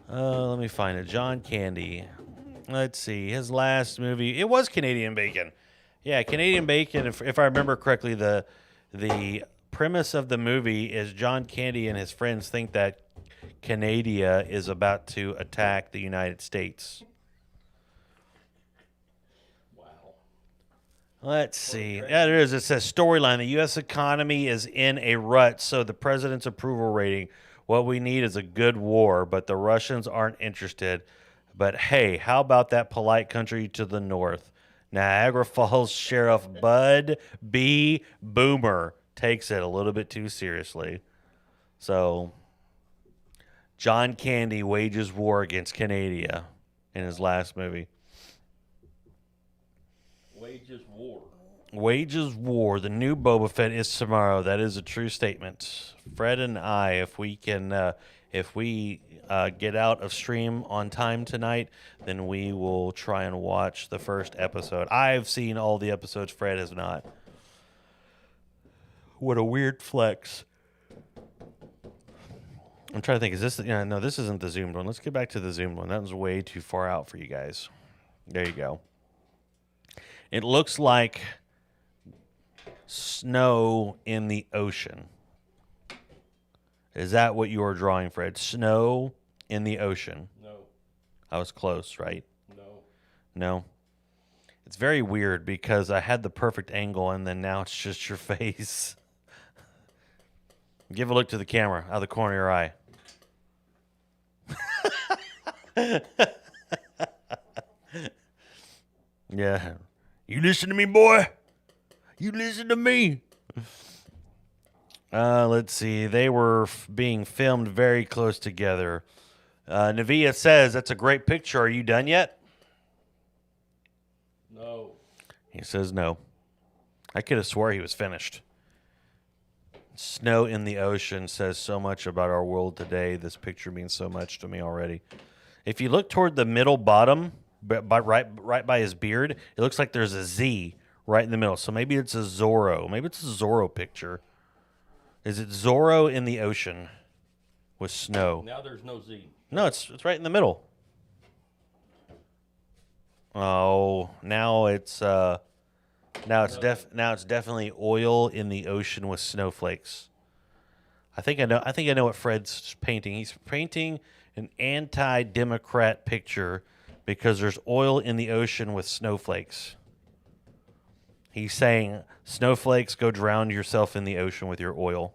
[SPEAKER 5] Let me find it. John Candy. Let's see. His last movie. It was Canadian Bacon. Yeah, Canadian Bacon. If I remember correctly, the premise of the movie is John Candy and his friends think that Canada is about to attack the United States.
[SPEAKER 6] Wow.
[SPEAKER 5] Let's see. Yeah, there is. It says storyline. The U.S. economy is in a rut, so the president's approval rating. What we need is a good war, but the Russians aren't interested. But hey, how about that polite country to the north? Niagara Falls Sheriff Bud B. Boomer takes it a little bit too seriously. So, John Candy wages war against Canada in his last movie.
[SPEAKER 6] Wages war.
[SPEAKER 5] Wages war. The new Boba Fett is tomorrow. That is a true statement. Fred and I, if we get out of stream on time tonight, then we will try and watch the first episode. I've seen all the episodes. Fred has not. What a weird flex. I'm trying to think. Is this? No, this isn't the zoomed one. Let's get back to the zoomed one. That was way too far out for you guys. There you go. It looks like snow in the ocean. Is that what you are drawing, Fred? Snow in the ocean.
[SPEAKER 6] No.
[SPEAKER 5] I was close, right?
[SPEAKER 6] No.
[SPEAKER 5] No. It's very weird because I had the perfect angle and then now it's just your face. Give a look to the camera out of the corner of your eye. Yeah. You listen to me, boy. You listen to me. Let's see. They were being filmed very close together. Navia says, that's a great picture. Are you done yet?
[SPEAKER 6] No.
[SPEAKER 5] He says no. I could have swore he was finished. Snow in the ocean says so much about our world today. This picture means so much to me already. If you look toward the middle bottom, right by his beard, it looks like there's a Z right in the middle. So maybe it's a Zorro. Maybe it's a Zorro picture. Is it Zorro in the ocean with snow?
[SPEAKER 6] Now there's no Z.
[SPEAKER 5] No, it's right in the middle. Oh, now it's definitely oil in the ocean with snowflakes. I think I know what Fred's painting. He's painting an anti-democrat picture because there's oil in the ocean with snowflakes. He's saying, snowflakes, go drown yourself in the ocean with your oil.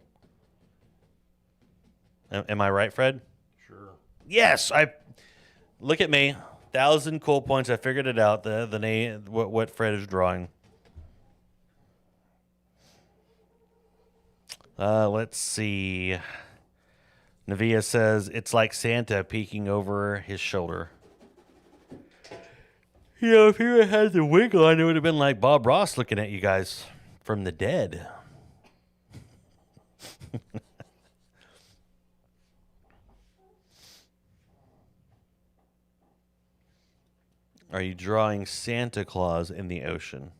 [SPEAKER 5] Am I right, Fred?
[SPEAKER 6] Sure.
[SPEAKER 5] Yes, look at me. 1,000 cool points. I figured it out. The name, what Fred is drawing. Let's see. Navia says it's like Santa peeking over his shoulder. You know, if he would have had the wig on, it would have been like Bob Ross looking at you guys from the dead. Are you drawing Santa Claus in the ocean?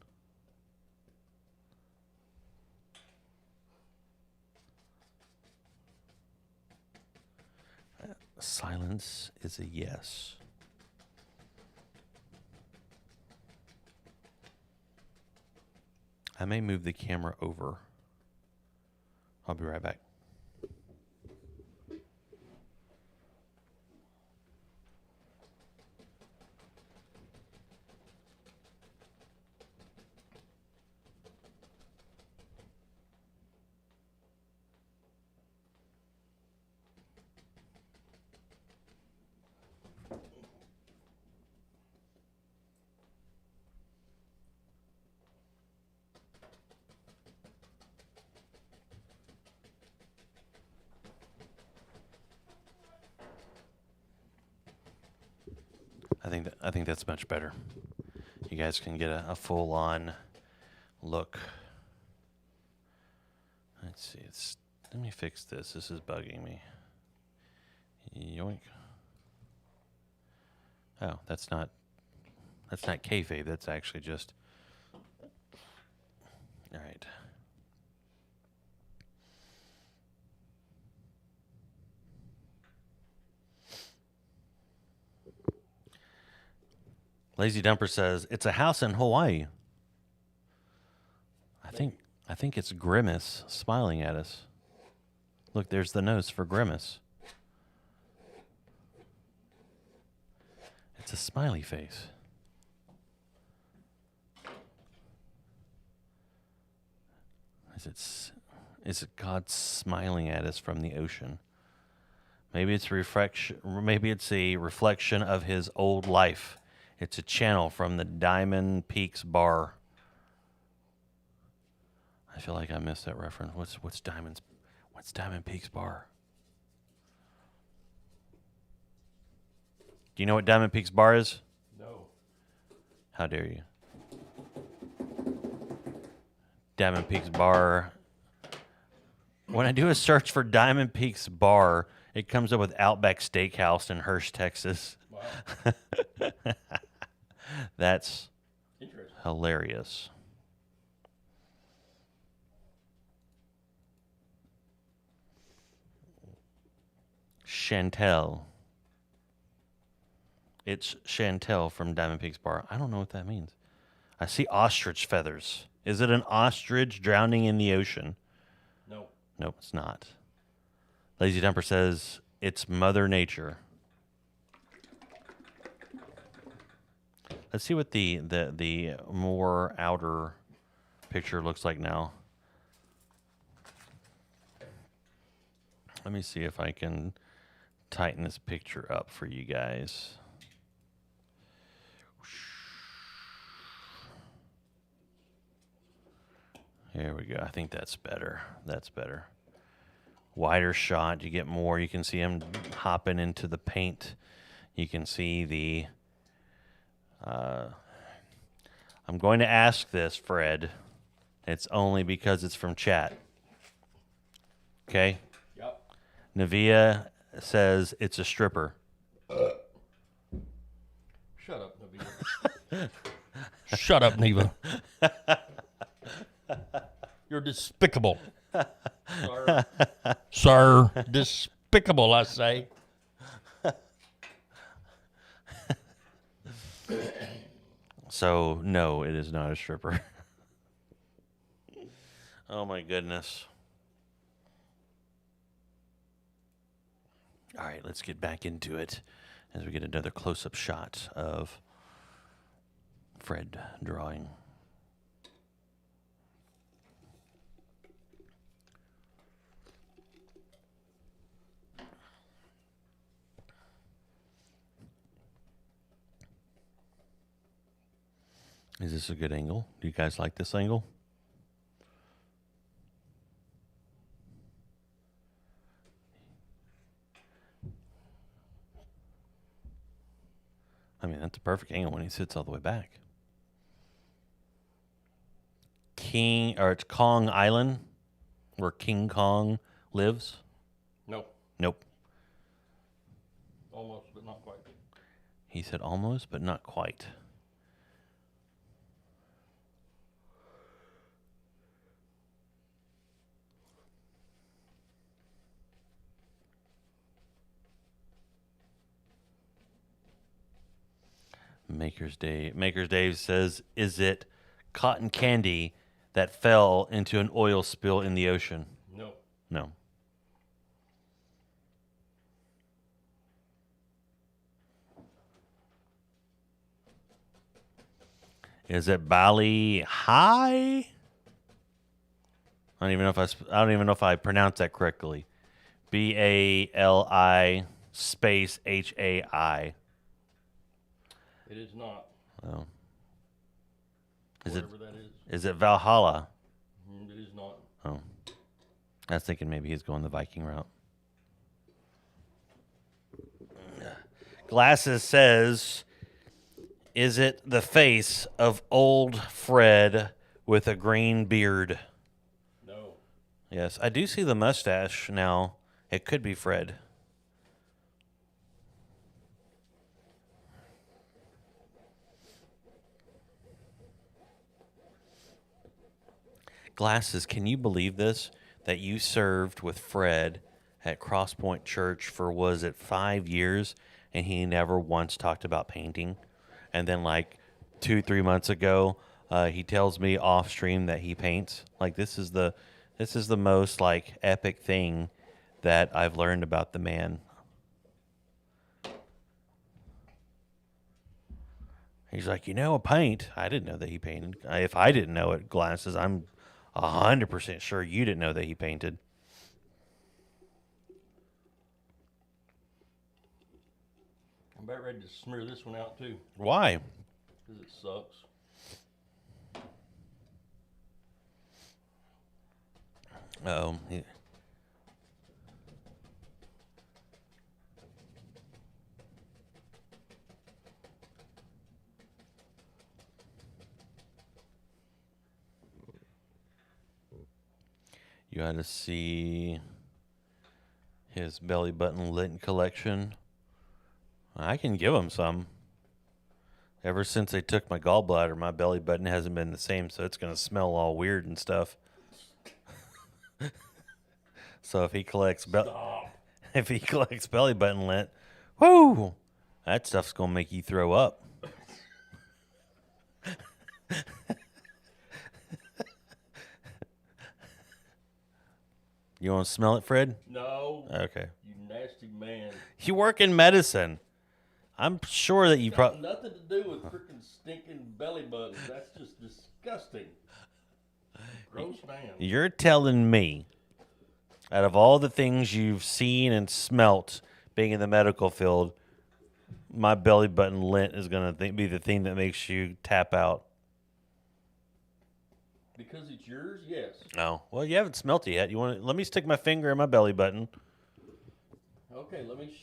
[SPEAKER 5] Silence is a yes. I may move the camera over. I'll be right back. I think that's much better. You guys can get a full-on look. Let's see. Let me fix this. This is bugging me. Yoink. Oh, that's not kayfabe. That's actually just. All right. Lazy Dumper says it's a house in Hawaii. I think it's Grimace smiling at us. Look, there's the nose for Grimace. It's a smiley face. Is it God smiling at us from the ocean? Maybe it's a reflection of his old life. It's a channel from the Diamond Peaks bar. I feel like I missed that reference. What's Diamond Peaks bar? Do you know what Diamond Peaks bar is?
[SPEAKER 6] No.
[SPEAKER 5] How dare you? Diamond Peaks bar. When I do a search for Diamond Peaks bar, it comes up with Outback Steakhouse in Hurst, Texas.
[SPEAKER 6] Wow.
[SPEAKER 5] That's
[SPEAKER 6] Interesting.
[SPEAKER 5] hilarious. Chantel. It's Chantel from Diamond Peaks Bar. I don't know what that means. I see ostrich feathers. Is it an ostrich drowning in the ocean?
[SPEAKER 6] No.
[SPEAKER 5] Nope, it's not. Lazy Dumper says it's Mother Nature. Let's see what the more outer picture looks like now. Let me see if I can tighten this picture up for you guys. Here we go. I think that's better. That's better. Wider shot. You get more. You can see him hopping into the paint. You can see the... I'm going to ask this, Fred. It's only because it's from chat. Okay?
[SPEAKER 6] Yep.
[SPEAKER 5] Navia says it's a stripper.
[SPEAKER 6] Shut up, Navia. Shut up, Neva. You're despicable. Sir. Sir. Despicable, I say.
[SPEAKER 5] So, no, it is not a stripper. Oh, my goodness. All right, let's get back into it as we get another close-up shot of Fred drawing. Is this a good angle? Do you guys like this angle? I mean, that's a perfect angle when he sits all the way back. It's Kong Island, where King Kong lives.
[SPEAKER 6] No.
[SPEAKER 5] Nope.
[SPEAKER 6] Almost, but not quite.
[SPEAKER 5] He said almost, but not quite. Maker's Dave says, is it cotton candy that fell into an oil spill in the ocean?
[SPEAKER 6] No.
[SPEAKER 5] No. Is it Bali High? I don't even know if I pronounced that correctly. BALI space HAI.
[SPEAKER 6] It is not.
[SPEAKER 5] Oh.
[SPEAKER 6] Whatever that is.
[SPEAKER 5] Is it Valhalla?
[SPEAKER 6] It is not.
[SPEAKER 5] Oh. I was thinking maybe he's going the Viking route. Glasses says, is it the face of old Fred with a green beard?
[SPEAKER 6] No.
[SPEAKER 5] Yes, I do see the mustache now. It could be Fred. Glasses, can you believe this? That you served with Fred at Crosspoint Church for, was it 5 years, and he never once talked about painting? And then like 2-3 months ago, he tells me off stream that he paints. Like this is the most like epic thing that I've learned about the man. He's like, I paint. I didn't know that he painted. If I didn't know it, Glasses, I'm 100% sure you didn't know that he painted.
[SPEAKER 6] I'm about ready to smear this one out too.
[SPEAKER 5] Why?
[SPEAKER 6] Because it sucks.
[SPEAKER 5] Oh. You got to see his belly button lint collection. I can give him some. Ever since they took my gallbladder, my belly button hasn't been the same, so it's going to smell all weird and stuff. So if he collects belly button lint, whoo, that stuff's going to make you throw up. You want to smell it, Fred?
[SPEAKER 6] No.
[SPEAKER 5] Okay.
[SPEAKER 6] You nasty man.
[SPEAKER 5] You work in medicine. I'm sure that you
[SPEAKER 6] Got
[SPEAKER 5] probably...
[SPEAKER 6] nothing to do with freaking stinking belly buttons. That's just disgusting. Gross man.
[SPEAKER 5] You're telling me, out of all the things you've seen and smelt being in the medical field, my belly button lint is going to be the thing that makes you tap out.
[SPEAKER 6] Because it's yours, yes.
[SPEAKER 5] Oh, well, you haven't smelt it yet. You want to, let me stick my finger in my belly button.
[SPEAKER 6] Okay, let me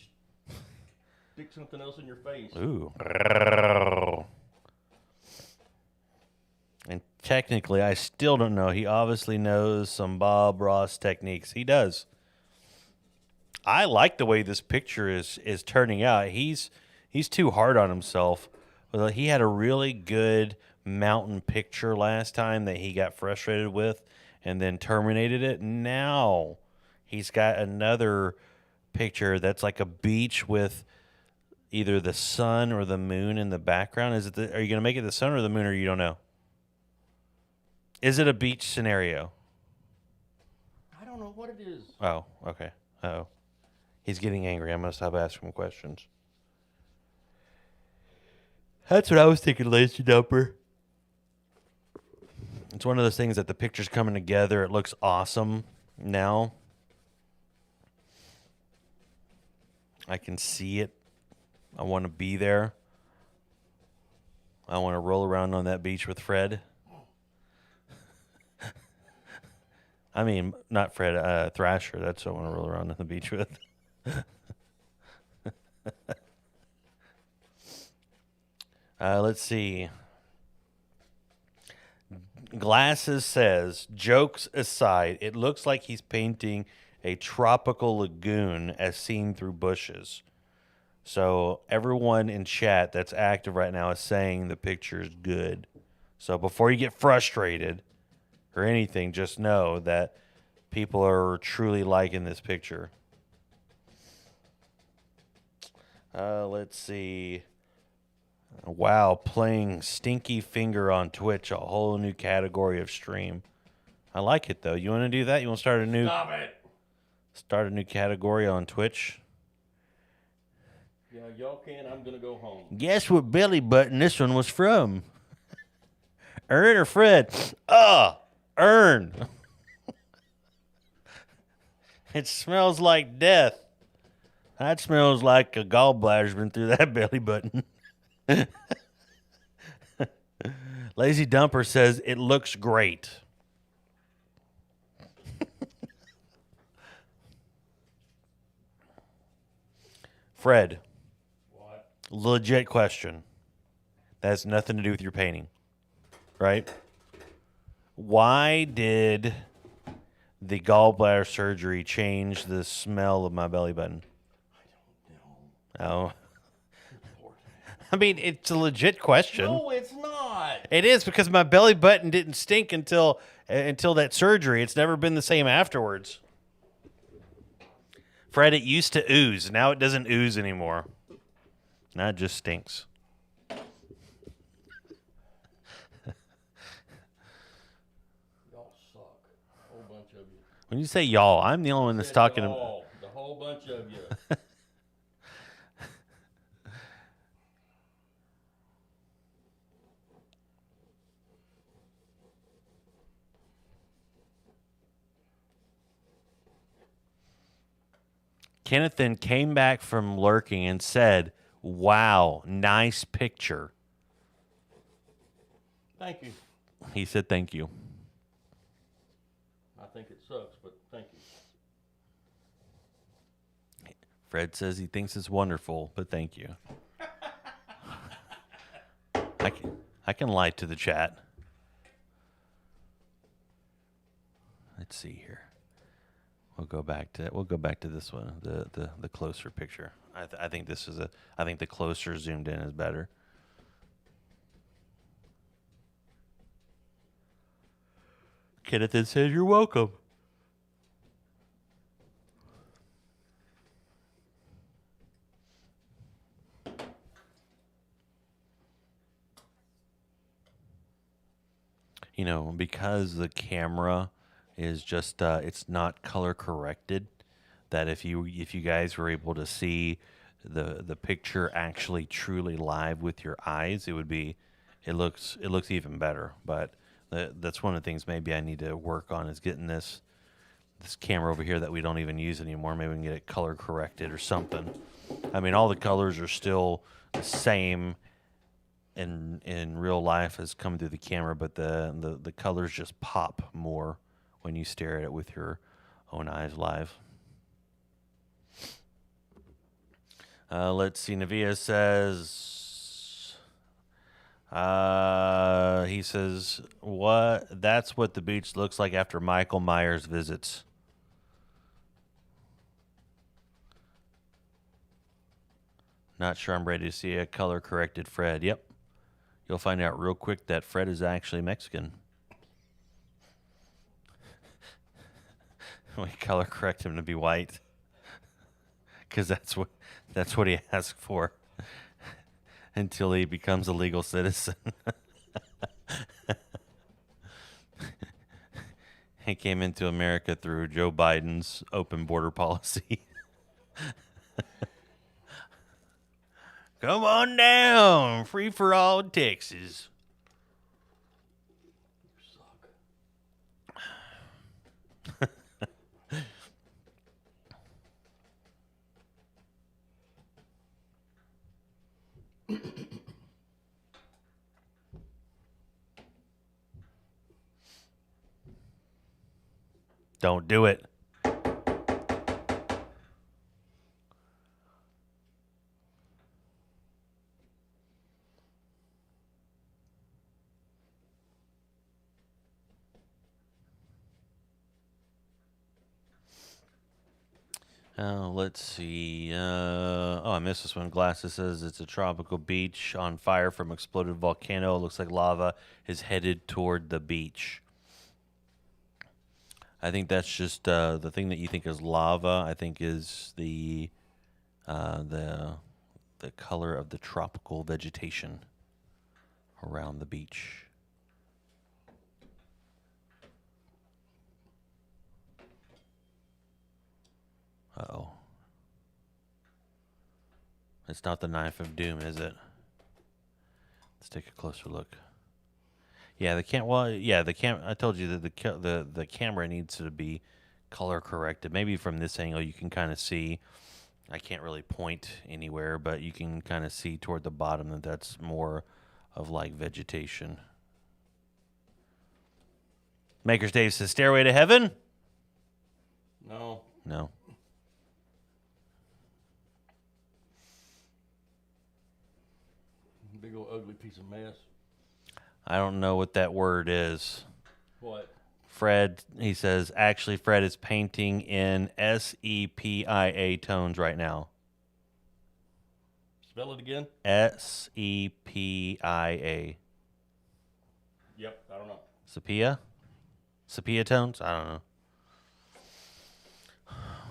[SPEAKER 6] stick something else in your face.
[SPEAKER 5] Ooh. And technically, I still don't know. He obviously knows some Bob Ross techniques. He does. I like the way this picture is turning out. He's too hard on himself. Well, he had a really good mountain picture last time that he got frustrated with and then terminated it. Now he's got another picture that's like a beach with either the sun or the moon in the background. Are you going to make it the sun or the moon, or you don't know? Is it a beach scenario?
[SPEAKER 6] I don't know what it is.
[SPEAKER 5] Oh, okay. Uh-oh. He's getting angry. I'm going to stop asking him questions. That's what I was thinking, Lazy Dumper. It's one of those things that the picture's coming together. It looks awesome now. I can see it. I want to be there. I want to roll around on that beach with Fred. I mean, not Fred, Thrasher. That's what I want to roll around on the beach with. Let's see. Glasses says, jokes aside, it looks like he's painting a tropical lagoon as seen through bushes. So everyone in chat that's active right now is saying the picture is good. So before you get frustrated or anything, just know that people are truly liking this picture. Let's see. Wow, playing Stinky Finger on Twitch, a whole new category of stream. I like it though. You want to do that? You want to start a new category on Twitch?
[SPEAKER 6] Yeah, y'all can. I'm gonna go home.
[SPEAKER 5] Guess what belly button this one was from? Ern or Fred? Ern. It smells like death. That smells like a gallbladder's been through that belly button. Lazy Dumper says it looks great. Fred.
[SPEAKER 6] What?
[SPEAKER 5] Legit question. That has nothing to do with your painting. Right? Why did the gallbladder surgery change the smell of my belly button?
[SPEAKER 6] I don't know.
[SPEAKER 5] Oh. I mean, it's a legit question.
[SPEAKER 6] No, it's not.
[SPEAKER 5] It is, because my belly button didn't stink until that surgery. It's never been the same afterwards. Fred, it used to ooze. Now it doesn't ooze anymore. Now it just stinks.
[SPEAKER 6] Y'all suck. A whole bunch of you.
[SPEAKER 5] When you say y'all, I'm the only one that's talking.
[SPEAKER 6] Y'all, the whole bunch of you.
[SPEAKER 5] Kenneth then came back from lurking and said, "Wow, nice picture."
[SPEAKER 6] Thank you.
[SPEAKER 5] He said thank you.
[SPEAKER 6] I think it sucks, but thank you.
[SPEAKER 5] Fred says he thinks it's wonderful, but thank you. I can lie to the chat. Let's see here. We'll go back to this one, the closer picture. I think this is I think the closer zoomed in is better. Kenneth then says, "You're welcome." You know, because the camera is just it's not color corrected, that if you guys were able to see the picture actually truly live with your eyes, it looks even better. But that's one of the things maybe I need to work on, is getting this camera over here that we don't even use anymore. Maybe we can get it color corrected or something. I mean, all the colors are still the same in real life as come through the camera, but the colors just pop more when you stare at it with your own eyes live. Let's see. Navia says, he says, "What? That's what the beach looks like after Michael Myers visits." Not sure I'm ready to see a color-corrected Fred. Yep. You'll find out real quick that Fred is actually Mexican. We color correct him to be white, because that's what he asked for until he becomes a legal citizen. He came into America through Joe Biden's open border policy. Come on down, free for all Texas. Don't do it. Let's see. I missed this one. Glasses says it's a tropical beach on fire from exploded volcano. Looks like lava is headed toward the beach. I think that's just the thing that you think is lava. I think is the color of the tropical vegetation around the beach. Uh-oh. It's not the knife of doom, is it? Let's take a closer look. Yeah, the I told you that the camera needs to be color corrected. Maybe from this angle you can kind of see. I can't really point anywhere, but you can kind of see toward the bottom that that's more of like vegetation. Maker's Dave says, "Stairway to Heaven."
[SPEAKER 6] No.
[SPEAKER 5] No.
[SPEAKER 6] Big old ugly piece of mess.
[SPEAKER 5] I don't know what that word is.
[SPEAKER 6] What?
[SPEAKER 5] Fred, he says, actually, Fred is painting in sepia tones right now.
[SPEAKER 6] Spell it again.
[SPEAKER 5] sepia.
[SPEAKER 6] Yep, I don't know.
[SPEAKER 5] Sepia? Sepia tones? I don't know.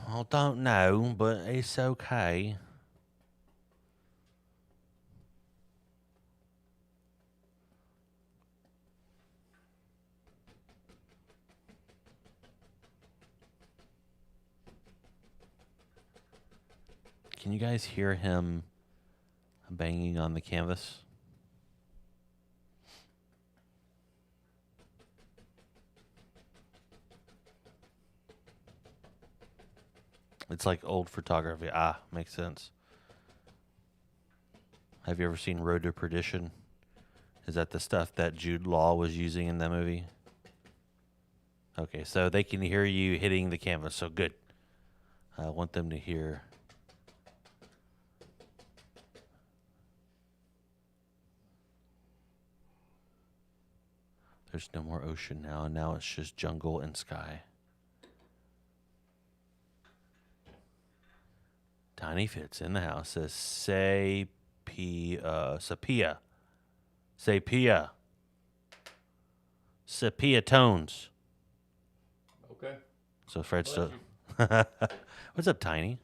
[SPEAKER 5] I don't know, but it's okay. Can you guys hear him banging on the canvas? It's like old photography. Ah, makes sense. Have you ever seen Road to Perdition? Is that the stuff that Jude Law was using in that movie? Okay, so they can hear you hitting the canvas, so good. I want them to hear. There's no more ocean now, and now it's just jungle and sky. Tiny Fitz in the house says, sepia. Sepia tones.
[SPEAKER 6] Okay.
[SPEAKER 5] So Fred's
[SPEAKER 6] Bless
[SPEAKER 5] still. What's up, Tiny?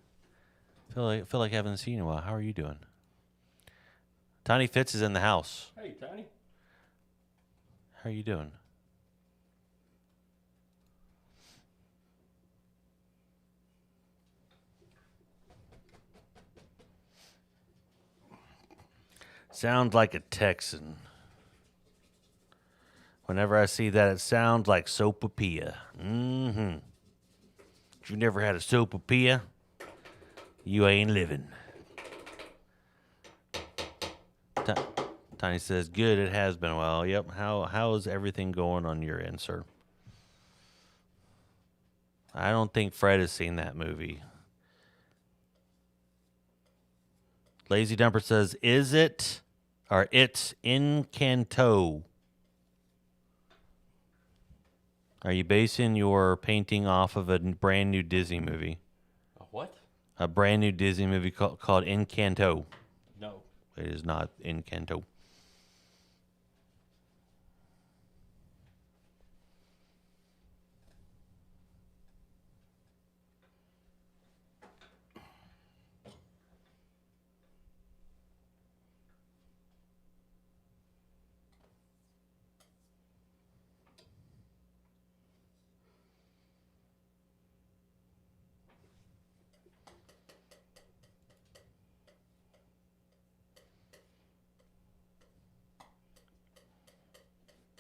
[SPEAKER 5] Feel like I haven't seen you in a while. How are you doing? Tiny Fitz is in the house.
[SPEAKER 6] Hey, Tiny.
[SPEAKER 5] How are you doing? Sounds like a Texan. Whenever I see that, it sounds like sopapilla. Mm-hmm. If you never had a sopapilla, you ain't living. Tiny says, good, it has been a while. Yep. How is everything going on your end, sir? I don't think Fred has seen that movie. Lazy Dumper says, is it or it's Encanto? Are you basing your painting off of a brand new Disney movie?
[SPEAKER 6] A what?
[SPEAKER 5] A brand new Disney movie called Encanto.
[SPEAKER 6] No.
[SPEAKER 5] It is not Encanto.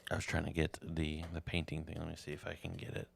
[SPEAKER 5] I was trying to get the painting thing. Let me see if I can get it.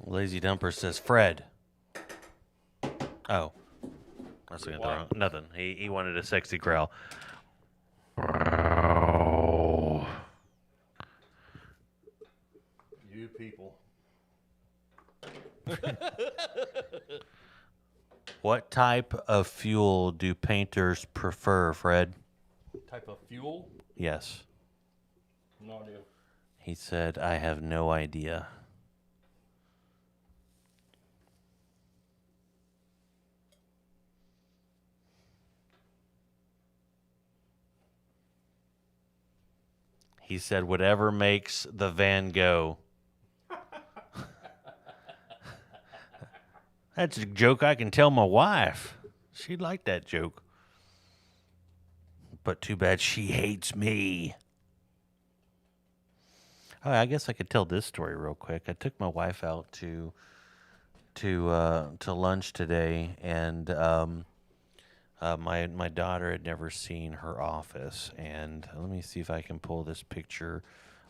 [SPEAKER 5] Lazy Dumper says, Fred. Oh. I was looking at the wrong. Nothing. He wanted a sexy growl.
[SPEAKER 6] You people.
[SPEAKER 5] What type of fuel do painters prefer, Fred?
[SPEAKER 6] Type of fuel?
[SPEAKER 5] Yes.
[SPEAKER 6] No idea.
[SPEAKER 5] He said, I have no idea. He said, whatever makes the van go. That's a joke I can tell my wife. She'd like that joke. But too bad she hates me. Oh, I guess I could tell this story real quick. I took my wife out to lunch today, and my daughter had never seen her office. And let me see if I can pull this picture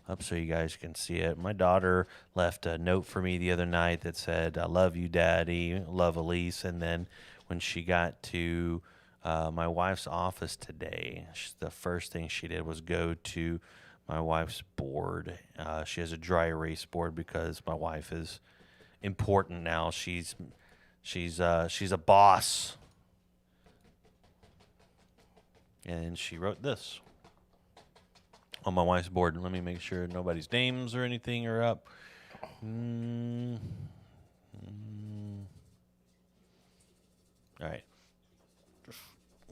[SPEAKER 5] up so you guys can see it. My daughter left a note for me the other night that said, I love you, Daddy, love Elise. And then when she got to my wife's office today, the first thing she did was go to my wife's board. She has a dry erase board because my wife is important now. She's a boss. And she wrote this on my wife's board. Let me make sure nobody's names or anything are up. All right.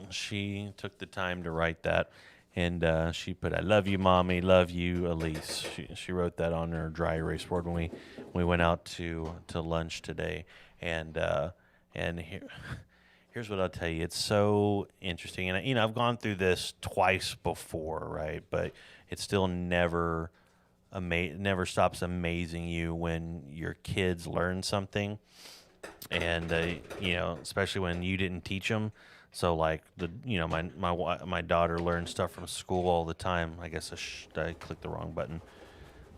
[SPEAKER 5] She took the time to write that, and she put, I love you, Mommy, love you, Elise. She wrote that on her dry erase board when we went out to lunch today. And here's what I'll tell you. It's so interesting. And, I've gone through this twice before, right? But it still never stops amazing you when your kids learn something. And, especially when you didn't teach them. So, like, my daughter learns stuff from school all the time. I guess I clicked the wrong button.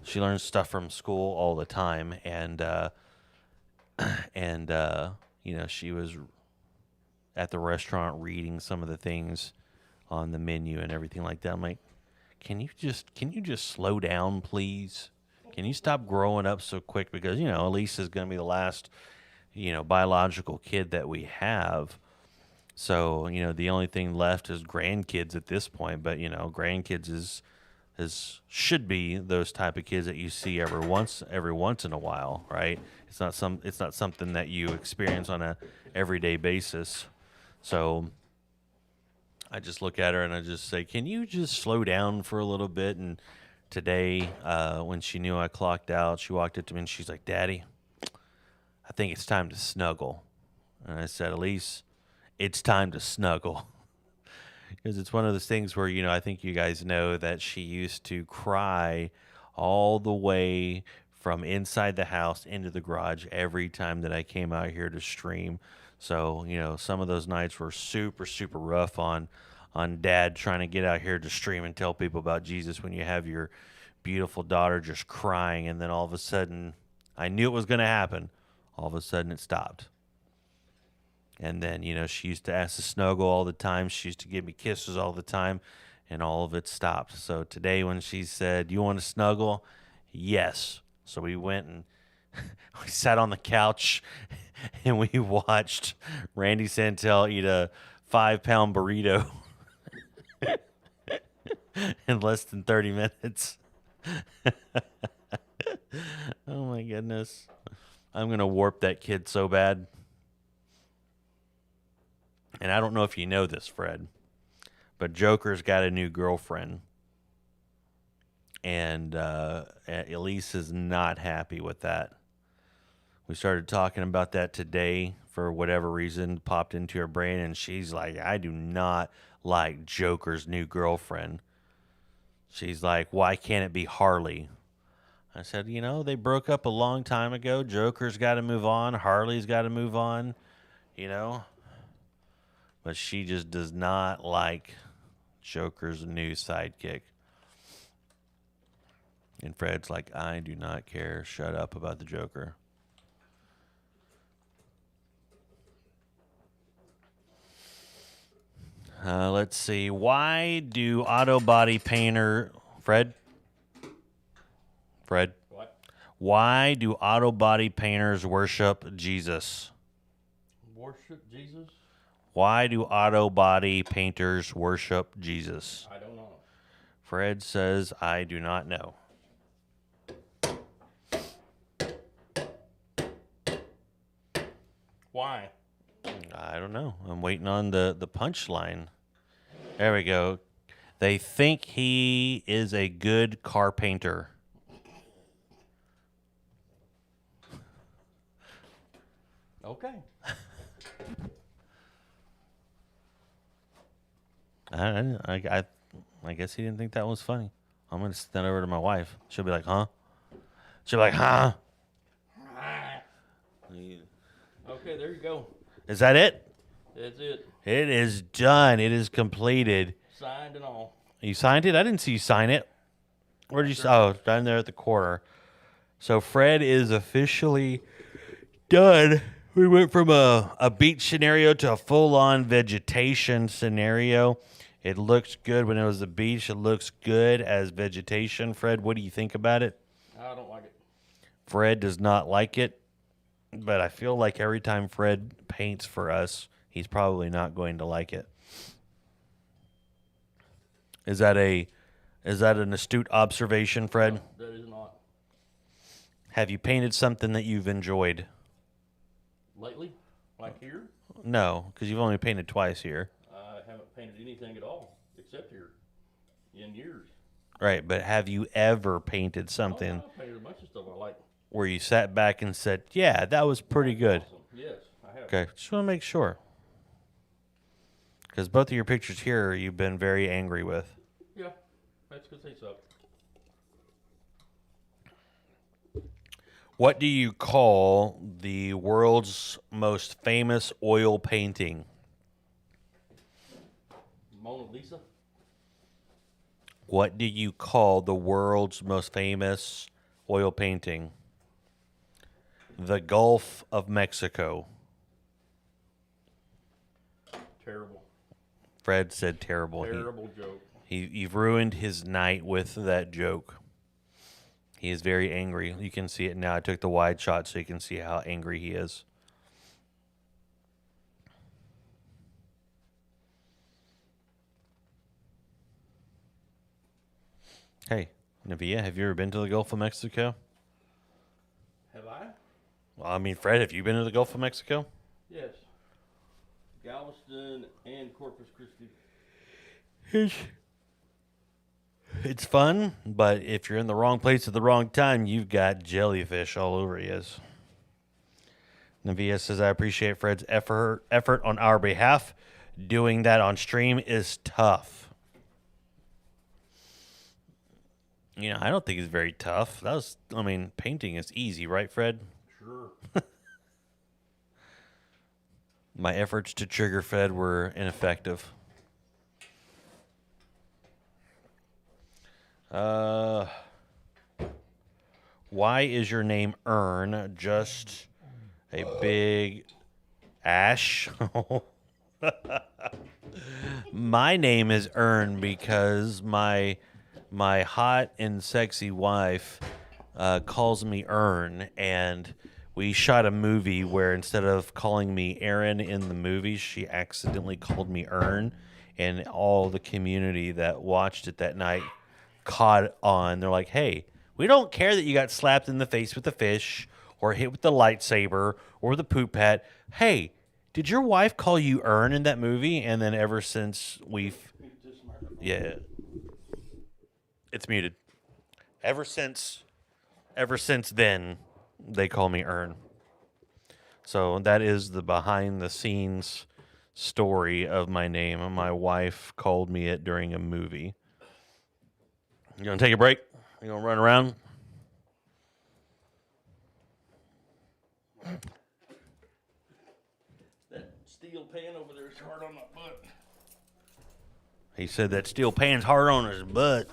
[SPEAKER 5] She learns stuff from school all the time. And she was at the restaurant reading some of the things on the menu and everything like that. I'm like, can you just slow down, please? Can you stop growing up so quick? Because, Elise is going to be the last, biological kid that we have. So, the only thing left is grandkids at this point. But, grandkids should be those type of kids that you see every once in a while, right? It's not something that you experience on a everyday basis. So I just look at her and I just say, can you just slow down for a little bit? And today, when she knew I clocked out, she walked up to me and she's like, Daddy, I think it's time to snuggle. And I said, Elise, it's time to snuggle. Because it's one of those things where, I think you guys know that she used to cry all the way from inside the house into the garage every time that I came out here to stream. So, some of those nights were super, super rough on Dad trying to get out here to stream and tell people about Jesus when you have your beautiful daughter just crying. And then all of a sudden, I knew it was going to happen. All of a sudden, it stopped. And then, she used to ask to snuggle all the time. She used to give me kisses all the time. And all of it stopped. So today when she said, you want to snuggle? Yes. So we went and we sat on the couch and we watched Randy Santel eat a 5-pound burrito in less than 30 minutes. Oh, my goodness. I'm going to warp that kid so bad. And I don't know if you know this, Fred, but Joker's got a new girlfriend. And Elise is not happy with that. We started talking about that today for whatever reason, popped into her brain, and she's like, I do not like Joker's new girlfriend. She's like, why can't it be Harley? I said, they broke up a long time ago. Joker's got to move on. Harley's got to move on, But she just does not like Joker's new sidekick. And Fred's like, I do not care. Shut up about the Joker. Let's see. Why do auto body painter Fred?
[SPEAKER 6] What?
[SPEAKER 5] Why do auto body painters worship Jesus?
[SPEAKER 6] Worship Jesus?
[SPEAKER 5] Why do auto body painters worship Jesus?
[SPEAKER 6] I don't know.
[SPEAKER 5] Fred says, I do not know.
[SPEAKER 6] Why?
[SPEAKER 5] I don't know. I'm waiting on the punchline. There we go. They think he is a good car painter.
[SPEAKER 6] Okay.
[SPEAKER 5] I guess he didn't think that was funny. I'm going to send that over to my wife. She'll be like, huh? She'll be like, huh?
[SPEAKER 6] Okay, there you go.
[SPEAKER 5] Is that it?
[SPEAKER 6] That's it.
[SPEAKER 5] It is done. It is completed.
[SPEAKER 6] Signed and all.
[SPEAKER 5] You signed it? I didn't see you sign it. Where did you? Oh, down there at the corner. So Fred is officially done. We went from a beach scenario to a full-on vegetation scenario. It looks good when it was the beach. It looks good as vegetation. Fred, what do you think about it?
[SPEAKER 6] I don't like it.
[SPEAKER 5] Fred does not like it, but I feel like every time Fred paints for us, he's probably not going to like it. Is that an astute observation, Fred?
[SPEAKER 6] No, that is not.
[SPEAKER 5] Have you painted something that you've enjoyed?
[SPEAKER 6] Lately? Like here?
[SPEAKER 5] No, because you've only painted twice here.
[SPEAKER 6] I haven't painted anything at all, except here, in years.
[SPEAKER 5] Right, but have you ever painted something
[SPEAKER 6] Oh, I painted a bunch of stuff I like.
[SPEAKER 5] where you sat back and said, yeah, that was pretty good?
[SPEAKER 6] Awesome. Yes, I have.
[SPEAKER 5] Okay, just want to make sure. Because both of your pictures here you've been very angry with.
[SPEAKER 6] Yeah, that's because they suck.
[SPEAKER 5] What do you call the world's most famous oil painting?
[SPEAKER 6] Mona Lisa?
[SPEAKER 5] What do you call the world's most famous oil painting? The Gulf of Mexico.
[SPEAKER 6] Terrible.
[SPEAKER 5] Fred said terrible.
[SPEAKER 6] Terrible joke.
[SPEAKER 5] You've ruined his night with that joke. He is very angry. You can see it now. I took the wide shot so you can see how angry he is. Hey, Navia, have you ever been to the Gulf of Mexico?
[SPEAKER 6] Have I?
[SPEAKER 5] Well, I mean, Fred, have you been to the Gulf of Mexico?
[SPEAKER 6] Yes. Galveston and Corpus Christi.
[SPEAKER 5] It's fun, but if you're in the wrong place at the wrong time, you've got jellyfish all over you. Navia says, I appreciate Fred's effort on our behalf. Doing that on stream is tough. You know, I don't think it's very tough. Painting is easy, right, Fred?
[SPEAKER 6] Sure.
[SPEAKER 5] My efforts to trigger Fred were ineffective. Why is your name Ern just a big ash? My name is Ern because my hot and sexy wife calls me Ern, and we shot a movie where instead of calling me Aaron in the movie, she accidentally called me Ern, and all the community that watched it that night caught on. They're like, hey, we don't care that you got slapped in the face with a fish or hit with the lightsaber or the poop hat. Hey, did your wife call you Ern in that movie? And then ever since yeah, it's muted. Ever since then, they call me Ern. So that is the behind the scenes story of my name. My wife called me it during a movie. You gonna take a break? You gonna run around?
[SPEAKER 6] That steel pan over there is hard on my butt.
[SPEAKER 5] He said that steel pan's hard on his butt.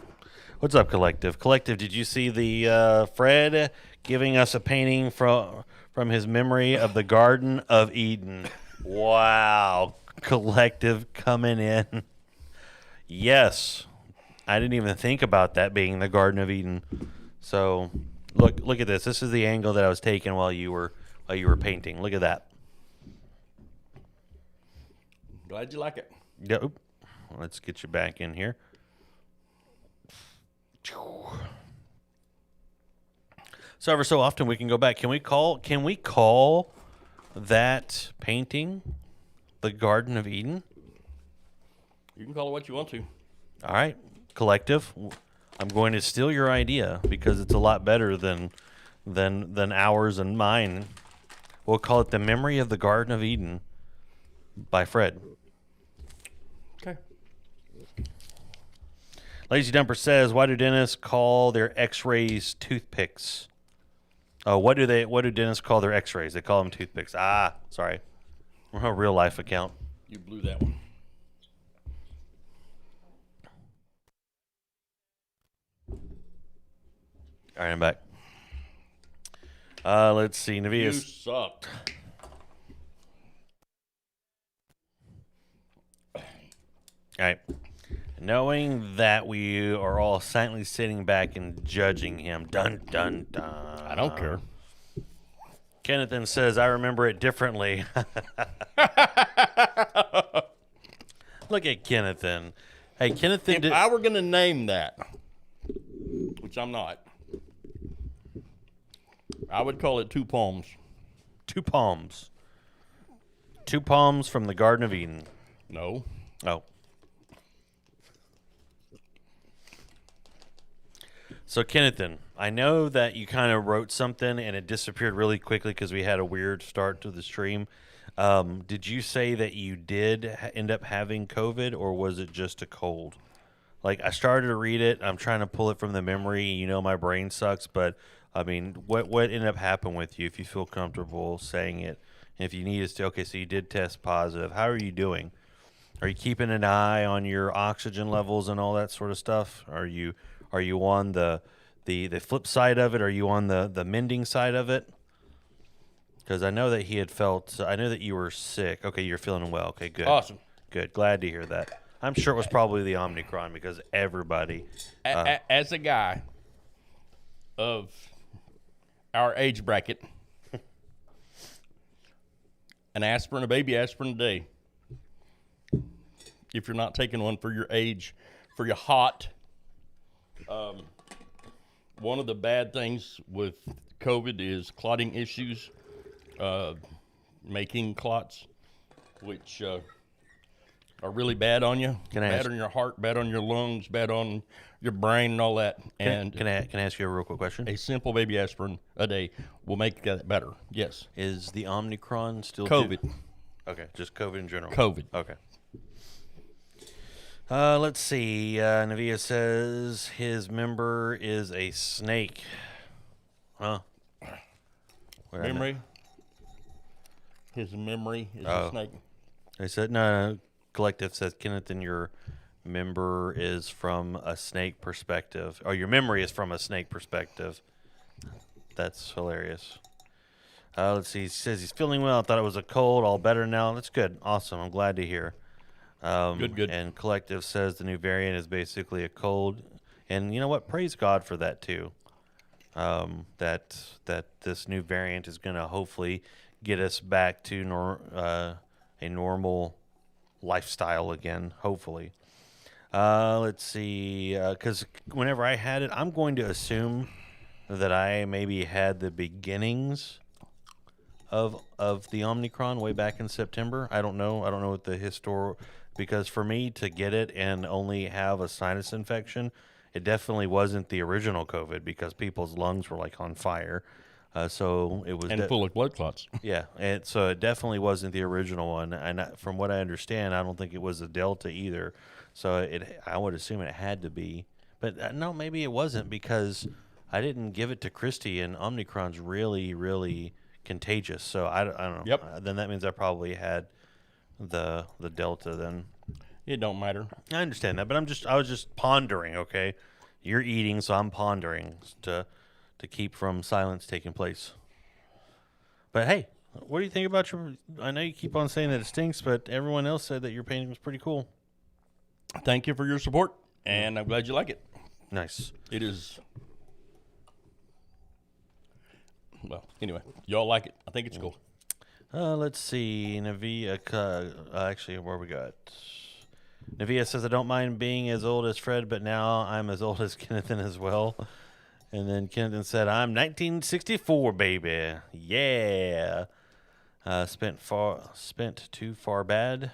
[SPEAKER 5] What's up, Collective? Collective, did you see the Fred giving us a painting from his memory of the Garden of Eden? Wow. Collective coming in. Yes. I didn't even think about that being the Garden of Eden. So look at this. This is the angle that I was taking while you were painting. Look at that.
[SPEAKER 6] Glad you like it.
[SPEAKER 5] Yep. Let's get you back in here. So ever so often we can go back. Can we call that painting the Garden of Eden?
[SPEAKER 6] You can call it what you want to.
[SPEAKER 5] All right, collective. I'm going to steal your idea because it's a lot better than ours and mine. We'll call it The Memory of the Garden of Eden by Fred.
[SPEAKER 6] Okay.
[SPEAKER 5] Lazy Dumper says, "Why do dentists call their X-rays toothpicks?" What do dentists call their X-rays? They call them toothpicks. Ah, sorry. We're a real life account.
[SPEAKER 6] You blew that one.
[SPEAKER 5] All right, I'm back. Let's see.
[SPEAKER 6] You
[SPEAKER 5] Navia's.
[SPEAKER 6] sucked.
[SPEAKER 5] All right. Knowing that we are all silently sitting back and judging him. Dun, dun, dun.
[SPEAKER 6] I don't care.
[SPEAKER 5] Kenneth then says, "I remember it differently." Look at Kenneth then. Hey, Kenneth then
[SPEAKER 6] If I were going to name that, which I'm not, I would call it Two Palms.
[SPEAKER 5] Two palms. Two palms from the Garden of Eden.
[SPEAKER 6] No.
[SPEAKER 5] Oh. So, Kennethan, I know that you kind of wrote something and it disappeared really quickly because we had a weird start to the stream. Did you say that you did end up having COVID, or was it just a cold? Like, I started to read it. I'm trying to pull it from the memory. You know, my brain sucks, but I mean, what ended up happening with you? If you feel comfortable saying it, and if you need us to, okay, so you did test positive. How are you doing? Are you keeping an eye on your oxygen levels and all that sort of stuff? Are you on the flip side of it? Are you on the mending side of it? Because I know that he had I know that you were sick. Okay, you're feeling well. Okay, good.
[SPEAKER 6] Awesome.
[SPEAKER 5] Good. Glad to hear that. I'm sure it was probably the Omicron because everybody.
[SPEAKER 6] As a guy of our age bracket, an aspirin, a baby aspirin a day, if you're not taking one for your age, for your hot. One of the bad things with COVID is clotting issues, making clots, which are really bad on you. Bad on your heart, bad on your lungs, bad on your brain and all that. And
[SPEAKER 5] Can I ask you a real quick question?
[SPEAKER 6] a simple baby aspirin a day will make that better. Yes.
[SPEAKER 5] Is the Omicron still
[SPEAKER 6] COVID.
[SPEAKER 5] Okay, just COVID in general.
[SPEAKER 6] COVID.
[SPEAKER 5] Okay. Let's see. Navia says his member is a snake. Huh? What did I
[SPEAKER 6] Memory. His memory is
[SPEAKER 5] Oh.
[SPEAKER 6] a snake.
[SPEAKER 5] They said no. Collective says Kenneth, and your member is from a snake perspective, or your memory is from a snake perspective. That's hilarious. Let's see. He says he's feeling well. I thought it was a cold. All better now. That's good. Awesome. I'm glad to hear.
[SPEAKER 6] Good.
[SPEAKER 5] And Collective says the new variant is basically a cold, and you know what? Praise God for that too. That this new variant is going to hopefully get us back to a normal lifestyle again. Hopefully. Let's see. Because whenever I had it, I'm going to assume that I maybe had the beginnings of the Omicron way back in September. I don't know. I don't know what the because for me to get it and only have a sinus infection, it definitely wasn't the original COVID because people's lungs were like on fire. So it was
[SPEAKER 6] And full of blood clots.
[SPEAKER 5] yeah, and so it definitely wasn't the original one. And from what I understand, I don't think it was a Delta either. So I would assume it had to be, but no, maybe it wasn't because I didn't give it to Christy, and Omicron's really, really contagious. So I don't know.
[SPEAKER 6] Yep.
[SPEAKER 5] Then that means I probably had the Delta then.
[SPEAKER 6] It don't matter.
[SPEAKER 5] I understand that, but I was just pondering. Okay, you're eating, so I'm pondering to keep from silence taking place. But hey, What do you think about your? I know you keep on saying that it stinks, but everyone else said that your painting was pretty cool.
[SPEAKER 6] Thank you for your support, and I'm glad you like it.
[SPEAKER 5] Nice.
[SPEAKER 6] It is. Well, anyway, y'all like it. I think it's cool.
[SPEAKER 5] Let's see. Navia, actually, where we got? Navia says, I don't mind being as old as Fred, but now I'm as old as Kennethan as well. And then Kennethan said, I'm 1964, baby. Yeah. Spent too far bad.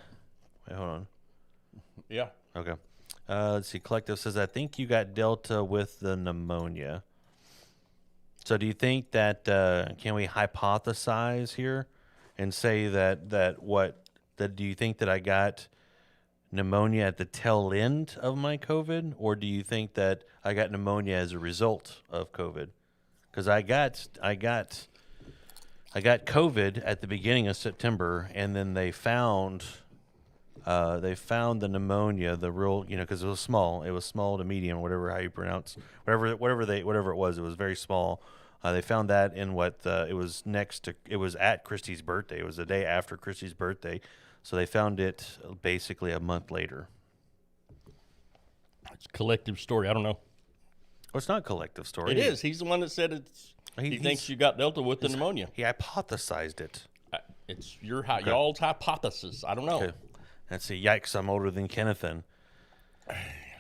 [SPEAKER 5] Wait, hold on.
[SPEAKER 6] Yeah.
[SPEAKER 5] Okay. Let's see. Collective says, I think you got Delta with the pneumonia. So do you think that, can we hypothesize here and say that do you think that I got pneumonia at the tail end of my COVID, or do you think that I got pneumonia as a result of COVID? Because I got COVID at the beginning of September, and then they found the pneumonia, the real, because it was small to medium, whatever how you pronounce, whatever it was very small. They found that in it was at Christy's birthday. It was the day after Christy's birthday. So they found it basically a month later.
[SPEAKER 6] It's a collective story. I don't know.
[SPEAKER 5] Well, it's not a collective story.
[SPEAKER 6] It is. He's the one that said it's. He thinks you got Delta with the pneumonia.
[SPEAKER 5] He hypothesized it.
[SPEAKER 6] It's y'all's hypothesis. I don't know.
[SPEAKER 5] Okay. Let's see. Yikes! I'm older than Kennethan.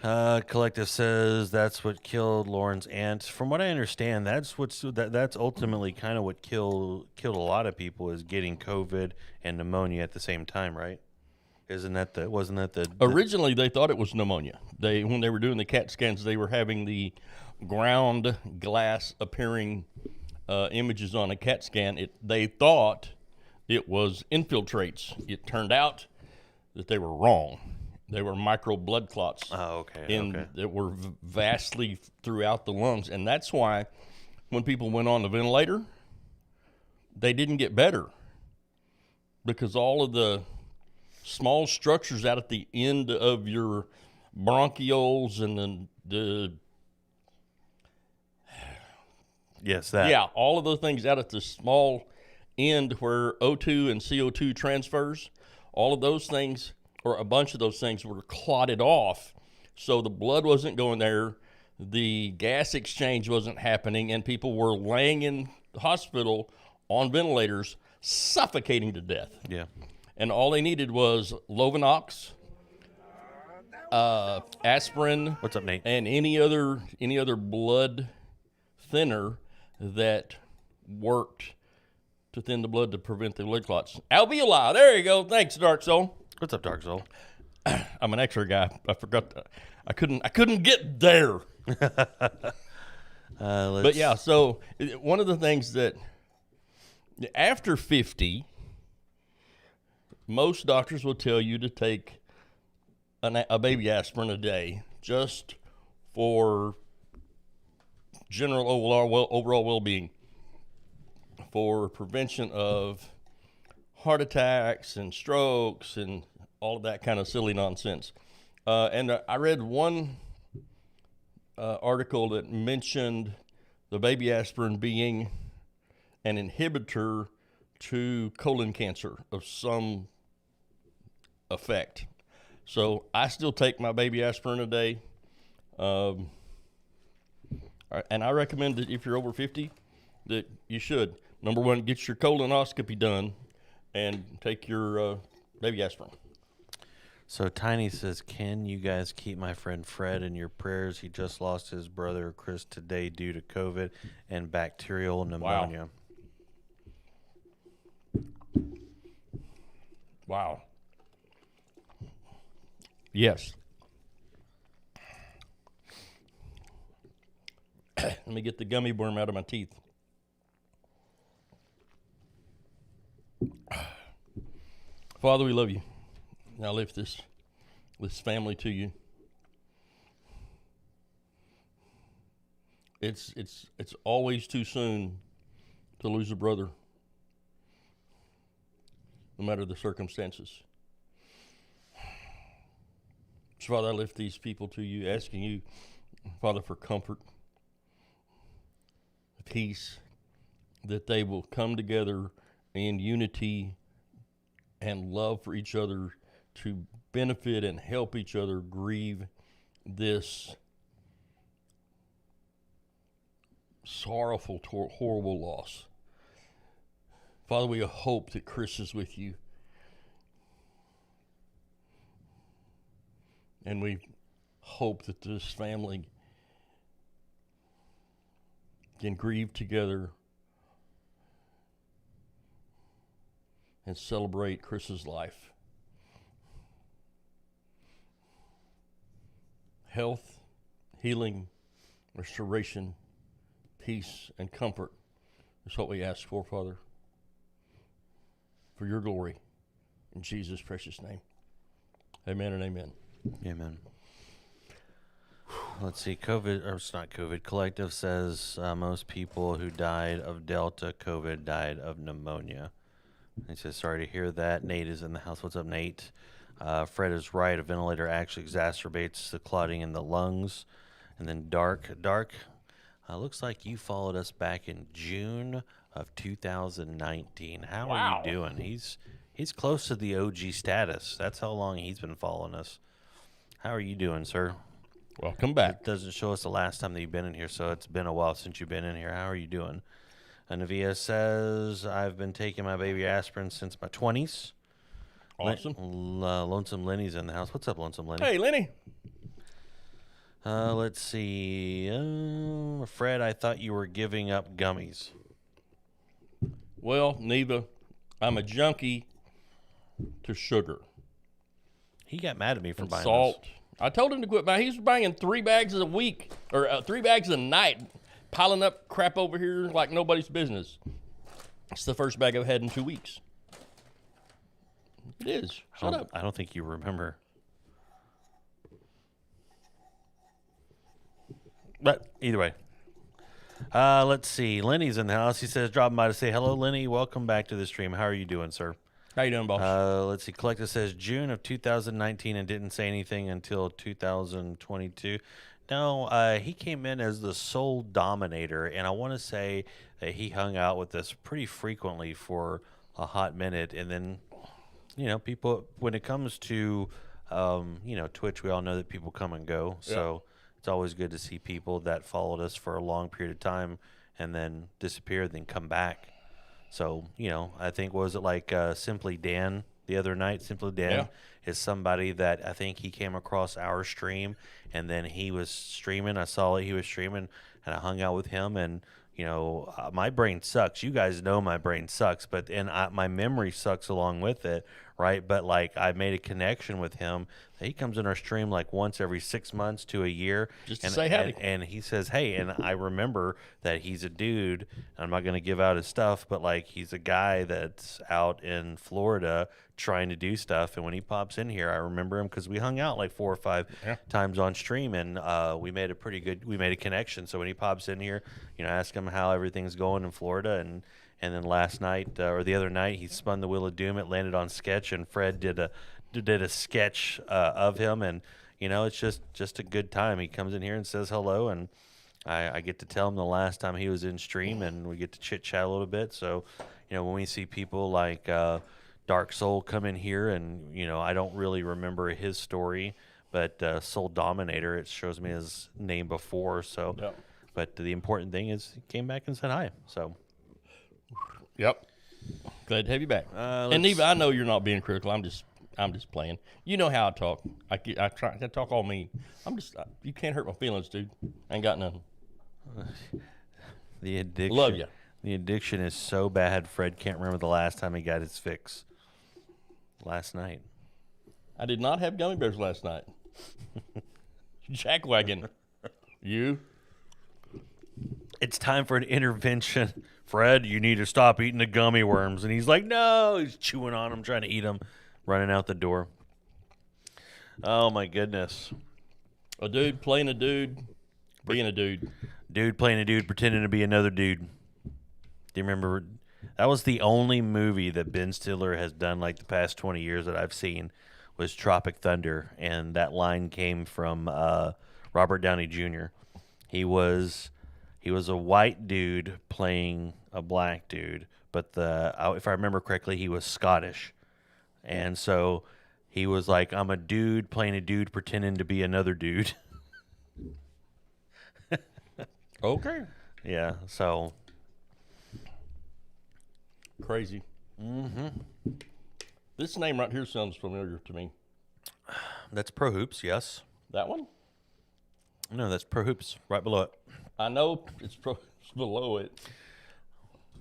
[SPEAKER 5] Collective says that's what killed Lauren's aunt. From what I understand, that's ultimately kind of what killed a lot of people, is getting COVID and pneumonia at the same time, right? Wasn't that the
[SPEAKER 6] Originally they thought it was pneumonia. When they were doing the CAT scans, they were having the ground glass appearing images on a CAT scan. They thought it was infiltrates. It turned out that they were wrong. They were micro blood clots.
[SPEAKER 5] Oh, okay.
[SPEAKER 6] That were vastly throughout the lungs. And that's why when people went on the ventilator, they didn't get better, because all of the small structures out at the end of your bronchioles and all of those things out at the small end where O2 and CO2 transfers, all of those things, or a bunch of those things, were clotted off, so the blood wasn't going there, the gas exchange wasn't happening, and people were laying in the hospital on ventilators, suffocating to death.
[SPEAKER 5] Yeah.
[SPEAKER 6] And all they needed was Lovenox, aspirin.
[SPEAKER 5] What's up, Nate?
[SPEAKER 6] And any other blood thinner that worked to thin the blood to prevent the blood clots. Alveoli, there you go. Thanks, Dark Soul.
[SPEAKER 5] What's up, Dark Soul?
[SPEAKER 6] I'm an X-ray guy. I forgot. I couldn't get there. But yeah, so one of the things that after 50, most doctors will tell you to take a baby aspirin a day, just for general overall well-being, for prevention of heart attacks and strokes and all of that kind of silly nonsense. And I read one article that mentioned the baby aspirin being an inhibitor to colon cancer of some effect. So I still take my baby aspirin a day. And I recommend that if you're over 50, that you should. Number one, get your colonoscopy done and take your baby aspirin.
[SPEAKER 5] So Tiny says, can you guys keep my friend Fred in your prayers? He just lost his brother Chris today due to COVID and bacterial pneumonia.
[SPEAKER 6] Wow. Yes. Let me get the gummy worm out of my teeth. Father, we love you. I lift this family to you. It's always too soon to lose a brother, no matter the circumstances. So, Father, I lift these people to you, asking you, Father, for comfort, peace, that they will come together in unity and love for each other to benefit and help each other grieve this sorrowful, horrible loss. Father, we hope that Chris is with you. And we hope that this family can grieve together and celebrate Chris's life. Health, healing, restoration, peace, and comfort is what we ask for, Father, for your glory. In Jesus' precious name. Amen and amen.
[SPEAKER 5] Amen. Let's see. COVID, or it's not COVID. Collective says most people who died of Delta COVID died of pneumonia. He says, sorry to hear that. Nate is in the house. What's up, Nate? Fred is right. A ventilator actually exacerbates the clotting in the lungs. And then Dark, looks like you followed us back in June of 2019. How are you doing? He's close to the OG status. That's how long he's been following us. How are you doing, sir?
[SPEAKER 6] Welcome back.
[SPEAKER 5] It doesn't show us the last time that you've been in here, so it's been a while since you've been in here. How are you doing? Navia says, I've been taking my baby aspirin since my 20s.
[SPEAKER 6] Awesome.
[SPEAKER 5] Lonesome Lenny's in the house. What's up, Lonesome Lenny?
[SPEAKER 6] Hey, Lenny.
[SPEAKER 5] Let's see. Fred, I thought you were giving up gummies.
[SPEAKER 6] Well, Neva, I'm a junkie to sugar.
[SPEAKER 5] He got mad at me for
[SPEAKER 6] and
[SPEAKER 5] buying
[SPEAKER 6] salt.
[SPEAKER 5] those.
[SPEAKER 6] I told him to quit buying. He's buying 3 bags a week, or 3 bags a night, piling up crap over here like nobody's business. It's the first bag I've had in 2 weeks. It is. Shut up.
[SPEAKER 5] I don't think you remember. But either way. Let's see. Lenny's in the house. He says, dropping by to say hello, Lenny. Welcome back to the stream. How are you doing, sir?
[SPEAKER 6] How you doing, boss?
[SPEAKER 5] Let's see. Collector says June of 2019 and didn't say anything until 2022. No, he came in as the sole dominator, and I want to say that he hung out with us pretty frequently for a hot minute. And then, people, when it comes to, Twitch, we all know that people come and go. So it's always good to see people that followed us for a long period of time and then disappear, then come back. So, I think, was it like Simply Dan the other night? Simply Dan is somebody that I think he came across our stream, and then he was streaming. I saw he was streaming, and I hung out with him. And, my brain sucks. You guys know my brain sucks, but my memory sucks along with it, right? But, I made a connection with him. He comes in our stream once every 6 months to a year.
[SPEAKER 6] Just to say howdy.
[SPEAKER 5] And he says, hey, and I remember that he's a dude. I'm not going to give out his stuff, but, he's a guy that's out in Florida trying to do stuff. And when he pops in here, I remember him because we hung out 4 or 5 times on stream, and we made a connection. So when he pops in here, ask him how everything's going in Florida. And then last night or the other night, he spun the Wheel of Doom. It landed on sketch, and Fred did a sketch of him, and it's just a good time. He comes in here and says hello, and I get to tell him the last time he was in stream, and we get to chit chat a little bit. So when we see people like Dark Soul come in here, and I don't really remember his story, but Soul Dominator, it shows me his name before. So but the important thing is he came back and said hi. So
[SPEAKER 6] yep, glad to have you back. And Neva, I know you're not being critical. I'm just playing. You know how I talk. I try to talk all mean. You can't hurt my feelings, dude. I ain't got nothing.
[SPEAKER 5] The addiction.
[SPEAKER 6] Love you.
[SPEAKER 5] The addiction is so bad. Fred can't remember the last time he got his fix. Last night.
[SPEAKER 6] I did not have gummy bears last night. Jackwagon. You?
[SPEAKER 5] It's time for an intervention. Fred, you need to stop eating the gummy worms. And he's like, no. He's chewing on them, trying to eat them, running out the door. Oh, my goodness.
[SPEAKER 6] A dude playing a dude, being a dude.
[SPEAKER 5] Dude playing a dude, pretending to be another dude. Do you remember? That was the only movie that Ben Stiller has done the past 20 years that I've seen was Tropic Thunder. And that line came from Robert Downey Jr. He was a white dude playing a black dude, but if I remember correctly, he was Scottish, and so he was like, "I'm a dude playing a dude pretending to be another dude."
[SPEAKER 6] Okay.
[SPEAKER 5] Yeah, so
[SPEAKER 6] Crazy. Mm-hmm. This name right here sounds familiar to me.
[SPEAKER 5] that's Pro Hoops. Yes.
[SPEAKER 6] That one?
[SPEAKER 5] No, that's Pro Hoops right below it.
[SPEAKER 6] I know it's below it.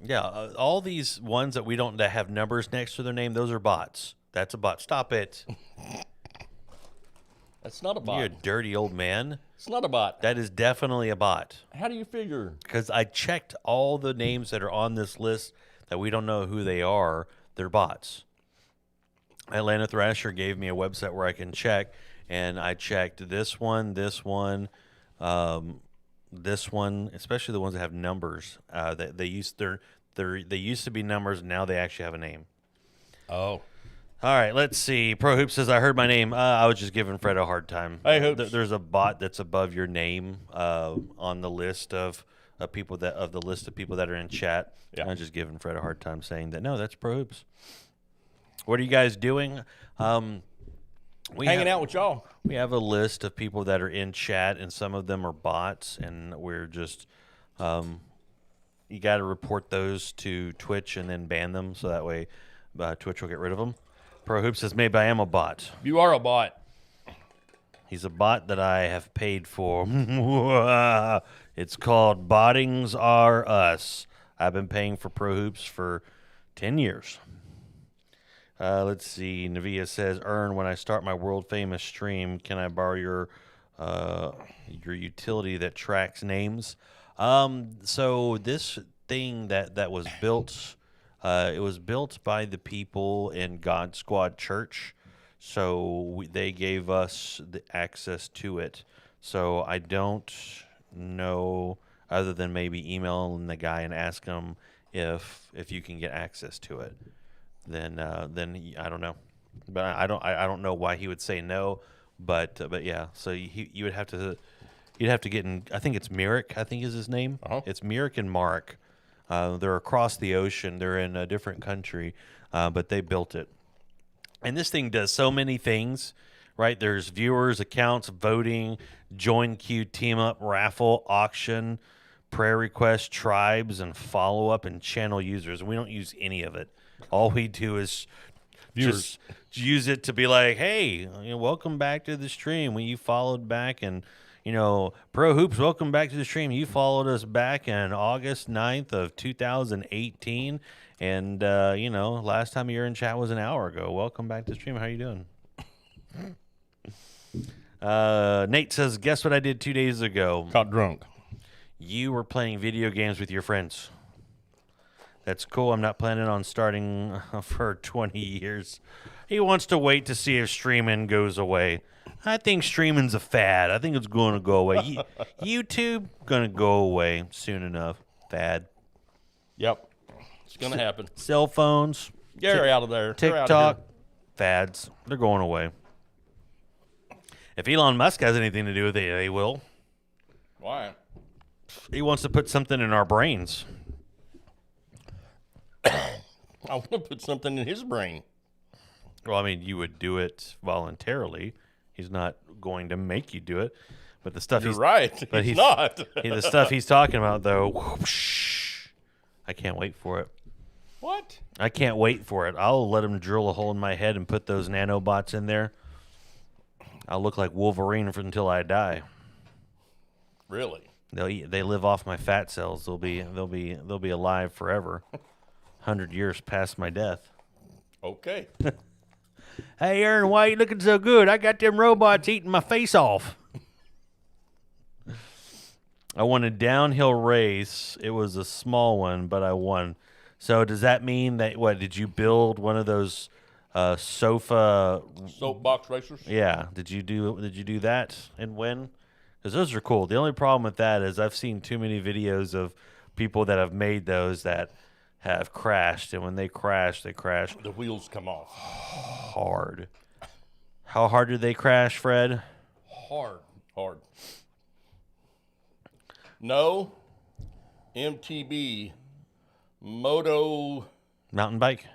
[SPEAKER 5] Yeah, all these ones that we don't that have numbers next to their name, those are bots. That's a bot. Stop it.
[SPEAKER 6] That's not a bot.
[SPEAKER 5] You're a dirty old man.
[SPEAKER 6] It's not a bot.
[SPEAKER 5] That is definitely a bot.
[SPEAKER 6] How do you figure?
[SPEAKER 5] Because I checked all the names that are on this list that we don't know who they are. They're bots. Atlanta Thrasher gave me a website where I can check, and I checked this one, this one, especially the ones that have numbers. They used to be numbers. Now they actually have a name.
[SPEAKER 6] Oh.
[SPEAKER 5] All right, let's see. Pro Hoops says, I heard my name. I was just giving Fred a hard time.
[SPEAKER 6] Hey, Hoops.
[SPEAKER 5] There's a bot that's above your name on the list of people that are in chat.
[SPEAKER 6] Yeah.
[SPEAKER 5] I'm just giving Fred a hard time saying that. No, that's Pro Hoops. What are you guys doing?
[SPEAKER 6] Hanging out with y'all.
[SPEAKER 5] We have a list of people that are in chat, and some of them are bots, and we're just you got to report those to Twitch and then ban them, so that way Twitch will get rid of them. Pro Hoop says, maybe I am a bot.
[SPEAKER 6] You are a bot.
[SPEAKER 5] He's a bot that I have paid for. It's called Bottings Are Us. I've been paying for Pro Hoops for 10 years. Let's see. Navia says, Earn, when I start my world famous stream, can I borrow your utility that tracks names? So this thing that was built, it was built by the people in God Squad Church. So they gave us the access to it. So I don't know, other than maybe emailing the guy and ask him if you can get access to it. Then I don't know, but I don't know why he would say no, but yeah. So you would have to, you'd have to get in. I think it's Merrick. I think is his name.
[SPEAKER 6] Uh-huh.
[SPEAKER 5] It's Merrick and Mark. They're across the ocean. They're in a different country, but they built it. And this thing does so many things, right? There's viewers, accounts, voting, join queue, team up, raffle, auction, prayer requests, tribes, and follow up and channel users. We don't use any of it. All we do is just use it to be like, hey, welcome back to the stream. When you followed back, and Pro Hoops, welcome back to the stream. You followed us back in August 9th of 2018. And, last time you were in chat was an hour ago. Welcome back to the stream. How you doing? Nate says, guess what I did 2 days ago?
[SPEAKER 6] Got drunk.
[SPEAKER 5] You were playing video games with your friends. That's cool. I'm not planning on starting for 20 years. He wants to wait to see if streaming goes away. I think streaming's a fad. I think it's going to go away. YouTube going to go away soon enough. Fad.
[SPEAKER 6] Yep. It's going to happen.
[SPEAKER 5] Cell phones.
[SPEAKER 6] Get out of there. They're out of
[SPEAKER 5] TikTok.
[SPEAKER 6] here.
[SPEAKER 5] Fads. They're going away. If Elon Musk has anything to do with it, he will.
[SPEAKER 6] Why?
[SPEAKER 5] He wants to put something in our brains.
[SPEAKER 6] I want to put something in his brain.
[SPEAKER 5] Well, I mean, you would do it voluntarily. He's not going to make you do it. But the stuff
[SPEAKER 6] You're
[SPEAKER 5] he's
[SPEAKER 6] right.
[SPEAKER 5] But
[SPEAKER 6] he's not.
[SPEAKER 5] the stuff he's talking about, though, whoosh, I can't wait for it.
[SPEAKER 6] What?
[SPEAKER 5] I can't wait for it. I'll let him drill a hole in my head and put those nanobots in there. I'll look like Wolverine until I die.
[SPEAKER 6] Really?
[SPEAKER 5] They live off my fat cells. They'll be alive forever. 100 years past my death.
[SPEAKER 6] Okay.
[SPEAKER 5] Hey, Aaron, why are you looking so good? I got them robots eating my face off. I won a downhill race. It was a small one, but I won. So does that mean that, did you build one of those
[SPEAKER 6] soapbox racers?
[SPEAKER 5] Yeah. Did you do that and win? Because those are cool. The only problem with that is I've seen too many videos of people that have made those that have crashed, and when they crash,
[SPEAKER 6] The wheels come off.
[SPEAKER 5] hard. How hard did they crash, Fred?
[SPEAKER 6] Hard. No MTB Moto
[SPEAKER 5] Mountain bike.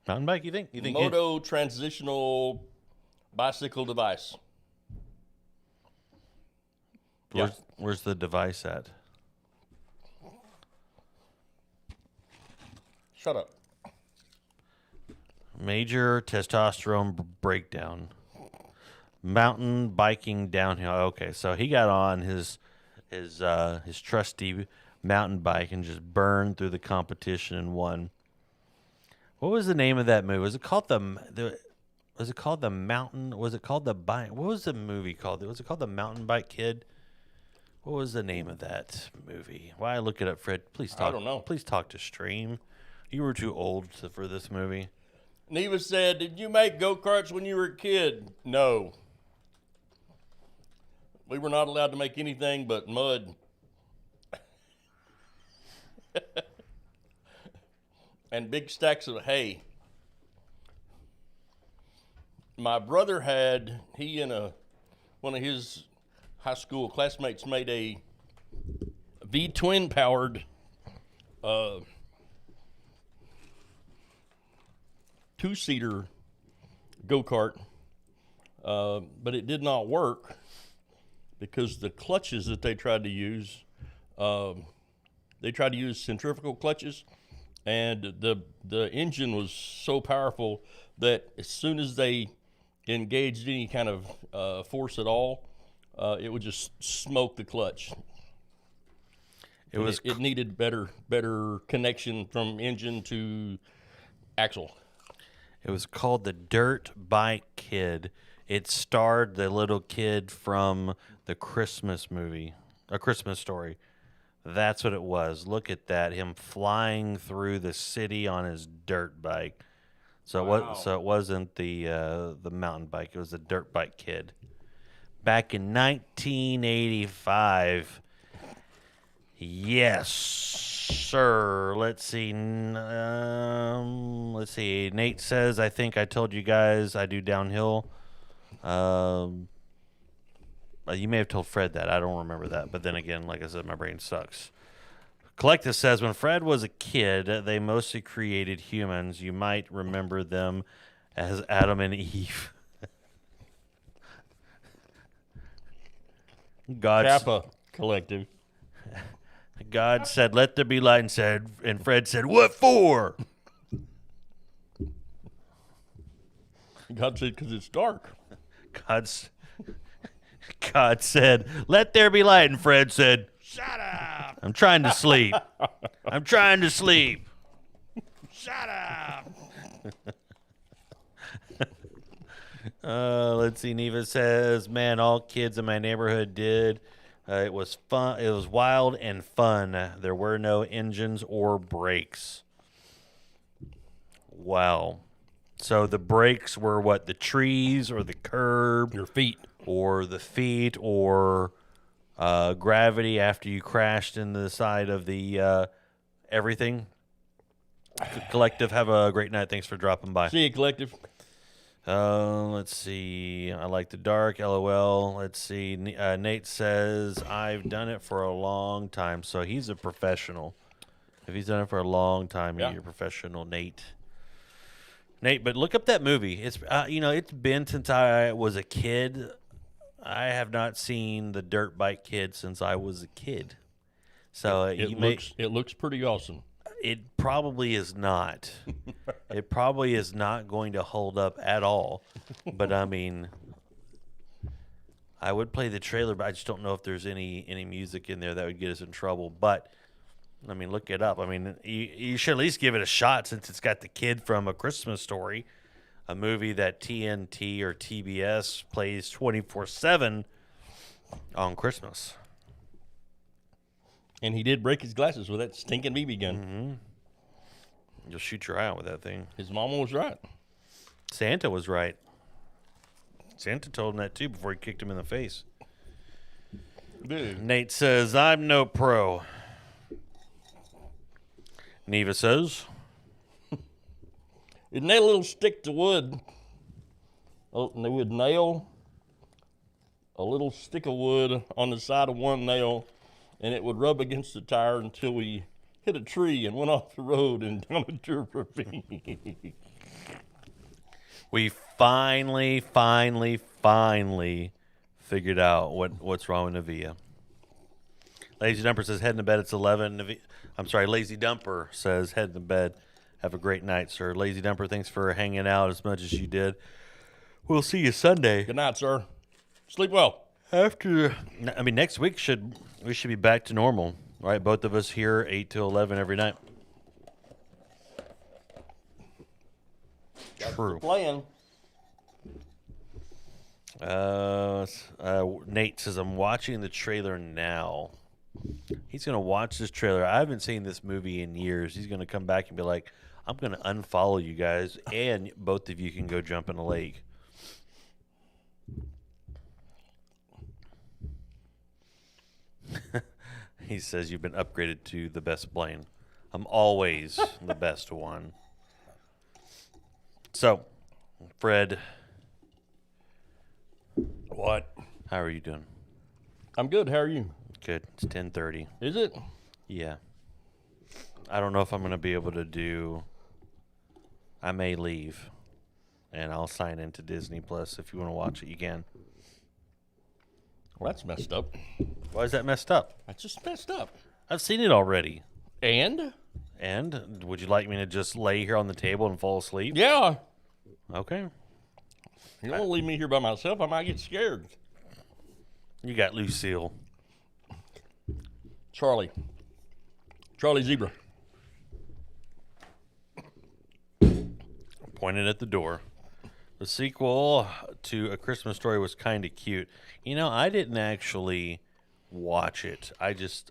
[SPEAKER 5] Mountain bike, you think? You think
[SPEAKER 6] Moto transitional bicycle device.
[SPEAKER 5] Where's the device at?
[SPEAKER 6] Shut up.
[SPEAKER 5] Major testosterone breakdown. Mountain biking downhill. Okay, so he got on his trusty mountain bike and just burned through the competition and won. What was the name of that movie? Was it called Was it called the Mountain? Was it called the bike? What was the movie called? Was it called the Mountain Bike Kid? What was the name of that movie? Why look it up, Fred? Please talk.
[SPEAKER 6] I don't know.
[SPEAKER 5] Please talk to Stream. You were too old for this movie.
[SPEAKER 6] Neva said, "Did you make go-karts when you were a kid?" No. We were not allowed to make anything but mud. And big stacks of hay. My brother he and one of his high school classmates made a V-twin powered two-seater go-kart, but it did not work because the clutches that they tried to use, centrifugal clutches, and the engine was so powerful that as soon as they engaged any kind of force at all, it would just smoke the clutch. It needed better connection from engine to axle.
[SPEAKER 5] It was called The Dirt Bike Kid. It starred the little kid from the Christmas movie, A Christmas Story. That's what it was. Look at that, him flying through the city on his dirt bike. So
[SPEAKER 6] Wow.
[SPEAKER 5] it wasn't the mountain bike. It was the Dirt Bike Kid. Back in 1985. Yes, sir. Let's see. Nate says, "I think I told you guys I do downhill." You may have told Fred that. I don't remember that. But then again, like I said, my brain sucks. Collective says, when Fred was a kid, they mostly created humans. You might remember them as Adam and Eve.
[SPEAKER 6] Kappa Collective.
[SPEAKER 5] God said, "Let there be light," and Fred said, "What for?"
[SPEAKER 6] God said, "Because it's dark."
[SPEAKER 5] God said, "Let there be light," and Fred said, "Shut up! I'm trying to sleep. I'm trying to sleep. Shut up!" Let's see. Neva says, "Man, all kids in my neighborhood did. It was fun. It was wild and fun. There were no engines or brakes." Wow. So the brakes were what? The trees or the curb?
[SPEAKER 6] Your feet.
[SPEAKER 5] Or the feet or gravity after you crashed into the side of the everything. Collective, have a great night. Thanks for dropping by.
[SPEAKER 6] See you, Collective.
[SPEAKER 5] Let's see. I like the dark. LOL. Let's see. Nate says, "I've done it for a long time." So he's a professional. If he's done it for a long time,
[SPEAKER 6] Yeah.
[SPEAKER 5] you're a professional, Nate. But look up that movie. It's it's been since I was a kid. I have not seen the Dirt Bike Kid since I was a kid. So
[SPEAKER 6] It looks pretty awesome.
[SPEAKER 5] it probably is not. It probably is not going to hold up at all. But I mean, I would play the trailer, but I just don't know if there's any music in there that would get us in trouble. But I mean, look it up. I mean, you should at least give it a shot since it's got the kid from A Christmas Story, a movie that TNT or TBS plays 24/7 on Christmas.
[SPEAKER 6] And he did break his glasses with that stinking BB gun.
[SPEAKER 5] Mm-hmm. You'll shoot your eye out with that thing.
[SPEAKER 6] His mama was right.
[SPEAKER 5] Santa was right. Santa told him that too before he kicked him in the face.
[SPEAKER 6] Dude.
[SPEAKER 5] Nate says, "I'm no pro." Neva says,
[SPEAKER 6] It'd nail a little stick to wood. And they would nail a little stick of wood on the side of one nail, and it would rub against the tire until we hit a tree and went off the road and down a dirt ravine.
[SPEAKER 5] We finally figured out what's wrong with Navia. Lazy Dumper says head in bed. It's 11. I'm sorry. Lazy Dumper says head in bed. Have a great night, sir. Lazy Dumper, thanks for hanging out as much as you did. We'll see you Sunday.
[SPEAKER 6] Good night, sir. Sleep well.
[SPEAKER 5] Next week we should be back to normal, right? Both of us here 8 to 11 every night. True.
[SPEAKER 6] Playing.
[SPEAKER 5] Nate says I'm watching the trailer now. He's gonna watch this trailer. I haven't seen this movie in years. He's gonna come back and be like, I'm gonna unfollow you guys, and both of you can go jump in a lake. He says you've been upgraded to the best plane. I'm always the best one. So, Fred,
[SPEAKER 6] What?
[SPEAKER 5] how are you doing?
[SPEAKER 6] I'm good. How are you?
[SPEAKER 5] Good. It's 10:30.
[SPEAKER 6] Is it?
[SPEAKER 5] Yeah. I don't know if I'm going to be able to do. I may leave, and I'll sign into Disney Plus. If you want to watch it, you can.
[SPEAKER 6] Well, that's messed up.
[SPEAKER 5] Why is that messed up?
[SPEAKER 6] That's just messed up.
[SPEAKER 5] I've seen it already.
[SPEAKER 6] And?
[SPEAKER 5] And would you like me to just lay here on the table and fall asleep?
[SPEAKER 6] Yeah.
[SPEAKER 5] Okay.
[SPEAKER 6] You don't leave me here by myself. I might get scared.
[SPEAKER 5] You got Lucille.
[SPEAKER 6] Charlie Zebra.
[SPEAKER 5] Pointed at the door. The sequel to A Christmas Story was kind of cute. You know, I didn't actually watch it. It's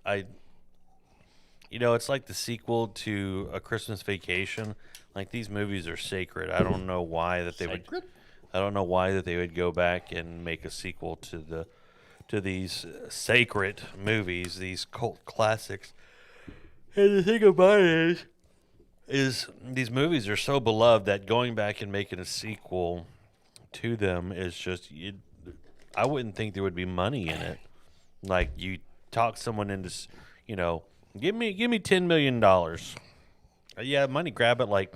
[SPEAKER 5] like the sequel to A Christmas Vacation. Like, these movies are sacred. I don't know why that they
[SPEAKER 6] Sacred?
[SPEAKER 5] would go back and make a sequel to these sacred movies, these cult classics. And the thing about it is these movies are so beloved that going back and making a sequel to them is just, I wouldn't think there would be money in it. Like, you talk someone into, give me $10 million. Yeah, money grab it. Like,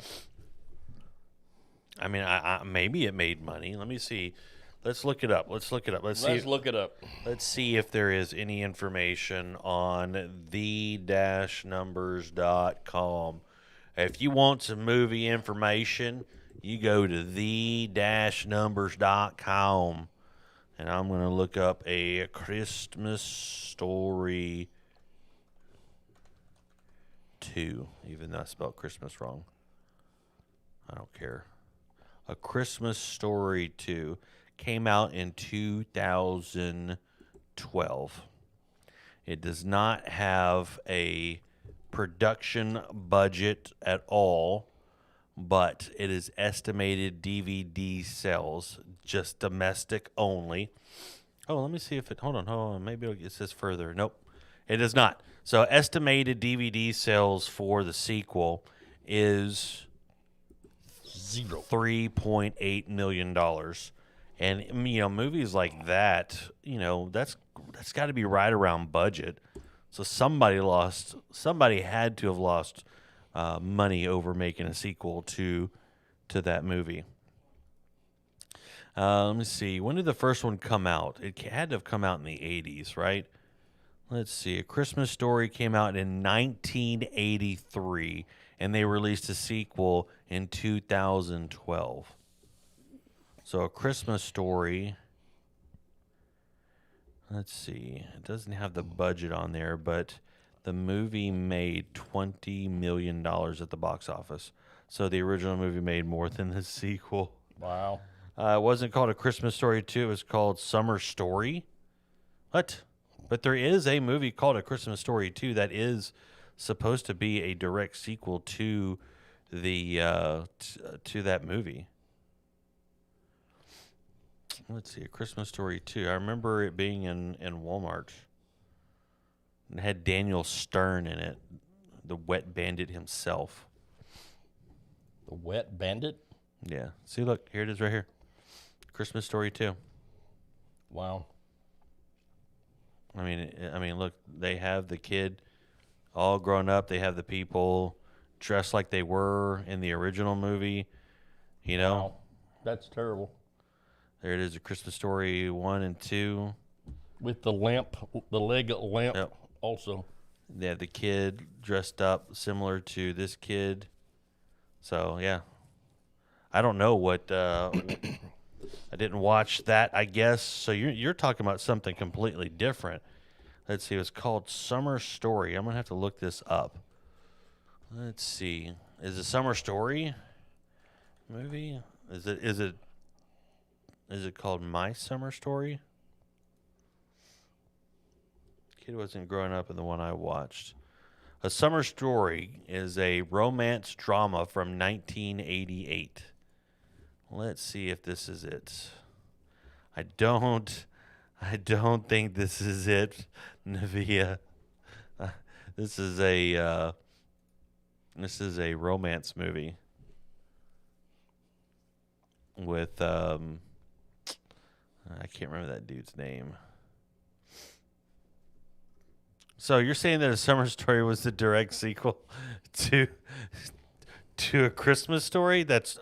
[SPEAKER 5] I maybe it made money. Let me see. Let's look it up. Let's look it up. Let's
[SPEAKER 6] look it up.
[SPEAKER 5] Let's see if there is any information on the-numbers.com. If you want some movie information, you go to the-numbers.com. And I'm going to look up A Christmas Story 2, even though I spelled Christmas wrong. I don't care. A Christmas Story 2 came out in 2012. It does not have a production budget at all, but it is estimated DVD sales, just domestic only. Oh, let me see if it, hold on. Maybe it says further. Nope, it does not. So estimated DVD sales for the sequel is $3.8 million. And, movies like that, that's got to be right around budget. So somebody had to have lost money over making a sequel to that movie. Let me see. When did the first one come out? It had to have come out in the 80s, right? Let's see. A Christmas Story came out in 1983, and they released a sequel in 2012. So A Christmas Story, let's see. It doesn't have the budget on there, but the movie made $20 million at the box office. So the original movie made more than the sequel.
[SPEAKER 6] Wow.
[SPEAKER 5] It wasn't called A Christmas Story 2. It was called Summer Story. What? But there is a movie called A Christmas Story 2 that is supposed to be a direct sequel to the to that movie. Let's see, A Christmas Story 2. I remember it being in Walmart. It had Daniel Stern in it, the Wet Bandit himself.
[SPEAKER 6] The Wet Bandit?
[SPEAKER 5] Yeah. See, look, here it is right here. Christmas Story 2.
[SPEAKER 6] Wow.
[SPEAKER 5] I mean, look, they have the kid all grown up. They have the people dressed like they were in the original movie. You know,
[SPEAKER 6] Wow. That's terrible.
[SPEAKER 5] there it is, A Christmas Story 1 and 2.
[SPEAKER 6] With the lamp, the leg lamp
[SPEAKER 5] Yep.
[SPEAKER 6] also.
[SPEAKER 5] They have the kid dressed up similar to this kid. So, yeah. I don't know what... I didn't watch that, I guess. So you're talking about something completely different. Let's see. It's called Summer Story. I'm going to have to look this up. Let's see. Is it Summer Story movie? Is it called My Summer Story? Kid wasn't growing up in the one I watched. A Summer Story is a romance drama from 1988. Let's see if this is it. I don't think this is it, Navia. This is a romance movie with I can't remember that dude's name. So you're saying that A Summer Story was the direct sequel to A Christmas Story? That's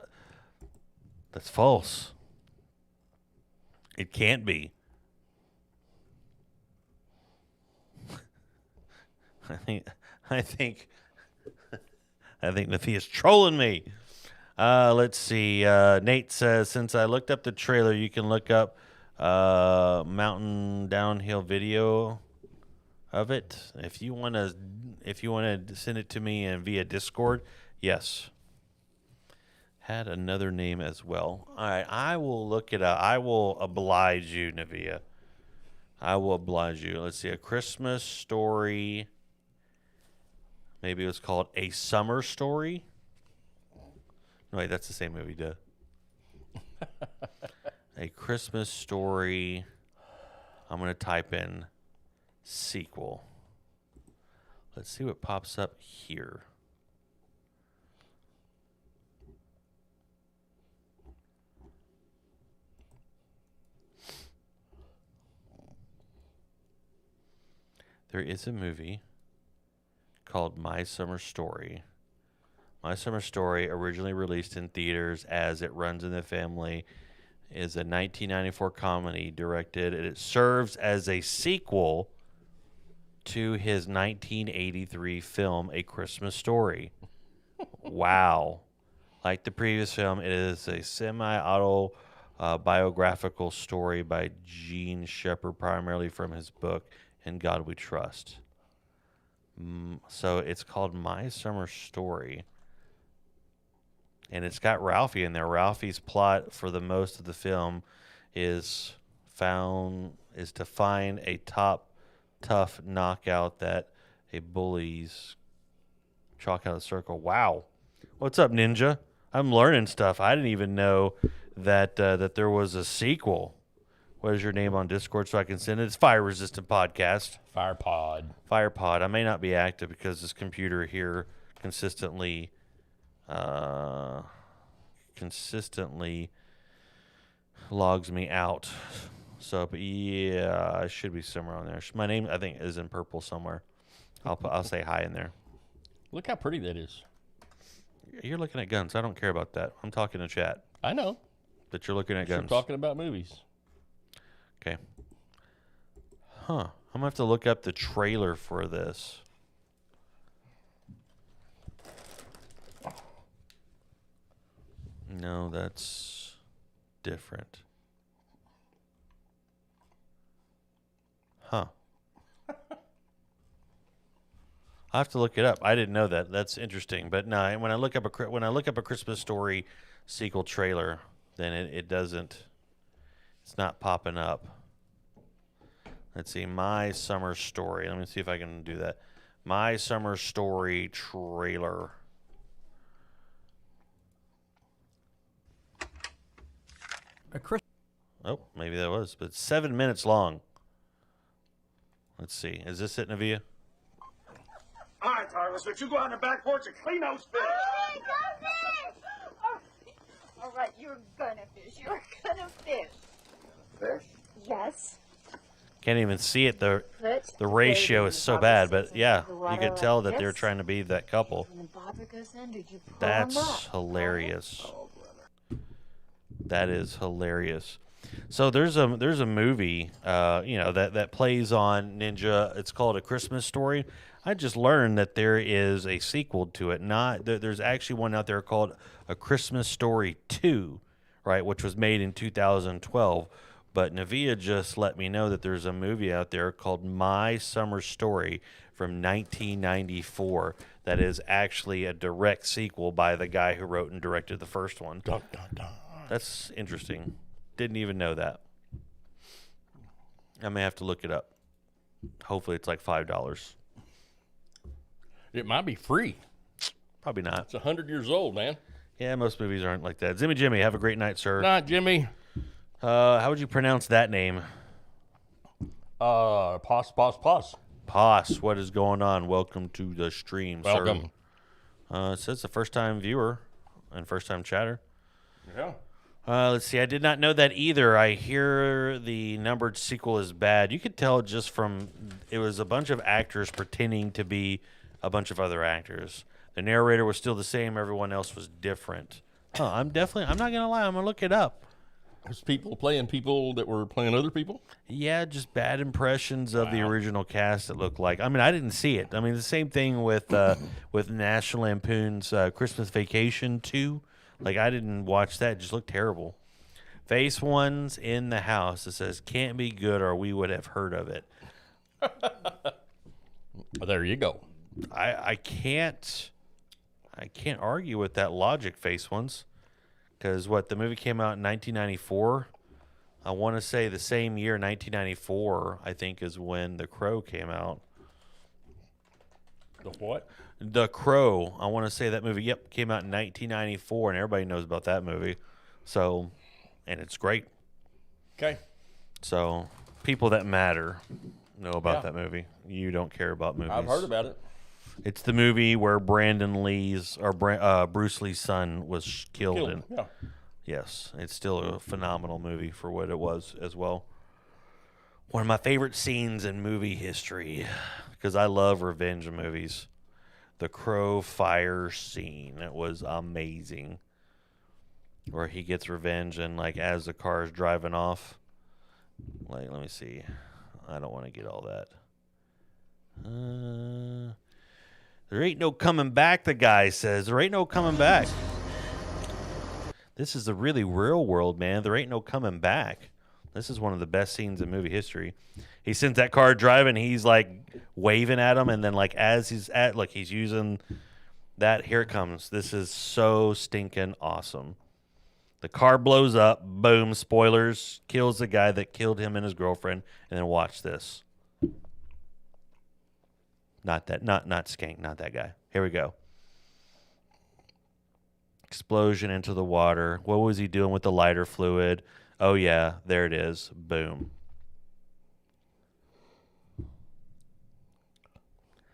[SPEAKER 5] false. It can't be. I think Nafia's trolling me. Let's see. Nate says, since I looked up the trailer, you can look up mountain downhill video of it. If you want to send it to me and via Discord, yes. Had another name as well. All right, I will look it up. I will oblige you, Navia. I will oblige you. Let's see, A Christmas Story. Maybe it was called A Summer Story. No, wait, that's the same movie, duh. A Christmas Story. I'm going to type in sequel. Let's see what pops up here. There is a movie called My Summer Story. My Summer Story, originally released in theaters as It Runs in the Family, is a 1994 comedy directed, and it serves as a sequel to his 1983 film, A Christmas Story. Wow. Like the previous film, it is a semi-autobiographical story by Gene Shepard, primarily from his book, In God We Trust. So it's called My Summer Story. And it's got Ralphie in there. Ralphie's plot for the most of the film is to find a tough knockout that a bully's chalk out of the circle. Wow. What's up, Ninja? I'm learning stuff. I didn't even know that there was a sequel. What is your name on Discord so I can send it? It's Fire Resistant Podcast. Firepod. I may not be active because this computer here consistently logs me out. So, but yeah, I should be somewhere on there. My name, I think, is in purple somewhere. I'll say hi in there.
[SPEAKER 6] Look how pretty that is.
[SPEAKER 5] You're looking at guns. I don't care about that. I'm talking to chat.
[SPEAKER 6] I know.
[SPEAKER 5] But you're looking at guns.
[SPEAKER 6] We're talking about movies.
[SPEAKER 5] Okay. Huh. I'm going to have to look up the trailer for this. No, that's different. Huh. I have to look it up. I didn't know that. That's interesting. But no, when I look up a Christmas Story sequel trailer, then it doesn't. It's not popping up. Let's see. My Summer Story. Let me see if I can do that. My Summer Story trailer. Oh, maybe that was. But it's 7 minutes long. Let's see. Is this it, Navia?
[SPEAKER 2] All right, Tarvis, but you go out on the back porch and clean those fish.
[SPEAKER 8] All right, you're gonna fish. You're gonna fish.
[SPEAKER 2] Fish?
[SPEAKER 8] Yes.
[SPEAKER 5] Can't even see it. The ratio is so bad. But yeah, you could tell that they're trying to be that couple. That's hilarious. That is hilarious. So there's a movie, that plays on Ninja. It's called A Christmas Story. I just learned that there is a sequel to it. There's actually one out there called A Christmas Story 2, right, which was made in 2012. But Navia just let me know that there's a movie out there called My Summer Story from 1994 that is actually a direct sequel by the guy who wrote and directed the first one.
[SPEAKER 6] Dun, dun, dun.
[SPEAKER 5] That's interesting. Didn't even know that. I may have to look it up. Hopefully it's like $5.
[SPEAKER 6] It might be free.
[SPEAKER 5] Probably not.
[SPEAKER 6] It's 100 years old, man.
[SPEAKER 5] Yeah, most movies aren't like that. Zimmy Jimmy, have a great night, sir.
[SPEAKER 6] Not Jimmy.
[SPEAKER 5] How would you pronounce that name?
[SPEAKER 6] Pos.
[SPEAKER 5] Poss, what is going on? Welcome to the stream,
[SPEAKER 6] Welcome.
[SPEAKER 5] sir. It says the first-time viewer and first-time chatter.
[SPEAKER 6] Yeah.
[SPEAKER 5] Let's see. I did not know that either. I hear the numbered sequel is bad. You could tell just from it was a bunch of actors pretending to be a bunch of other actors. The narrator was still the same. Everyone else was different. I'm not going to lie. I'm going to look it up.
[SPEAKER 6] There's people playing people that were playing other people?
[SPEAKER 5] Yeah, just bad impressions of the original cast, it looked like. I mean, I didn't see it. I mean, the same thing with National Lampoon's Christmas Vacation 2. Like, I didn't watch that. It just looked terrible. Face one's in the house. It says, can't be good or we would have heard of it.
[SPEAKER 6] Well, there you go.
[SPEAKER 5] I can't argue with that logic, Face ones. Because the movie came out in 1994. I want to say the same year, 1994, I think, is when The Crow came out.
[SPEAKER 6] The what?
[SPEAKER 5] The Crow. I want to say that movie, came out in 1994, and everybody knows about that movie. So, and it's great.
[SPEAKER 6] Okay.
[SPEAKER 5] So, people that matter know about that movie. You don't care about movies.
[SPEAKER 6] I've heard about it.
[SPEAKER 5] It's the movie where Bruce Lee's son was killed in.
[SPEAKER 6] Yeah.
[SPEAKER 5] Yes, it's still a phenomenal movie for what it was as well. One of my favorite scenes in movie history, because I love revenge movies. The Crow fire scene. It was amazing. Where he gets revenge and as the car is driving off. Let me see. I don't want to get all that. There ain't no coming back, the guy says. There ain't no coming back. This is the really real world, man. There ain't no coming back. This is one of the best scenes in movie history. He sends that car driving. He's waving at him, and then as he's he's using that. Here it comes. This is so stinking awesome. The car blows up. Boom. Spoilers. Kills the guy that killed him and his girlfriend. And then watch this. Not Skank, not that guy. Here we go. Explosion into the water. What was he doing with the lighter fluid? Oh, yeah, there it is. Boom.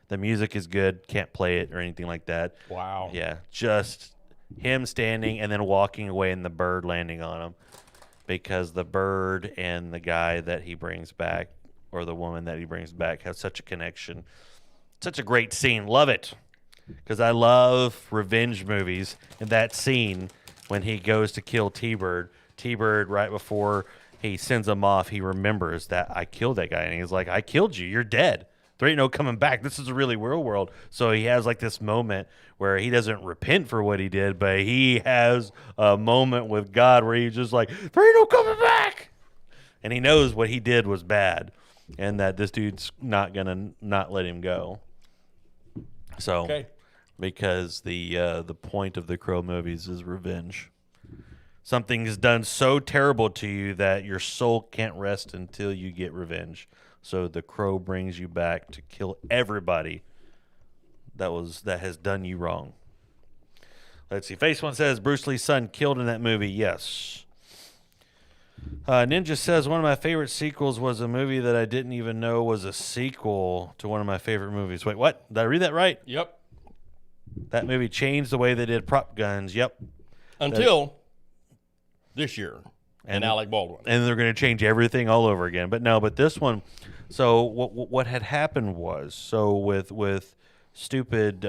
[SPEAKER 5] The music is good. Can't play it or anything like that.
[SPEAKER 6] Wow.
[SPEAKER 5] Yeah, just him standing and then walking away and the bird landing on him. Because the bird and the guy that he brings back, or the woman that he brings back, have such a connection. Such a great scene. Love it. Because I love revenge movies. And that scene when he goes to kill T-Bird, right before he sends him off, he remembers that I killed that guy. And he's like, I killed you. You're dead. There ain't no coming back. This is a really real world. So he has this moment where he doesn't repent for what he did, but he has a moment with God where he's just like, there ain't no coming back. And he knows what he did was bad and that this dude's not going to not let him go. So, because the point of the Crow movies is revenge. Something is done so terrible to you that your soul can't rest until you get revenge. So the Crow brings you back to kill everybody that has done you wrong. Let's see. Face One says Bruce Lee's son killed in that movie. Yes. Ninja says one of my favorite sequels was a movie that I didn't even know was a sequel to one of my favorite movies. Wait, what? Did I read that right?
[SPEAKER 6] Yep.
[SPEAKER 5] That movie changed the way they did prop guns. Yep.
[SPEAKER 6] Until this year. and Alec Baldwin.
[SPEAKER 5] And they're going to change everything all over again. But no, but this one, so what had happened was, so with stupid,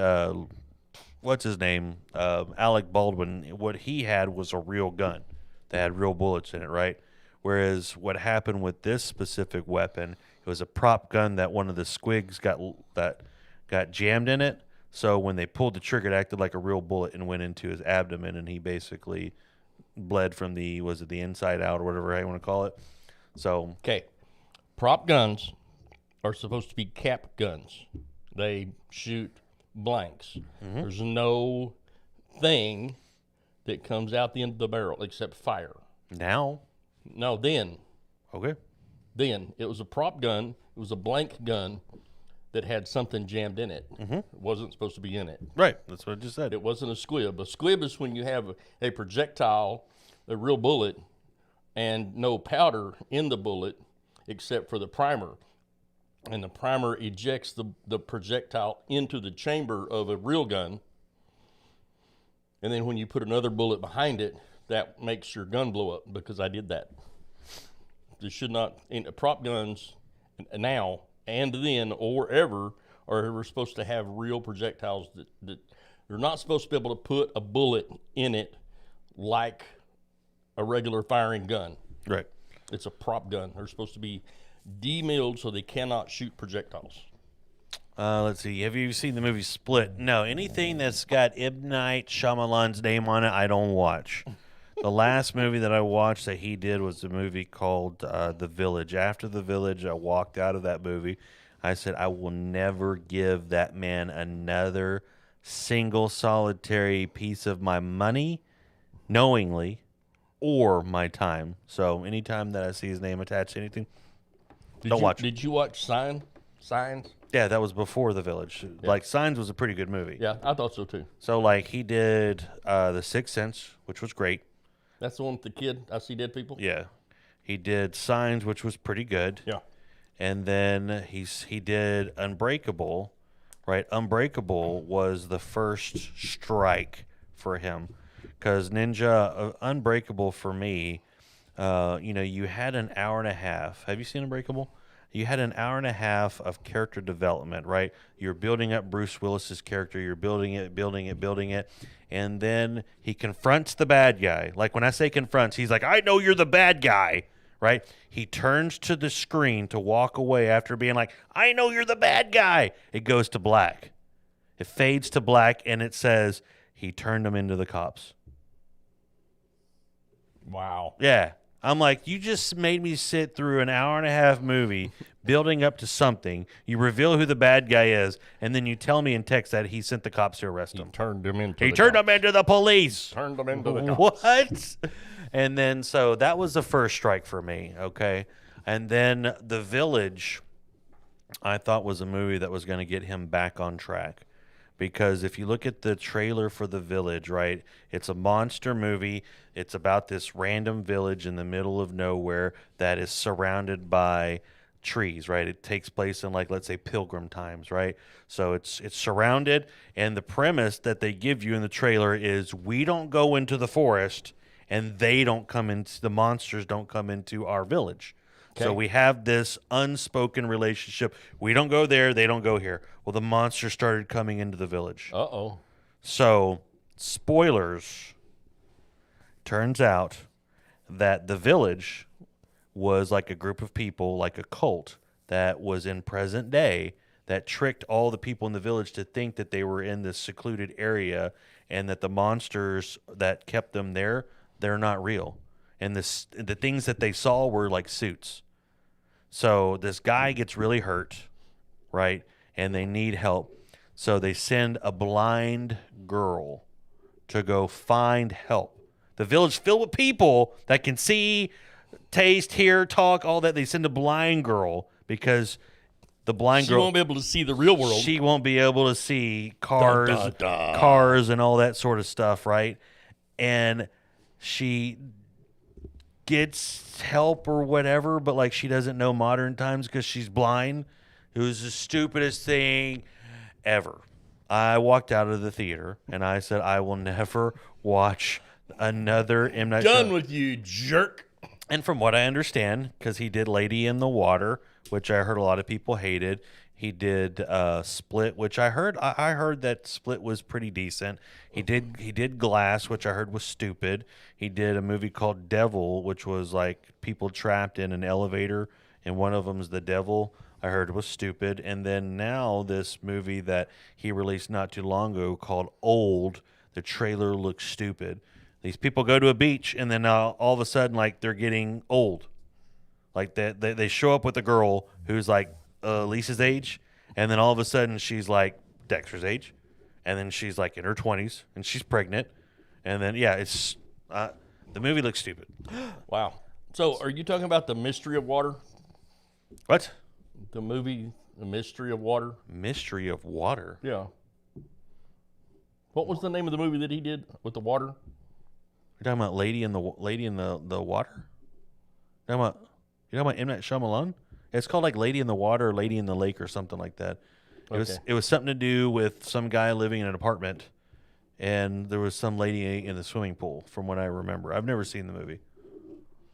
[SPEAKER 5] what's his name, Alec Baldwin, what he had was a real gun that had real bullets in it, right? Whereas what happened with this specific weapon, it was a prop gun that one of the squigs got jammed in it. So when they pulled the trigger, it acted like a real bullet and went into his abdomen, and he basically bled from the inside out or whatever you want to call it. So
[SPEAKER 6] Okay, prop guns are supposed to be cap guns. They shoot blanks. There's no thing that comes out the end of the barrel except fire.
[SPEAKER 5] now,
[SPEAKER 6] No, then
[SPEAKER 5] okay,
[SPEAKER 6] it was a prop gun. It was a blank gun that had something jammed in it. It wasn't supposed to be in it.
[SPEAKER 5] right, that's what I just said.
[SPEAKER 6] It wasn't a squib. A squib is when you have a projectile, a real bullet, and no powder in the bullet except for the primer. And the primer ejects the projectile into the chamber of a real gun. And then when you put another bullet behind it, that makes your gun blow up, because I did that. This should not, prop guns now and then or ever are supposed to have real projectiles that you're not supposed to be able to put a bullet in it like a regular firing gun.
[SPEAKER 5] Right.
[SPEAKER 6] It's a prop gun. They're supposed to be demilled so they cannot shoot projectiles.
[SPEAKER 5] Let's see. Have you seen the movie Split? No. Anything that's got M. Night Shyamalan's name on it, I don't watch. The last movie that I watched that he did was a movie called The Village. After The Village, I walked out of that movie. I said, I will never give that man another single solitary piece of my money, knowingly, or my time. So anytime that I see his name attached to anything, don't watch it.
[SPEAKER 6] Did you watch Signs?
[SPEAKER 5] Yeah, that was before The Village. Like, Signs was a pretty good movie.
[SPEAKER 6] Yeah, I thought so too.
[SPEAKER 5] So, like, he did The Sixth Sense, which was great.
[SPEAKER 6] That's the one with the kid. I See Dead People.
[SPEAKER 5] Yeah. He did Signs, which was pretty good.
[SPEAKER 6] Yeah.
[SPEAKER 5] And then he did Unbreakable, right? Unbreakable was the first strike for him. Because Unbreakable for me, you had an hour and a half. Have you seen Unbreakable? You had an hour and a half of character development, right? You're building up Bruce Willis's character. You're building it. And then he confronts the bad guy. Like, when I say confronts, he's like, I know you're the bad guy, right? He turns to the screen to walk away after being like, I know you're the bad guy. It goes to black. It fades to black, and it says, he turned them into the cops.
[SPEAKER 6] Wow.
[SPEAKER 5] Yeah. I'm like, you just made me sit through an hour and a half movie building up to something. You reveal who the bad guy is, and then you tell me in text that he sent the cops to arrest him.
[SPEAKER 6] Turned them into
[SPEAKER 5] He turned them into the police.
[SPEAKER 6] Turned them into the cops.
[SPEAKER 5] What? And then, so that was the first strike for me, okay? And then The Village, I thought was a movie that was going to get him back on track. Because if you look at the trailer for The Village, right, it's a monster movie. It's about this random village in the middle of nowhere that is surrounded by trees, right? It takes place in, like, let's say Pilgrim times, right? So it's surrounded, and the premise that they give you in the trailer is we don't go into the forest, and the monsters don't come into our village. Okay. So we have this unspoken relationship. We don't go there, they don't go here. Well, the monsters started coming into the village.
[SPEAKER 6] Uh-oh.
[SPEAKER 5] So, spoilers, turns out that the village was like a group of people, like a cult, that was in present day, that tricked all the people in the village to think that they were in this secluded area, and that the monsters that kept them there, they're not real. And the things that they saw were like suits. So this guy gets really hurt, right? And they need help. So they send a blind girl to go find help. The village filled with people that can see, taste, hear, talk, all that. They send a blind girl because the blind girl...
[SPEAKER 6] She won't be able to see the real world.
[SPEAKER 5] She won't be able to see cars,
[SPEAKER 6] Dun, dun, dun.
[SPEAKER 5] cars and all that sort of stuff, right? And she gets help or whatever, but like she doesn't know modern times because she's blind. It was the stupidest thing ever. I walked out of the theater and I said, I will never watch another M. Night
[SPEAKER 6] Done
[SPEAKER 5] Shyamalan.
[SPEAKER 6] with you, jerk.
[SPEAKER 5] And from what I understand, because he did Lady in the Water, which I heard a lot of people hated. He did Split, which I heard that Split was pretty decent. He did Glass, which I heard was stupid. He did a movie called Devil, which was like people trapped in an elevator, and one of them's the devil. I heard was stupid. And then now this movie that he released not too long ago called Old, the trailer looks stupid. These people go to a beach, and then all of a sudden, like, they're getting old. Like, they show up with a girl who's like Lisa's age, and then all of a sudden she's like Dexter's age, and then she's like in her 20s, and she's pregnant, and then it's the movie looks stupid.
[SPEAKER 6] Wow. So, are you talking about The Mystery of Water?
[SPEAKER 5] What?
[SPEAKER 6] The movie, The Mystery of Water?
[SPEAKER 5] Mystery of Water?
[SPEAKER 6] Yeah. What was the name of the movie that he did with the water?
[SPEAKER 5] You're talking about Lady in the Water? You're talking about M. Night Shyamalan? It's called like Lady in the Water or Lady in the Lake or something like that. It was something to do with some guy living in an apartment, and there was some lady in the swimming pool, from what I remember. I've never seen the movie,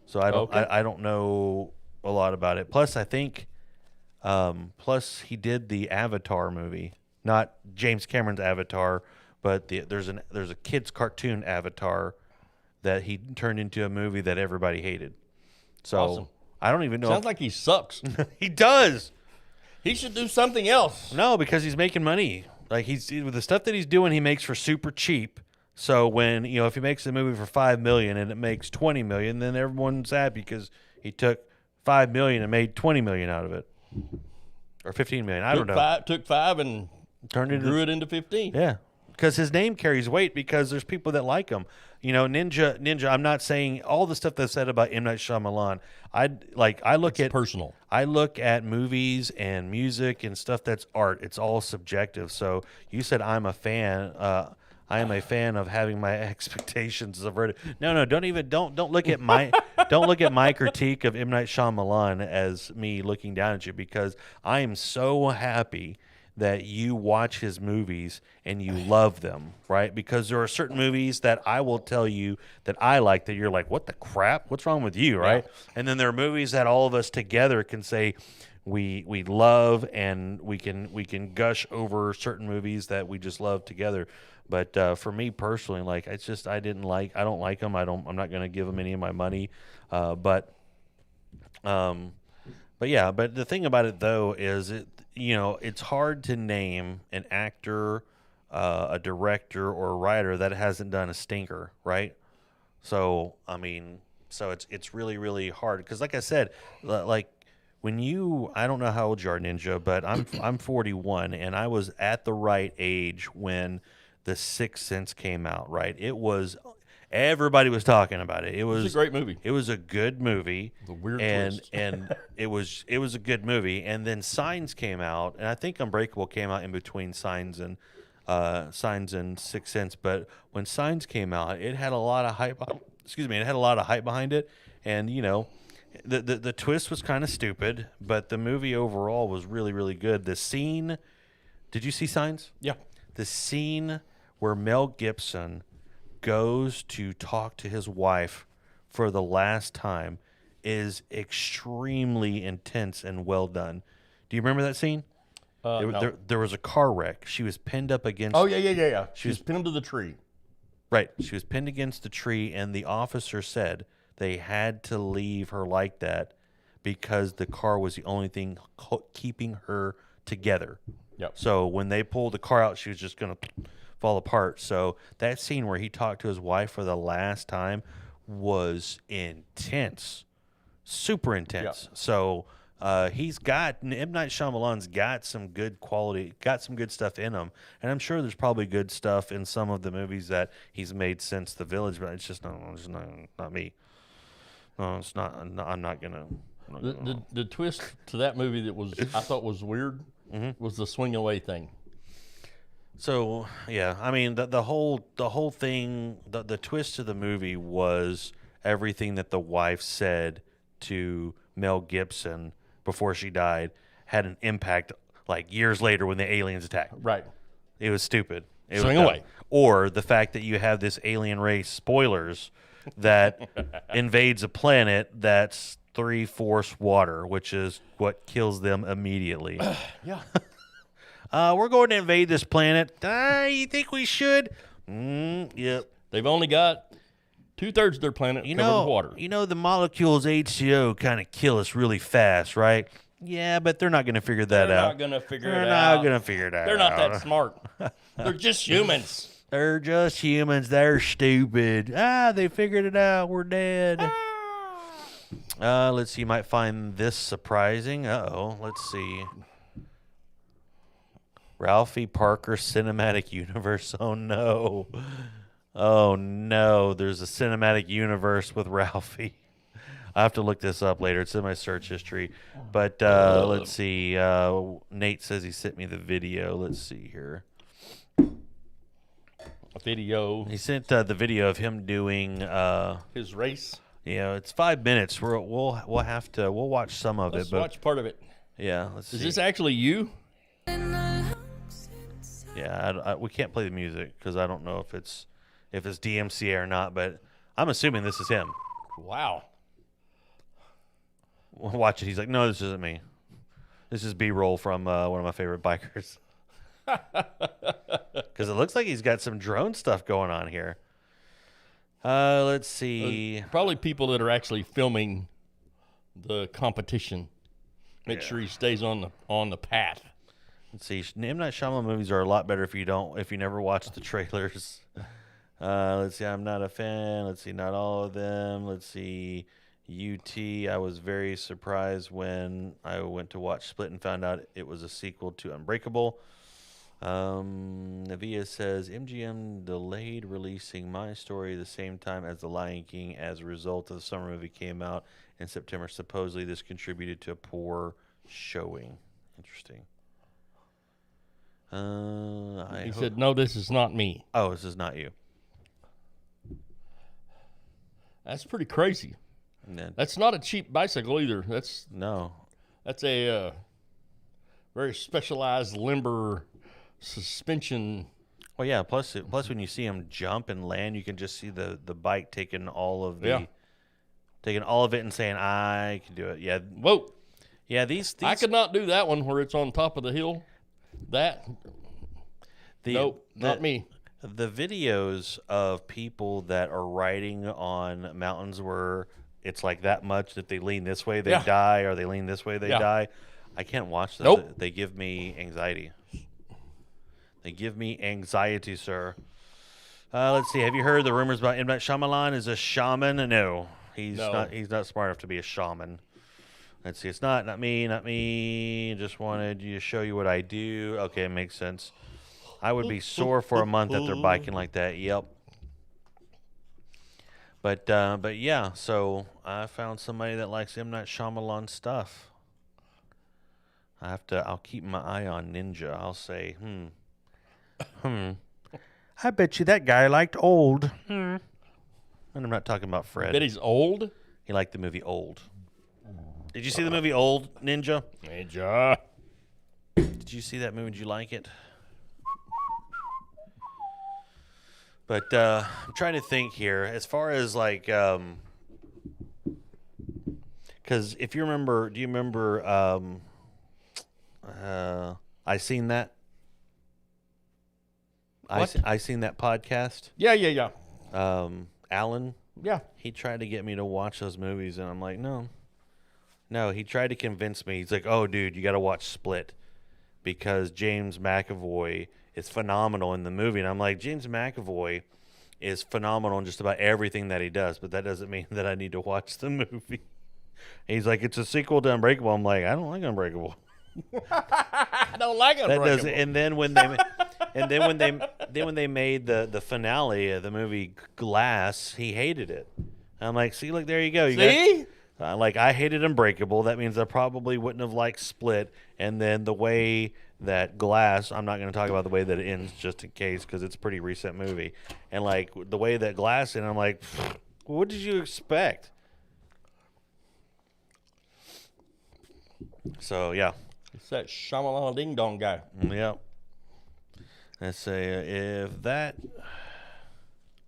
[SPEAKER 5] so I don't know a lot about it. Plus, I think, he did the Avatar movie, not James Cameron's Avatar, but there's a kids cartoon Avatar that he turned into a movie that everybody hated. So
[SPEAKER 6] Awesome.
[SPEAKER 5] I don't even know.
[SPEAKER 6] Sounds like he sucks.
[SPEAKER 5] He does.
[SPEAKER 6] He should do something else.
[SPEAKER 5] No, because he's making money. Like with the stuff that he's doing, he makes for super cheap. So when if he makes a movie for $5 million and it makes $20 million, then everyone's happy because he took $5 million and made $20 million out of it, or $15 million. I don't know.
[SPEAKER 6] Took five and grew it into 15.
[SPEAKER 5] Yeah, because his name carries weight because there's people that like him. Ninja. I'm not saying all the stuff that's said about M. Night Shyamalan.
[SPEAKER 6] Personal.
[SPEAKER 5] I look at movies and music and stuff that's art. It's all subjective. So you said I'm a fan. I am a fan of having my expectations averted. No, don't look at my critique of M. Night Shyamalan as me looking down at you, because I am so happy that you watch his movies and you love them, right? Because there are certain movies that I will tell you that I like that you're like, what the crap? What's wrong with you, right? Yeah. And then there are movies that all of us together can say we love, and we can gush over certain movies that we just love together. But for me personally, like, it's just I don't like them. I'm not going to give them any of my money. But the thing about it though is it's hard to name an actor, a director, or a writer that hasn't done a stinker, right? So it's really, really hard because, like I said, like when I don't know how old you are, Ninja, but I'm 41, and I was at the right age when The Sixth Sense came out, right? Everybody was talking about it. It was
[SPEAKER 6] a great movie.
[SPEAKER 5] It was a good movie.
[SPEAKER 6] The weird twist.
[SPEAKER 5] And it was a good movie. And then Signs came out, and I think Unbreakable came out in between Signs and Sixth Sense. But when Signs came out, it had a lot of hype. It had a lot of hype behind it, and the twist was kind of stupid, but the movie overall was really, really good. The scene. Did you see Signs?
[SPEAKER 6] Yeah.
[SPEAKER 5] The scene where Mel Gibson goes to talk to his wife for the last time is extremely intense and well done. Do you remember that scene?
[SPEAKER 6] No.
[SPEAKER 5] There was a car wreck. She was pinned up against...
[SPEAKER 6] Oh, yeah. She was pinned to the tree.
[SPEAKER 5] Right. She was pinned against the tree, and the officer said they had to leave her like that because the car was the only thing keeping her together.
[SPEAKER 6] Yep.
[SPEAKER 5] So when they pulled the car out, she was just going to fall apart. So that scene where he talked to his wife for the last time was intense, super intense.
[SPEAKER 6] Yep.
[SPEAKER 5] So M. Night Shyamalan's got some good quality, got some good stuff in him, and I'm sure there's probably good stuff in some of the movies that he's made since The Village, but it's just not me. No, it's not. I'm not gonna.
[SPEAKER 6] The twist to that movie that I thought was weird was the swing away thing.
[SPEAKER 5] So yeah, I mean the whole thing, the twist of the movie was everything that the wife said to Mel Gibson before she died had an impact like years later when the aliens attacked.
[SPEAKER 6] Right.
[SPEAKER 5] It was stupid.
[SPEAKER 6] Swing away.
[SPEAKER 5] Or the fact that you have this alien race, spoilers, that invades a planet that's 3/4 water, which is what kills them immediately.
[SPEAKER 6] Yeah.
[SPEAKER 5] We're going to invade this planet. You think we should? Yep.
[SPEAKER 6] They've only got 2/3 of their planet covered with water.
[SPEAKER 5] You know the molecules H2O kind of kill us really fast, right? Yeah, but they're not going to figure that
[SPEAKER 6] They're
[SPEAKER 5] out.
[SPEAKER 6] not going to figure
[SPEAKER 5] They're
[SPEAKER 6] it
[SPEAKER 5] not
[SPEAKER 6] out.
[SPEAKER 5] going to figure that
[SPEAKER 6] They're
[SPEAKER 5] out.
[SPEAKER 6] not that smart. They're just humans.
[SPEAKER 5] They're just humans. They're stupid. They figured it out. We're dead. Let's see. You might find this surprising. Uh-oh. Let's see. Ralphie Parker Cinematic Universe. Oh, no. Oh, no. There's a cinematic universe with Ralphie. I have to look this up later. It's in my search history. But let's see. Nate says he sent me the video. Let's see here.
[SPEAKER 6] A video.
[SPEAKER 5] He sent the video of him doing.
[SPEAKER 6] His race.
[SPEAKER 5] Yeah, it's 5 minutes. We'll watch some of
[SPEAKER 6] Let's
[SPEAKER 5] it. But
[SPEAKER 6] watch part of it.
[SPEAKER 5] yeah, let's see.
[SPEAKER 6] Is this actually you?
[SPEAKER 5] Yeah, we can't play the music because I don't know if it's DMCA or not. But I'm assuming this is him.
[SPEAKER 6] Wow.
[SPEAKER 5] Watch it. He's like, no, this isn't me. This is B-roll from one of my favorite bikers. Because it looks like he's got some drone stuff going on here. Let's see.
[SPEAKER 6] Probably people that are actually filming the competition. Make sure he stays on the path.
[SPEAKER 5] Let's see. M. Night Shyamalan movies are a lot better if you never watch the trailers. Let's see. I'm not a fan. Let's see. Not all of them. Let's see. UT. I was very surprised when I went to watch Split and found out it was a sequel to Unbreakable. Navia says MGM delayed releasing My Story the same time as The Lion King as a result of the summer movie came out in September. Supposedly this contributed to a poor showing. Interesting.
[SPEAKER 6] He said, no, this is not me.
[SPEAKER 5] Oh, this is not you.
[SPEAKER 6] That's pretty crazy.
[SPEAKER 5] And then,
[SPEAKER 6] That's not a cheap bicycle either. That's
[SPEAKER 5] no.
[SPEAKER 6] a very specialized limber suspension.
[SPEAKER 5] Well, yeah. Plus when you see him jump and land, you can just see the bike taking all of it and saying, "I can do it." Yeah.
[SPEAKER 6] Whoa.
[SPEAKER 5] Yeah. These
[SPEAKER 6] I could not do that one where it's on top of the hill. Nope, not me.
[SPEAKER 5] The videos of people that are riding on mountains where it's like that much that they lean this way, they die, or they lean this way, they die. I can't watch those.
[SPEAKER 6] Nope.
[SPEAKER 5] They give me anxiety. They give me anxiety, sir. Let's see. Have you heard the rumors about M. Night Shyamalan is a shaman? No, he's not. He's not smart enough to be a shaman. Let's see. It's not me. Just wanted you to show you what I do. Okay, it makes sense. I would be sore for a month after biking like that. Yep. But yeah. So I found somebody that likes M. Night Shyamalan stuff. I'll keep my eye on Ninja. I'll say, I bet you that guy liked Old. And I'm not talking about Fred.
[SPEAKER 6] I bet he's old.
[SPEAKER 5] He liked the movie Old. Did you see the movie Old, Ninja?
[SPEAKER 6] Ninja.
[SPEAKER 5] Did you see that movie? Did you like it? But I'm trying to think here. As far as like, because if you remember, do you remember I Seen That?
[SPEAKER 6] What?
[SPEAKER 5] I Seen That podcast?
[SPEAKER 6] Yeah.
[SPEAKER 5] Alan?
[SPEAKER 6] Yeah.
[SPEAKER 5] He tried to get me to watch those movies, and I'm like, no. No, he tried to convince me. He's like, oh, dude, you got to watch Split because James McAvoy is phenomenal in the movie. And I'm like, James McAvoy is phenomenal in just about everything that he does, but that doesn't mean that I need to watch the movie. He's like, it's a sequel to Unbreakable. I'm like, I don't like Unbreakable.
[SPEAKER 6] I don't like it.
[SPEAKER 5] That doesn't. And then when they made the finale of the movie Glass, he hated it. I'm like, see, look, there you go.
[SPEAKER 6] See?
[SPEAKER 5] I hated Unbreakable. That means I probably wouldn't have liked Split. And then the way that Glass, I'm not going to talk about the way that it ends just in case because it's a pretty recent movie. And like the way that Glass ended, I'm like, what did you expect? So yeah.
[SPEAKER 6] It's that Shyamalan Ding Dong guy.
[SPEAKER 5] Yep. Let's say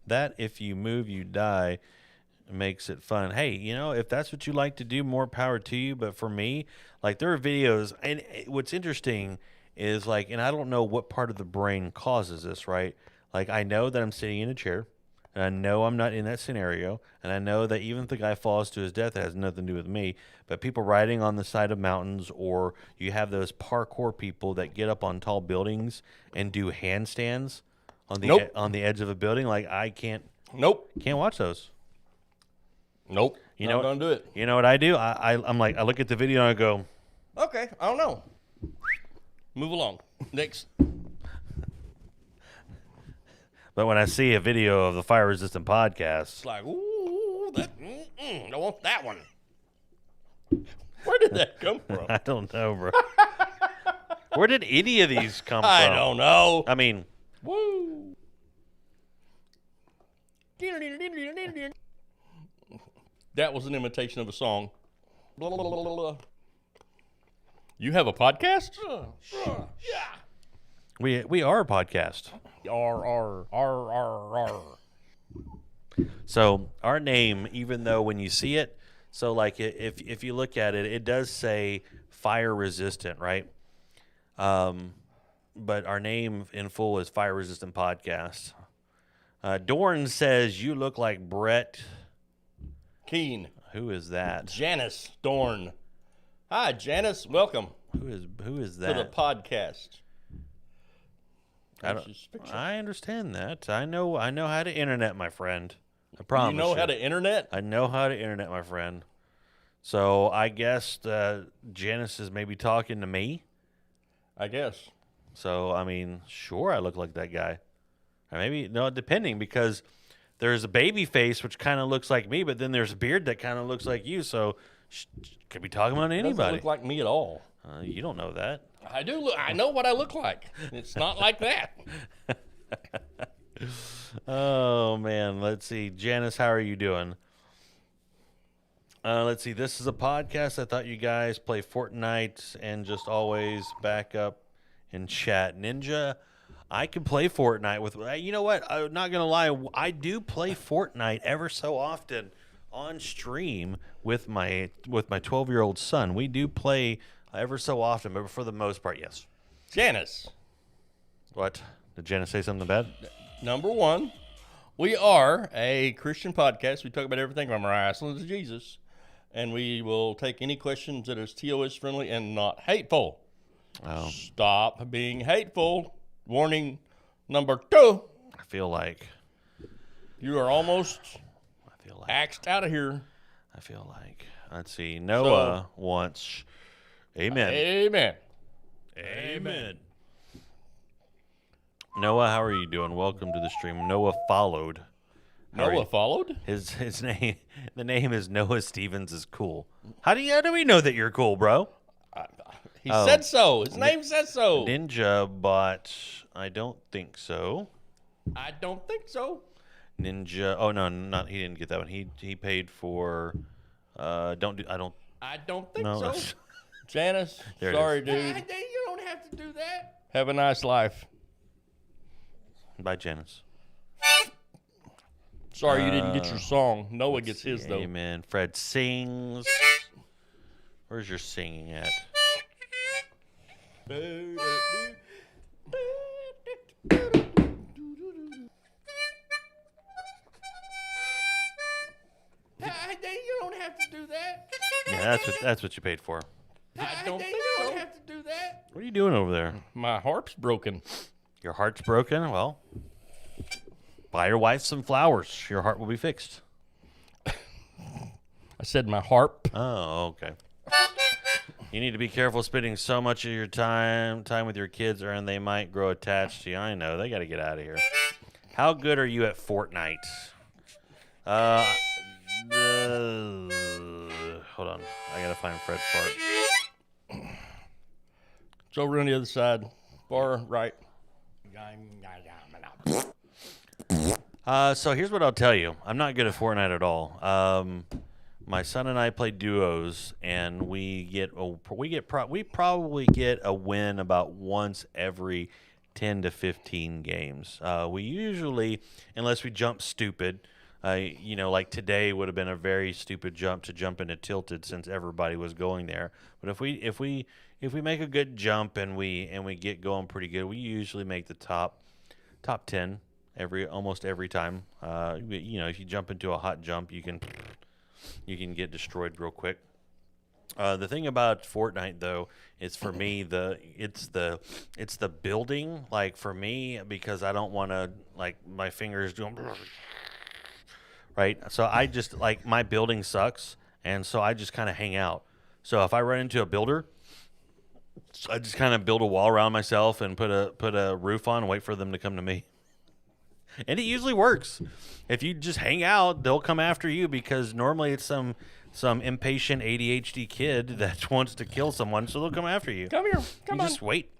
[SPEAKER 5] if you move, you die. makes it fun. Hey, if that's what you like to do, more power to you. But for me, like, there are videos, and what's interesting is, like, and I don't know what part of the brain causes this, right? Like, I know that I'm sitting in a chair, and I know I'm not in that scenario, and I know that even if the guy falls to his death, it has nothing to do with me. But people riding on the side of mountains, or you have those parkour people that get up on tall buildings and do handstands on the on the edge of a building. Like, I can't watch those.
[SPEAKER 6] Nope.
[SPEAKER 5] You
[SPEAKER 6] Not
[SPEAKER 5] know,
[SPEAKER 6] gonna do it.
[SPEAKER 5] You know what I do? I'm like, I look at the video and I go,
[SPEAKER 6] Okay, I don't know. Move along. Next.
[SPEAKER 5] but when I see a video of the fire resistant podcast,
[SPEAKER 6] It's like, ooh, I want that one. Where did that come from?
[SPEAKER 5] I don't know, bro. Where did any of these come from?
[SPEAKER 6] I don't know.
[SPEAKER 5] I mean,
[SPEAKER 6] Woo. That was an imitation of a song. Blah, blah, blah, blah, blah. You have a podcast? Yeah.
[SPEAKER 5] we are a podcast.
[SPEAKER 6] R.
[SPEAKER 5] So our name, even though when you see it, so like if you look at it, it does say fire resistant, right? But our name in full is Fire Resistant Podcast. Dorn says you look like Brett.
[SPEAKER 6] Keen.
[SPEAKER 5] Who is that?
[SPEAKER 6] Janice Dorn. Hi, Janice. Welcome
[SPEAKER 5] Who is
[SPEAKER 6] to
[SPEAKER 5] that?
[SPEAKER 6] the podcast.
[SPEAKER 5] I
[SPEAKER 6] That's
[SPEAKER 5] don't.
[SPEAKER 6] his picture.
[SPEAKER 5] I understand that. I know how to internet, my friend. I promise.
[SPEAKER 6] You know how to internet?
[SPEAKER 5] I know how to internet, my friend. So I guess Janice is maybe talking to me.
[SPEAKER 6] I guess.
[SPEAKER 5] So I mean, sure, I look like that guy. Or maybe no, depending, because there's a baby face which kind of looks like me, but then there's a beard that kind of looks like you. So could be talking about
[SPEAKER 6] Doesn't
[SPEAKER 5] anybody.
[SPEAKER 6] look like me at all.
[SPEAKER 5] You don't know that.
[SPEAKER 6] I do look. I know what I look like. It's not like that.
[SPEAKER 5] Oh man, let's see, Janice, how are you doing? Let's see. This is a podcast. I thought you guys play Fortnite and just always back up and chat. Ninja, I can play Fortnite with. You know what? I'm not gonna lie. I do play Fortnite ever so often on stream with my 12-year-old son. We do play ever so often, but for the most part, yes.
[SPEAKER 6] Janice.
[SPEAKER 5] What? Did Janice say something bad?
[SPEAKER 6] Number one, we are a Christian podcast. We talk about everything from wrestling to Jesus, and we will take any questions that is TOS friendly and not hateful.
[SPEAKER 5] Oh,
[SPEAKER 6] Stop being hateful. Warning number 2.
[SPEAKER 5] I feel like
[SPEAKER 6] You are almost
[SPEAKER 5] like
[SPEAKER 6] axed out of here.
[SPEAKER 5] I feel like. Let's see. Noah wants. Amen.
[SPEAKER 6] Amen.
[SPEAKER 5] Amen. Noah, how are you doing? Welcome to the stream. Noah followed. How are
[SPEAKER 6] Noah
[SPEAKER 5] you?
[SPEAKER 6] followed?
[SPEAKER 5] His name. The name is Noah Stevens is cool. How do we know that you're cool, bro?
[SPEAKER 6] He said so. His name said so.
[SPEAKER 5] Ninja bought. I don't think so.
[SPEAKER 6] I don't think so.
[SPEAKER 5] Ninja. Oh no, not he didn't get that one. He paid for. I don't.
[SPEAKER 6] I don't think
[SPEAKER 5] No,
[SPEAKER 6] so.
[SPEAKER 5] that's-
[SPEAKER 6] Janice,
[SPEAKER 5] There it
[SPEAKER 6] sorry,
[SPEAKER 5] is.
[SPEAKER 6] dude. You don't have to do that. Have a nice life.
[SPEAKER 5] Bye, Janice.
[SPEAKER 6] Sorry you didn't get your song. Noah gets his, though.
[SPEAKER 5] Amen. Fred sings. Where's your singing at?
[SPEAKER 6] You don't have to do that.
[SPEAKER 5] Yeah, that's what you paid for.
[SPEAKER 6] I don't think so. You don't have to do that.
[SPEAKER 5] What are you doing over there?
[SPEAKER 6] My harp's broken.
[SPEAKER 5] Your heart's broken? Well, buy your wife some flowers. Your heart will be fixed.
[SPEAKER 6] I said my harp.
[SPEAKER 5] Oh, okay. You need to be careful spending so much of your time with your kids, or they might grow attached to you. I know. They got to get out of here. How good are you at Fortnite? Hold on. I got to find Fred's part.
[SPEAKER 6] It's over on the other side. Far right.
[SPEAKER 5] So here's what I'll tell you. I'm not good at Fortnite at all. My son and I play duos, and we probably get a win about once every 10 to 15 games. We usually, unless we jump stupid, Like today would have been a very stupid jump to jump into Tilted since everybody was going there. But if we make a good jump and we get going pretty good, we usually make the top 10 almost every time. If you jump into a hot jump, you can get destroyed real quick. The thing about Fortnite though is for me it's the building, like for me, because I don't want to like my fingers doing right. So I just like my building sucks, and so I just kind of hang out. So if I run into a builder, I just kind of build a wall around myself and put a roof on and wait for them to come to me. And it usually works. If you just hang out, they'll come after you because normally it's some impatient ADHD kid that wants to kill someone, so they'll come after you.
[SPEAKER 6] Come here. Come on.
[SPEAKER 5] Just wait.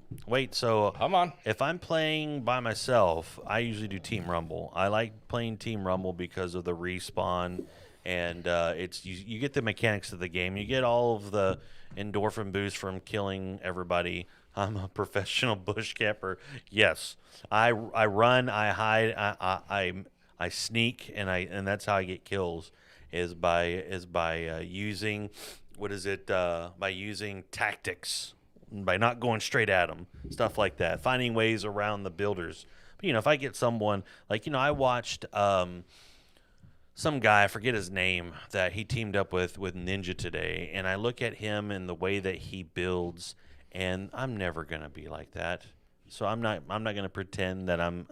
[SPEAKER 5] So
[SPEAKER 6] Come on.
[SPEAKER 5] if I'm playing by myself, I usually do Team Rumble. I like playing Team Rumble because of the respawn, and it's you get the mechanics of the game. You get all of the endorphin boost from killing everybody. I'm a professional bush camper. Yes, I run, I hide, I sneak, and that's how I get kills. Is by using by using tactics, by not going straight at them, stuff like that, finding ways around the builders. But if I get someone like I watched some guy, I forget his name, that he teamed up with Ninja today, and I look at him and the way that he builds, and I'm never gonna be like that. So I'm not gonna pretend that I'm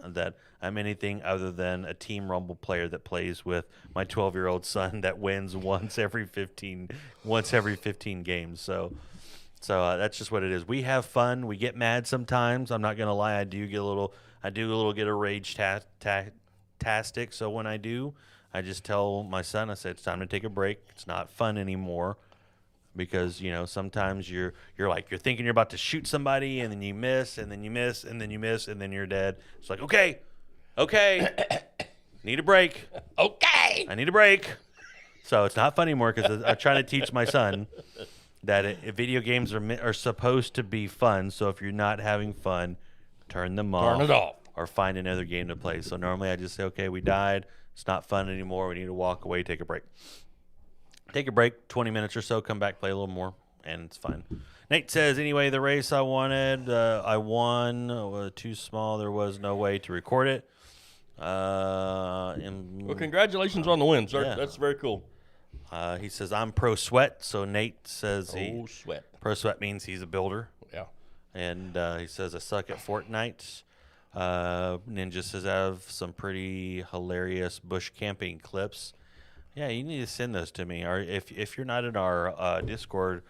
[SPEAKER 5] anything other than a Team Rumble player that plays with my 12-year-old son that wins once every 15 games. So that's just what it is. We have fun. We get mad sometimes. I'm not gonna lie. I do get a rage tastic. So when I do, I just tell my son, I say it's time to take a break. It's not fun anymore. Because sometimes you're thinking you're about to shoot somebody, and then you miss, and then you miss, and then you miss, and then you're dead. It's like, okay, need a break.
[SPEAKER 6] Okay,
[SPEAKER 5] I need a break. So it's not fun anymore because I'm trying to teach my son that video games are supposed to be fun. So if you're not having fun, turn them off.
[SPEAKER 6] Turn it off.
[SPEAKER 5] Or find another game to play. So normally I just say, okay, we died. It's not fun anymore. We need to walk away, take a break. Take a break, 20 minutes or so, come back, play a little more, and it's fine. Nate says, anyway, the race I wanted, I won. Too small, there was no way to record it.
[SPEAKER 6] Well, congratulations on the win, sir.
[SPEAKER 5] Yeah.
[SPEAKER 6] That's very cool.
[SPEAKER 5] He says, I'm pro sweat, so Nate says
[SPEAKER 6] Sweat.
[SPEAKER 5] pro sweat means he's a builder.
[SPEAKER 6] Yeah.
[SPEAKER 5] And he says, I suck at Fortnite. Ninja says, I have some pretty hilarious bush camping clips. Yeah, you need to send those to me. Or if you're not in our Discord,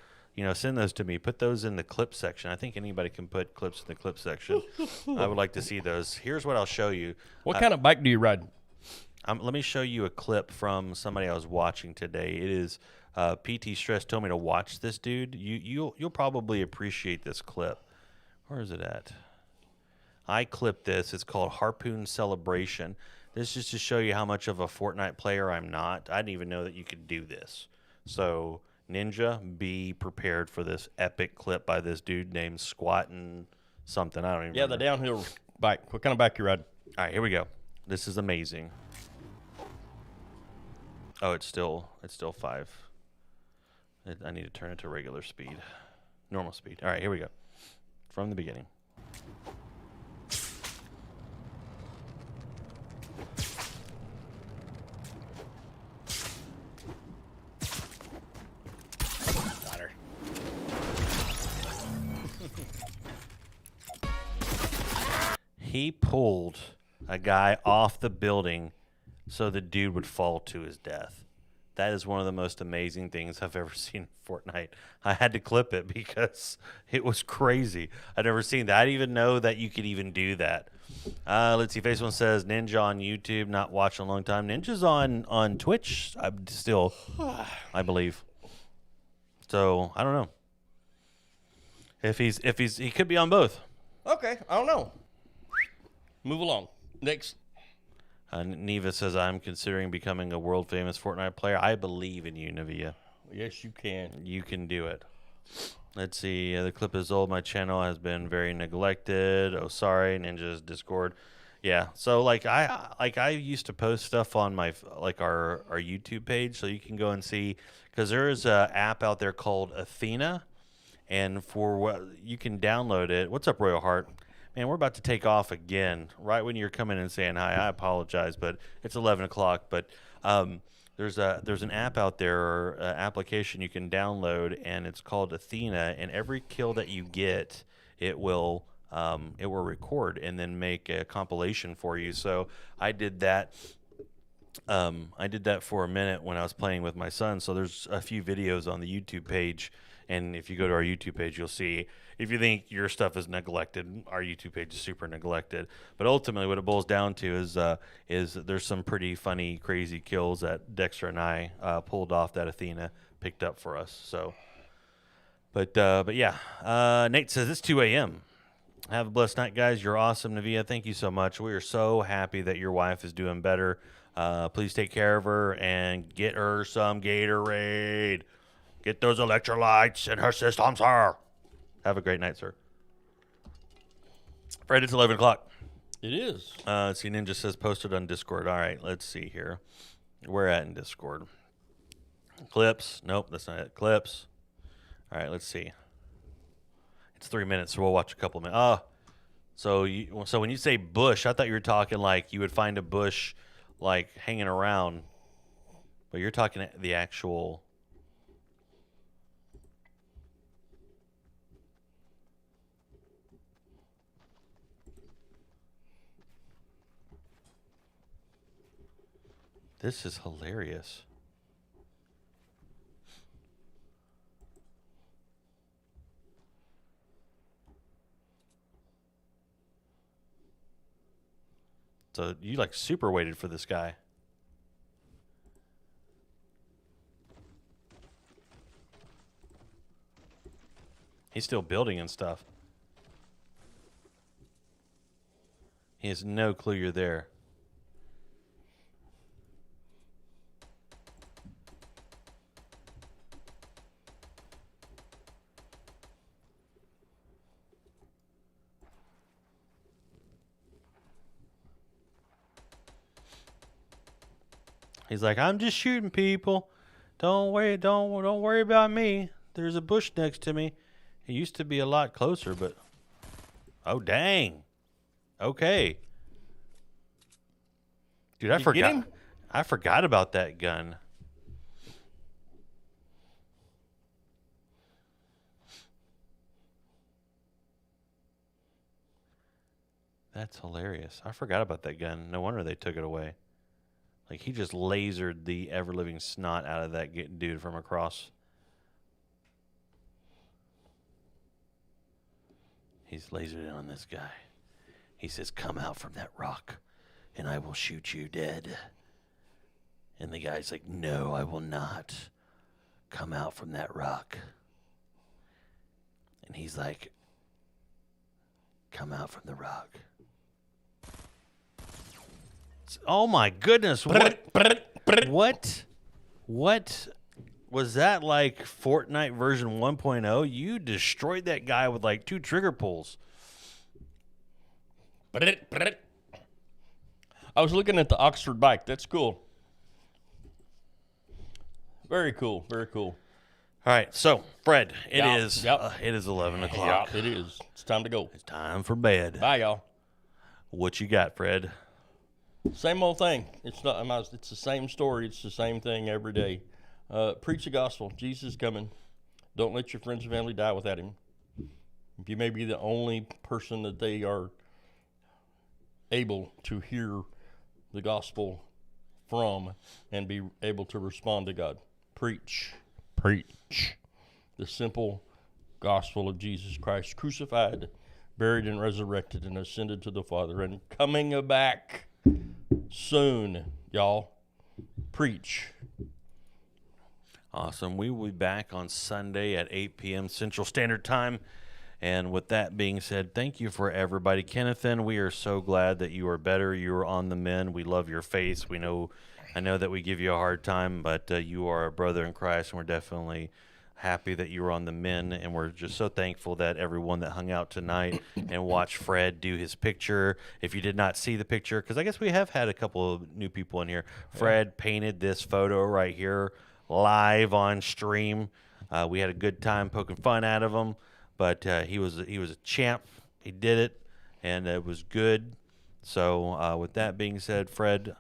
[SPEAKER 5] send those to me. Put those in the clip section. I think anybody can put clips in the clip section. I would like to see those. Here's what I'll show you.
[SPEAKER 6] What kind of bike do you ride?
[SPEAKER 5] Let me show you a clip from somebody I was watching today. It is PT Stress told me to watch this dude. You'll probably appreciate this clip. Where is it at? I clipped this. It's called Harpoon Celebration. This is to show you how much of a Fortnite player I'm not. I didn't even know that you could do this. So, Ninja, be prepared for this epic clip by this dude named Squattin' something. I don't even remember.
[SPEAKER 6] The downhill bike. What kind of bike you ride?
[SPEAKER 5] All right, here we go. This is amazing. Oh, it's still 5. I need to turn it to regular speed. Normal speed. All right, here we go. From the beginning. He pulled a guy off the building so the dude would fall to his death. That is one of the most amazing things I've ever seen in Fortnite. I had to clip it because it was crazy. I'd never seen that. I didn't even know that you could even do that. Let's see. Face One says Ninja on YouTube, not watching a long time. Ninja's on Twitch still, I believe. So I don't know. If he could be on both.
[SPEAKER 6] Okay, I don't know. Move along. Next.
[SPEAKER 5] Neva says, I'm considering becoming a world-famous Fortnite player. I believe in you, Nevia.
[SPEAKER 6] Yes, you can.
[SPEAKER 5] You can do it. Let's see. The clip is old. My channel has been very neglected. Oh, sorry. Ninja's Discord. Yeah. So I used to post stuff on my our YouTube page, so you can go and see, because there is a app out there called Athena, and for what you can download it. What's up, Royal Heart? Man, we're about to take off again. Right when you're coming and saying hi, I apologize, but it's 11 o'clock. But there's an app out there, or application you can download, and it's called Athena. And every kill that you get, it will record and then make a compilation for you. So I did that. I did that for a minute when I was playing with my son. So there's a few videos on the YouTube page, and if you go to our YouTube page, you'll see. If you think your stuff is neglected, our YouTube page is super neglected. But ultimately, what it boils down to is there's some pretty funny, crazy kills that Dexter and I pulled off that Athena picked up for us. So, but yeah, Nate says it's 2 a.m. Have a blessed night, guys. You're awesome, Navia. Thank you so much. We are so happy that your wife is doing better. Please take care of her and get her some Gatorade. Get those electrolytes in her system, sir. Have a great night, sir. Fred, it's 11 o'clock.
[SPEAKER 6] It is.
[SPEAKER 5] See, Ninja says posted on Discord. All right, let's see here. We're at in Discord. Clips. Nope, that's not it. Clips. All right, let's see. It's 3 minutes, so we'll watch a couple minutes. So when you say bush, I thought you were talking like you would find a bush like hanging around, but you're talking the actual. This is hilarious. So you like super waited for this guy. He's still building and stuff. He has no clue you're there. He's like, I'm just shooting people. Don't worry about me. There's a bush next to me. It used to be a lot closer, but oh dang. Okay. Dude, I forgot. I forgot about that gun. That's hilarious. I forgot about that gun. No wonder they took it away. Like, he just lasered the ever-living snot out of that dude from across. He's lasered in on this guy. He says, come out from that rock, and I will shoot you dead. And the guy's like, no, I will not. Come out from that rock. And he's like, come out from the rock. Oh my goodness! What was that, like Fortnite version 1.0? You destroyed that guy with like 2 trigger pulls.
[SPEAKER 6] I was looking at the Oxford bike. That's cool. Very cool. Very cool.
[SPEAKER 5] All right, so Fred, it
[SPEAKER 6] Yeah,
[SPEAKER 5] is
[SPEAKER 6] yep.
[SPEAKER 5] it is 11 o'clock.
[SPEAKER 6] Yeah, it is. It's time to go.
[SPEAKER 5] It's time for bed.
[SPEAKER 6] Bye, y'all.
[SPEAKER 5] What you got, Fred?
[SPEAKER 6] Same old thing. It's not. It's the same story. It's the same thing every day. Preach the gospel. Jesus is coming. Don't let your friends and family die without him. If you may be the only person that they are able to hear the gospel from and be able to respond to God. Preach. The simple gospel of Jesus Christ, crucified, buried, and resurrected, and ascended to the Father, and coming back soon, y'all. Preach.
[SPEAKER 5] Awesome. We will be back on Sunday at 8 p.m. Central Standard Time. And with that being said, thank you for everybody. Kennethan, we are so glad that you are better. You are on the mend. We love your face. I know that we give you a hard time, but you are a brother in Christ, and we're definitely happy that you were on the men, and we're just so thankful that everyone that hung out tonight and watched Fred do his picture. If you did not see the picture, because I guess we have had a couple of new people in here, Fred painted this photo right here live on stream. We had a good time poking fun out of him, but he was a champ. He did it, and it was good. So with that being said, Fred,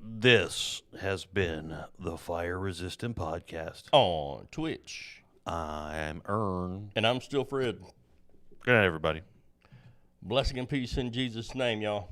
[SPEAKER 5] this has been the Fire Resistant Podcast.
[SPEAKER 6] On Twitch.
[SPEAKER 5] I am Ern.
[SPEAKER 6] And I'm still Fred.
[SPEAKER 5] Good night, everybody.
[SPEAKER 6] Blessing and peace in Jesus' name, y'all.